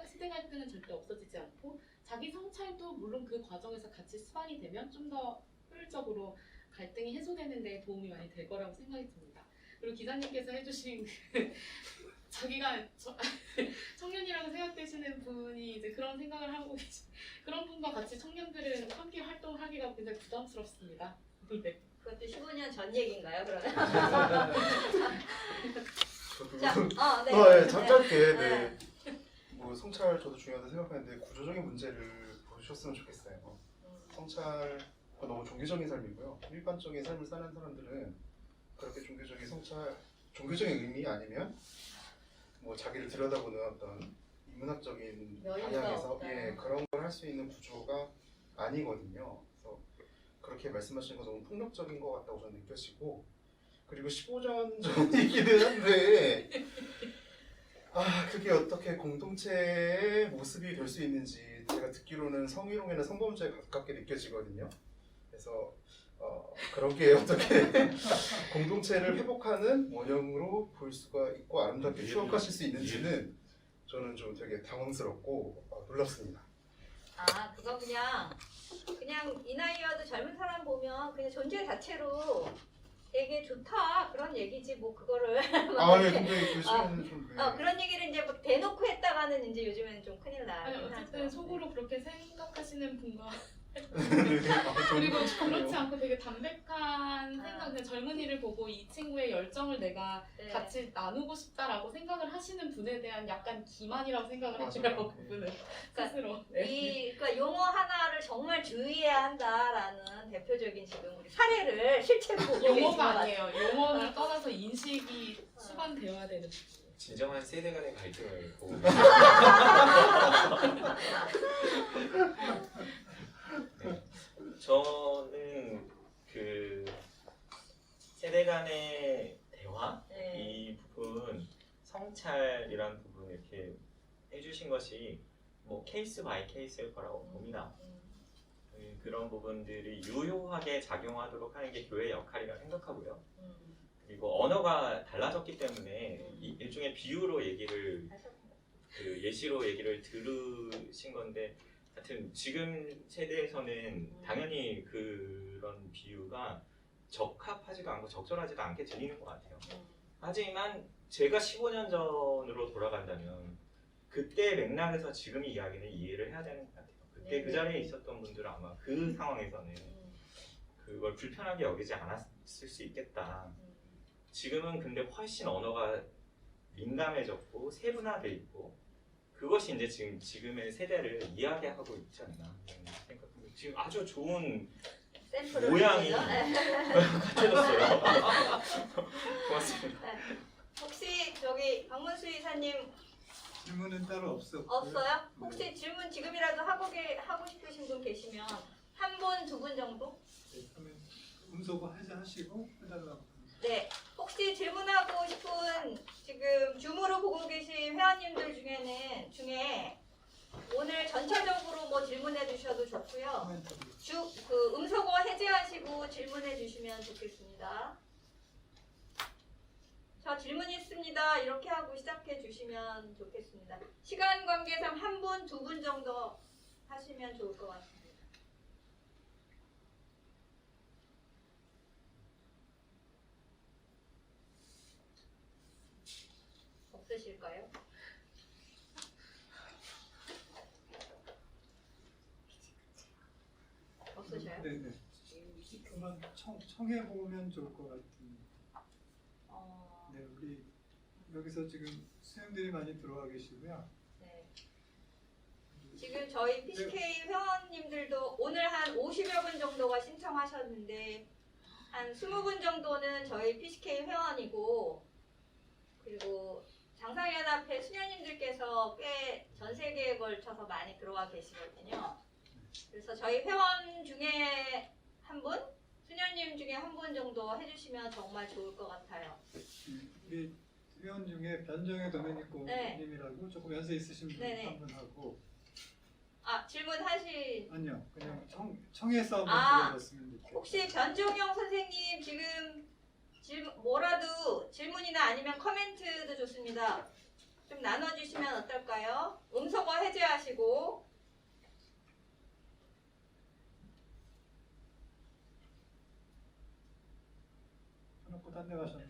세대 갈등은 절대 없어지지 않고 자기 성찰도 물론 그 과정에서 같이 수반이 되면 좀 더 효율적으로 갈등이 해소되는 데 도움이 많이 될 거라고 생각이 듭니다. 그리고 기자님께서 해주신 자기가 청년이라고 생각되시는 분이 이제 그런 생각을 하고 계신 그런 분과 같이 청년들은 함께 활동하기가 굉장히 부담스럽습니다. 네. 그것도 15년 전 얘기인가요, 그러면? 저도 자, 네. 네, 짧게 네. 뭐 성찰 저도 중요하다고 생각하는데 구조적인 문제를 보셨으면 좋겠어요. 성찰 너무 종교적인 삶이고요. 일반적인 삶을 사는 사람들은 그렇게 종교적인 의미 아니면 뭐 자기를 들여다보는 어떤 인문학적인 여유가 방향에서 없다. 그런 걸 할 수 있는 구조가 아니거든요. 그래서 그렇게 말씀하시는 거 너무 폭력적인 것 같다고 저는 느껴지고 그리고 15년 전이기는 한데 그게 어떻게 공동체의 모습이 될 수 있는지 제가 듣기로는 성희롱이나 성범죄에 가깝게 느껴지거든요. 그래서 그렇게 어떻게 공동체를 회복하는 원형으로 볼 수가 있고 아름답게 추억하실 수 있는지는 저는 좀 되게 당황스럽고 놀랍습니다. 그거 그냥 이 나이여도 젊은 사람 보면 그냥 존재 자체로 되게 좋다 그런 얘기지 뭐 그거를 막 네, 이렇게 근데 그 시간은 좀 그런 얘기를 이제 막 대놓고 했다가는 이제 요즘에는 좀 큰일 아니 나긴 어쨌든 하죠. 속으로 그렇게 생각하시는 분과 그리고 그리고 그렇지 않고 되게 담백한 생각, 그냥 젊은이를 보고 이 친구의 열정을 내가 네. 같이 나누고 싶다라고 생각을 하시는 분에 대한 약간 기만이라고 생각을 맞아요. 하시라고 그분은 스스로. 네. 그러니까 용어 하나를 정말 주의해야 한다라는 대표적인 지금 우리 사례를 실제로 보고 계신 것 용어가 같아요. 아니에요. 용어를 떠나서 인식이 수반되어야 되는 부분. 진정한 세대 간의 갈등을 보고 네. 저는 그 세대 간의 대화 네. 이 부분 성찰이라는 부분 이렇게 해주신 것이 뭐 케이스 바이 케이스일 거라고 봅니다. 그런 부분들이 유효하게 작용하도록 하는 게 교회의 역할이라고 생각하고요. 그리고 언어가 달라졌기 때문에 일종의 비유로 얘기를 그 예시로 얘기를 들으신 건데 하여튼 지금 세대에서는 당연히 그런 비유가 적합하지도 않고 적절하지도 않게 들리는 것 같아요. 하지만 제가 15년 전으로 돌아간다면 그때 맥락에서 지금 이야기는 이해를 해야 되는 것 같아요. 그때 그 자리에 있었던 분들은 아마 그 상황에서는 그걸 불편하게 여기지 않았을 수 있겠다. 지금은 근데 훨씬 언어가 민감해졌고 세분화돼 있고 그것이 이제 지금의 세대를 이야기하고 있지 않나 생각합니다. 지금 아주 좋은 샘플을 모양이 보죠. 네. 갖춰졌어요. 고맙습니다. 혹시 저기 박문수 이사님 질문은 따로 없었고요. 없어요? 혹시 질문 지금이라도 하고 싶으신 분 계시면 한 분, 두 분 정도? 네, 그러면 음소거 하시고 해달라고. 네. 혹시 질문하고 싶은 지금 줌으로 보고 계신 회원님들 중에 오늘 전체적으로 뭐 질문해 주셔도 좋고요. 코멘트를. 그 음소거 해제하시고 질문해 주시면 좋겠습니다. 저 질문 있습니다. 이렇게 하고 시작해 주시면 좋겠습니다. 시간 관계상 한 분, 두 분 정도 하시면 좋을 것 같습니다. 없으실까요? 없으셔요? 네네. 한번 청해 보면 좋을 것 같은데. 네, 우리 여기서 지금 수행들이 많이 들어와 계시고요. 네. 지금 저희 PCK 회원님들도 오늘 한 50여 분 정도가 신청하셨는데 한 20분 정도는 저희 PCK 회원이고 그리고 장상연합회 수녀님들께서 꽤 전 세계에 걸쳐서 많이 들어와 계시거든요. 그래서 저희 회원 중에 한 분, 수녀님 중에 한 분 정도 해주시면 정말 좋을 것 같아요. 우리 회원 중에 변정의 도메니코 네. 님이라고 조금 연세 있으신 분 네네. 한 분하고 아 질문하실 아니요 그냥 청해서 한번 아, 들어봤으면 좋겠어요. 혹시 변종영 선생님 지금 뭐라도 질문이나 아니면 코멘트도 좋습니다. 좀 나눠주시면 어떨까요? 음소거 해제하시고 해놓고 딴 데 가셨나요?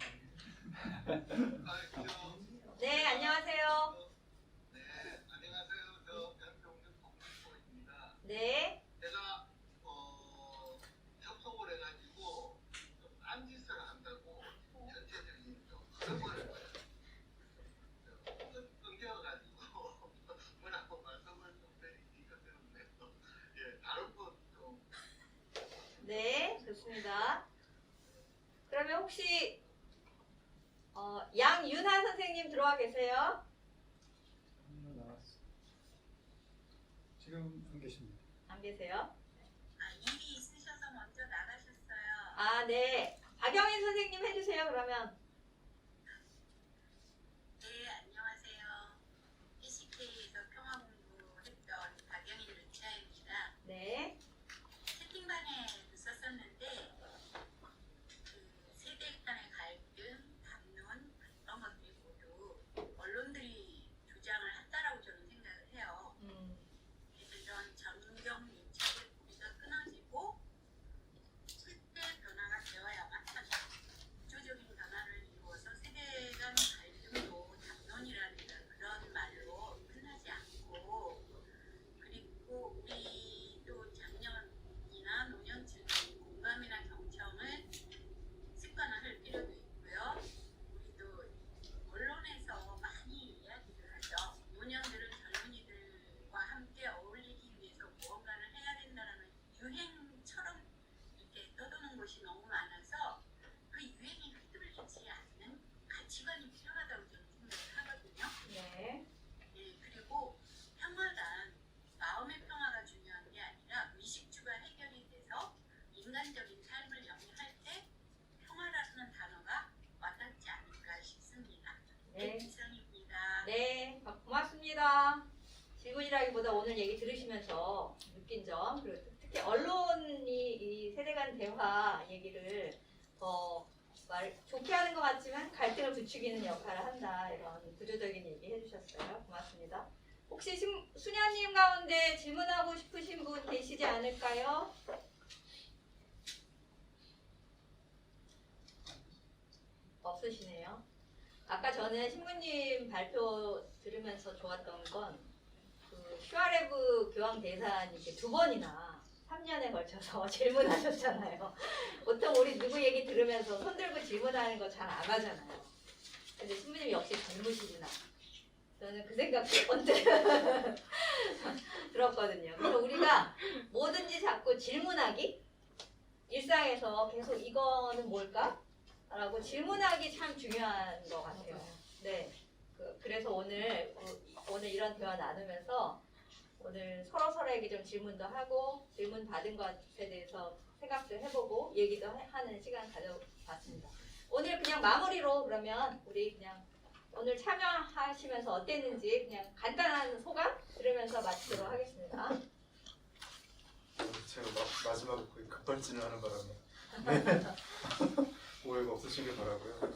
네 안녕하세요. 안녕하세요. 저 변종준 공무원입니다. 네 제가 접속을 해가지고 좀 딴짓을 한다고 전체적인 좀 그런 걸 끊겨가지고 뭐라고 말씀을 좀 드리기가 그런데요. 예, 다른 것좀 네, 좋습니다. 그러면 혹시 양윤하 선생님 들어와 계세요? 나왔어. 지금 안 계십니다. 안 계세요? 일이 있으셔서 먼저 나가셨어요. 아, 네. 박영인 선생님 해주세요. 그러면 네, 안녕하세요. PCK에서 평화공부했던 박영인 루치아입니다. 네, 채팅방에 있었었는데 그 세대 간의 갈등, 담론 이런 것들이 모두 언론들이 주장을 한다라고 저는 생각을 해요. 그래서 이런 정경 민첩의 고리가 끊어지고 실제 변화가 되어야만 한다. 구조적인 변화를 이루어서 세대 간 갈등도 담론이라는 그런 말로 끝나지 않고 그리고 우리 또 장년이나 노년층의 공감이나 경청을 습관화할 필요도 있고요. 우리도 언론에서 많이 이야기를 하죠. 노년들은 젊은이들과 함께 어울리기 위해서 무언가를 해야 된다는 유행처럼 이렇게 떠도는 것이 너무 많아서 그 유행에 휘둘리지 않는 가치관이 필요하다고 저는 생각을 하거든요. 네, 예, 그리고 평화란 마음의 평화가 중요한 게 아니라 의식주가 해결이 돼서 인간적인 삶을 영위할 때 평화라는 단어가 와닿지 않을까 싶습니다. 네. 이상입니다. 네, 고맙습니다. 질문이라기보다 오늘 얘기 들으시면서 느낀 점, 그리고 특히 언론이 이 세대 간 대화 얘기를 더 좋게 하는 것 같지만 갈등을 부추기는 역할을 한다. 이런 구조적인 얘기 해주셨어요. 고맙습니다. 혹시 수녀님 가운데 질문하고 싶으신 분 계시지 않을까요? 없으시네요. 아까 저는 신부님 발표 들으면서 좋았던 건 그 슈아레브 교황 대사님께 2번이나 3년에 걸쳐서 질문하셨잖아요. 보통 우리 누구 얘기 들으면서 손 들고 질문하는 거 잘 안 하잖아요. 근데 신부님 역시 젊으시구나. 저는 그 생각도 언제 들었거든요. 그래서 우리가 뭐든지 자꾸 질문하기? 일상에서 계속 이거는 뭘까? 라고 질문하기 참 중요한 것 같아요. 네. 그래서 오늘 이런 대화 나누면서 오늘 서로에게 좀 질문도 하고 질문 받은 것에 대해서 생각도 해보고 얘기도 하는 시간 가져봤습니다. 오늘 그냥 마무리로 그러면 우리 그냥 오늘 참여하시면서 어땠는지 그냥 간단한 소감 들으면서 마치도록 하겠습니다. 제가 마지막에 거의 급발진을 하는 바람에 오해가 없으시길 바라고요.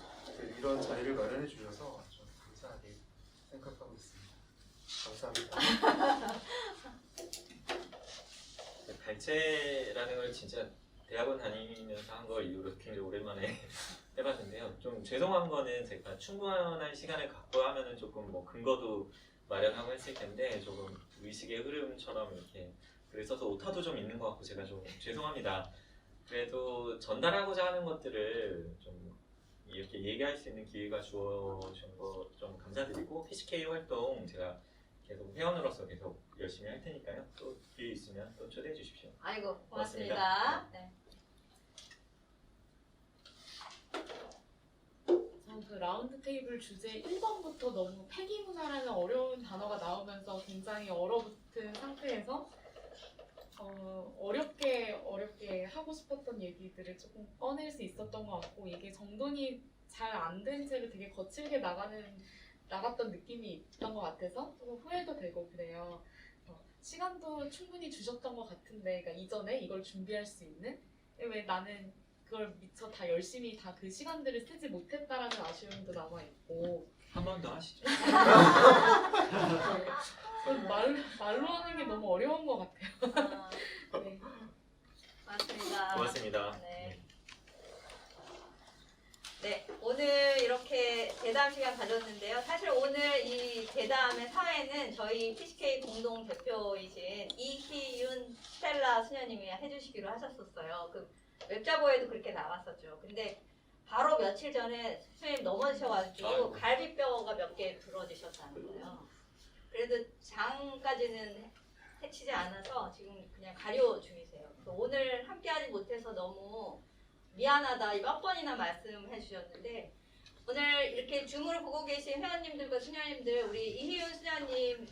이런 자리를 마련해 주셔서 좀 감사하게 생각하고 있습니다. 감사합니다. 발제라는 걸 진짜 대학원 다니면서 한 걸 이후로 굉장히 오랜만에 해봤는데요. 좀 죄송한 거는 제가 충분한 시간을 갖고 하면은 조금 뭐 근거도 마련하고 했을 텐데 조금 의식의 흐름처럼 이렇게 글을 써서 오타도 좀 있는 것 같고 제가 좀 죄송합니다. 그래도 전달하고자 하는 것들을 좀 이렇게 얘기할 수 있는 기회가 주어진 거 좀 감사드리고 PCK 활동 제가 계속 회원으로서 계속 열심히 할 테니까요. 또 기회 있으면 또 초대해 주십시오. 아이고 고맙습니다. 고맙습니다. 네. 그 라운드 테이블 주제 1번부터 너무 폐기 문화라는 어려운 단어가 나오면서 굉장히 얼어붙은 상태에서 어렵게 하고 싶었던 얘기들을 조금 꺼낼 수 있었던 것 같고, 이게 정돈이 잘 안 된 채로 되게 거칠게 나갔던 느낌이 있던 것 같아서 조금 후회도 되고 그래요. 시간도 충분히 주셨던 것 같은데, 그러니까 이전에 이걸 준비할 수 있는, 왜 나는 그걸 미처 다 열심히 다 그 시간들을 쓰지 못했다라는 아쉬움도 남아있고. 한 번 더 하시죠. 말로 하는 게 너무 어려운 것 같아요. 네. 맞습니다. 고맙습니다. 네. 네, 오늘 이렇게 대담 시간 가졌는데요. 사실 오늘 이 대담의 사회는 저희 PCK 공동 대표이신 이희윤 스텔라 수녀님이 해주시기로 하셨었어요. 그 웹자보에도 그렇게 나왔었죠. 근데 바로 며칠 전에 수녀님 넘어지셔가지고 아이고. 갈비뼈가 몇 개 부러지셨다는 거예요. 그래도 장까지는 해치지 않아서 지금 그냥 가려 중이세요. 그래서 오늘 함께하지 못해서 너무 미안하다 몇 번이나 말씀해 주셨는데, 오늘 이렇게 줌으로 보고 계신 회원님들과 수녀님들, 우리 이희윤 수녀님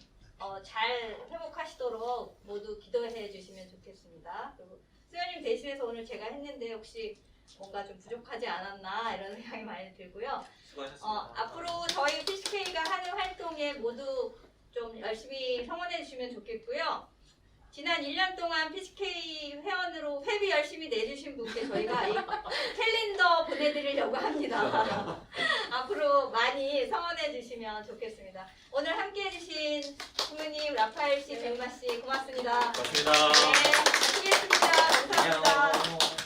잘 회복하시도록 모두 기도해 주시면 좋겠습니다. 그리고 수녀님 대신해서 오늘 제가 했는데 혹시 뭔가 좀 부족하지 않았나 이런 생각이 많이 들고요. 수고하셨습니다. 앞으로 저희 PCK가 하는 활동에 모두 좀 열심히 성원해 주시면 좋겠고요. 지난 1년 동안 PCK 회원으로 회비 열심히 내주신 분께 저희가 이 캘린더 보내드리려고 합니다. 앞으로 많이 성원해 주시면 좋겠습니다. 오늘 함께 해주신 부모님, 라파엘 씨, 백마 씨 고맙습니다. 고맙습니다. 네, 수고했습니다. 감사합니다. 안녕.